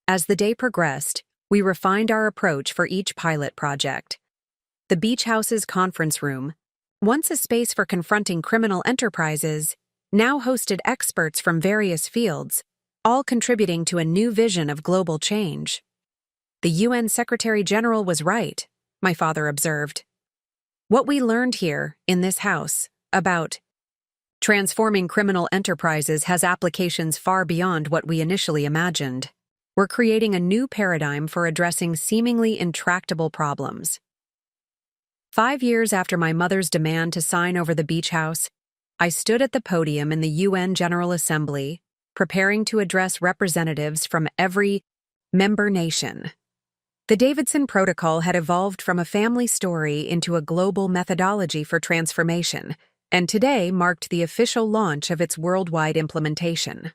As the day progressed, we refined our approach for each pilot project. The beach house's conference room, once a space for confronting criminal enterprises, now hosted experts from various fields, all contributing to a new vision of global change. The UN Secretary General was right, my father observed. What we learned here, in this house, about transforming criminal enterprises has applications far beyond what we initially imagined. We're creating a new paradigm for addressing seemingly intractable problems. 5 years after my mother's demand to sign over the beach house, I stood at the podium in the UN General Assembly, preparing to address representatives from every member nation. The Davidson Protocol had evolved from a family story into a global methodology for transformation, and today marked the official launch of its worldwide implementation.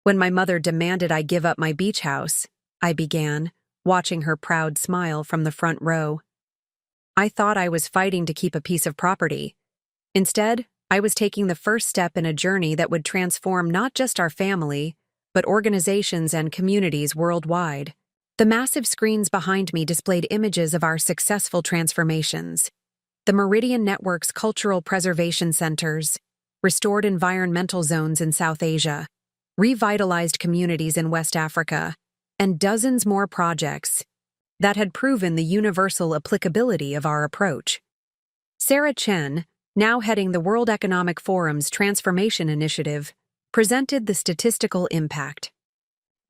When my mother demanded I give up my beach house, I began, watching her proud smile from the front row. I thought I was fighting to keep a piece of property. Instead, I was taking the first step in a journey that would transform not just our family, but organizations and communities worldwide. The massive screens behind me displayed images of our successful transformations. The Meridian Network's cultural preservation centers, restored environmental zones in South Asia, revitalized communities in West Africa, and dozens more projects that had proven the universal applicability of our approach. Sarah Chen, now heading the World Economic Forum's Transformation Initiative, presented the statistical impact.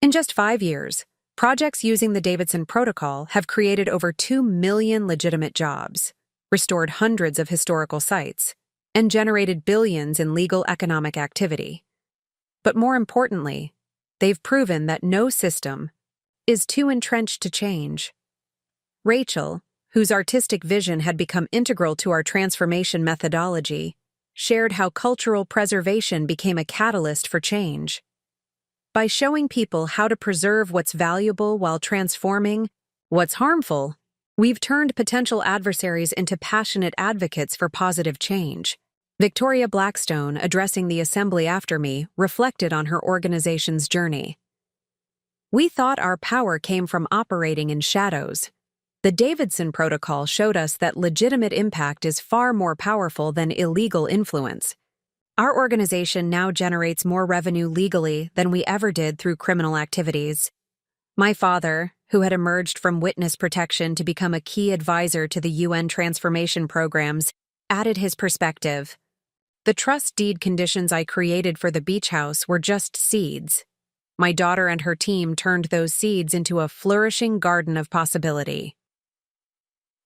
In just 5 years, projects using the Davidson Protocol have created over 2 million legitimate jobs, restored hundreds of historical sites, and generated billions in legal economic activity. But more importantly, they've proven that no system is too entrenched to change. Rachel, whose artistic vision had become integral to our transformation methodology, shared how cultural preservation became a catalyst for change. By showing people how to preserve what's valuable while transforming what's harmful, we've turned potential adversaries into passionate advocates for positive change. Victoria Blackstone, addressing the assembly after me, reflected on her organization's journey. We thought our power came from operating in shadows. The Davidson Protocol showed us that legitimate impact is far more powerful than illegal influence. Our organization now generates more revenue legally than we ever did through criminal activities. My father, who had emerged from witness protection to become a key advisor to the UN transformation programs, added his perspective. The trust deed conditions I created for the beach house were just seeds. My daughter and her team turned those seeds into a flourishing garden of possibility.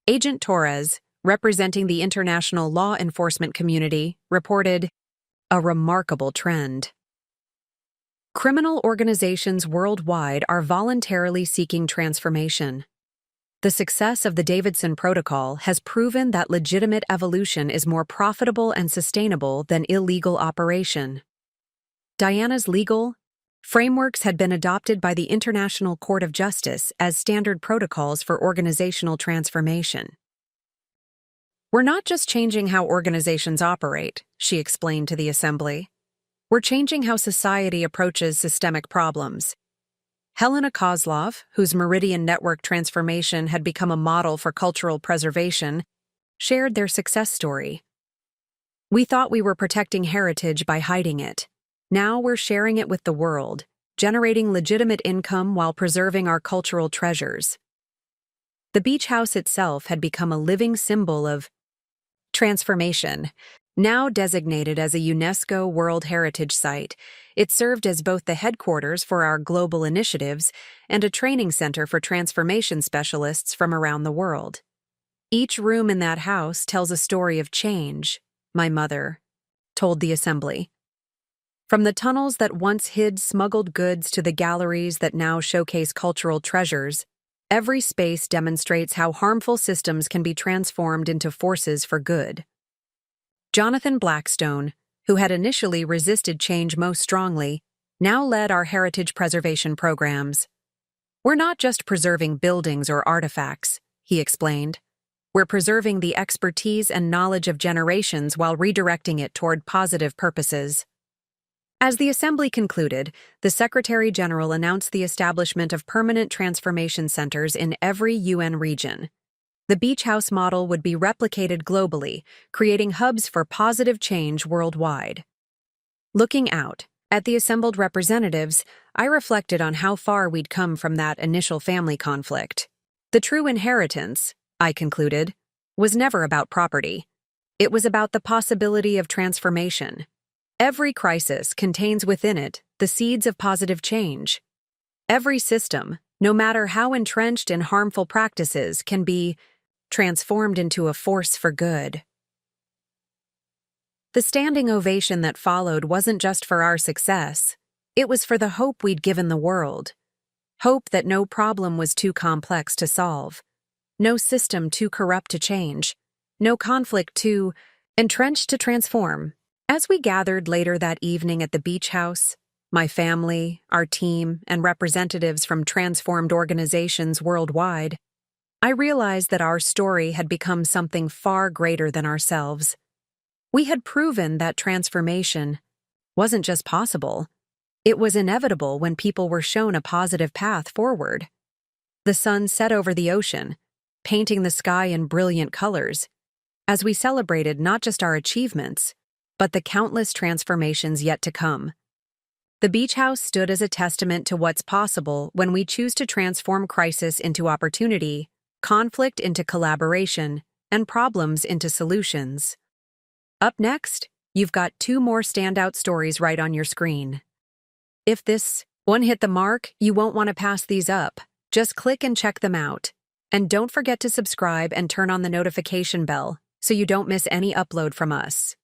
Agent Torres, representing the international law enforcement community, reported a remarkable trend. Criminal organizations worldwide are voluntarily seeking transformation. The success of the Davidson Protocol has proven that legitimate evolution is more profitable and sustainable than illegal operation. Diana's legal frameworks had been adopted by the International Court of Justice as standard protocols for organizational transformation. We're not just changing how organizations operate, she explained to the assembly. We're changing how society approaches systemic problems. Helena Kozlov, whose Meridian Network transformation had become a model for cultural preservation, shared their success story. We thought we were protecting heritage by hiding it. Now we're sharing it with the world, generating legitimate income while preserving our cultural treasures. The beach house itself had become a living symbol of transformation. Now designated as a UNESCO World Heritage Site, it served as both the headquarters for our global initiatives and a training center for transformation specialists from around the world. Each room in that house tells a story of change, my mother told the assembly. From the tunnels that once hid smuggled goods to the galleries that now showcase cultural treasures, every space demonstrates how harmful systems can be transformed into forces for good. Jonathan Blackstone, who had initially resisted change most strongly, now led our heritage preservation programs. We're not just preserving buildings or artifacts, he explained. We're preserving the expertise and knowledge of generations while redirecting it toward positive purposes. As the assembly concluded, the Secretary General announced the establishment of permanent transformation centers in every UN region. The beach house model would be replicated globally, creating hubs for positive change worldwide. Looking out at the assembled representatives, I reflected on how far we'd come from that initial family conflict. The true inheritance, I concluded, was never about property. It was about the possibility of transformation. Every crisis contains within it the seeds of positive change. Every system, no matter how entrenched in harmful practices, can be transformed into a force for good. The standing ovation that followed wasn't just for our success. It was for the hope we'd given the world. Hope that no problem was too complex to solve. No system too corrupt to change. No conflict too entrenched to transform. As we gathered later that evening at the beach house, my family, our team, and representatives from transformed organizations worldwide, I realized that our story had become something far greater than ourselves. We had proven that transformation wasn't just possible, it was inevitable when people were shown a positive path forward. The sun set over the ocean, painting the sky in brilliant colors, as we celebrated not just our achievements, but the countless transformations yet to come. The beach house stood as a testament to what's possible when we choose to transform crisis into opportunity, conflict into collaboration, and problems into solutions. Up next, you've got 2 more standout stories right on your screen. If this one hit the mark, you won't want to pass these up. Just click and check them out. And don't forget to subscribe and turn on the notification bell so you don't miss any upload from us.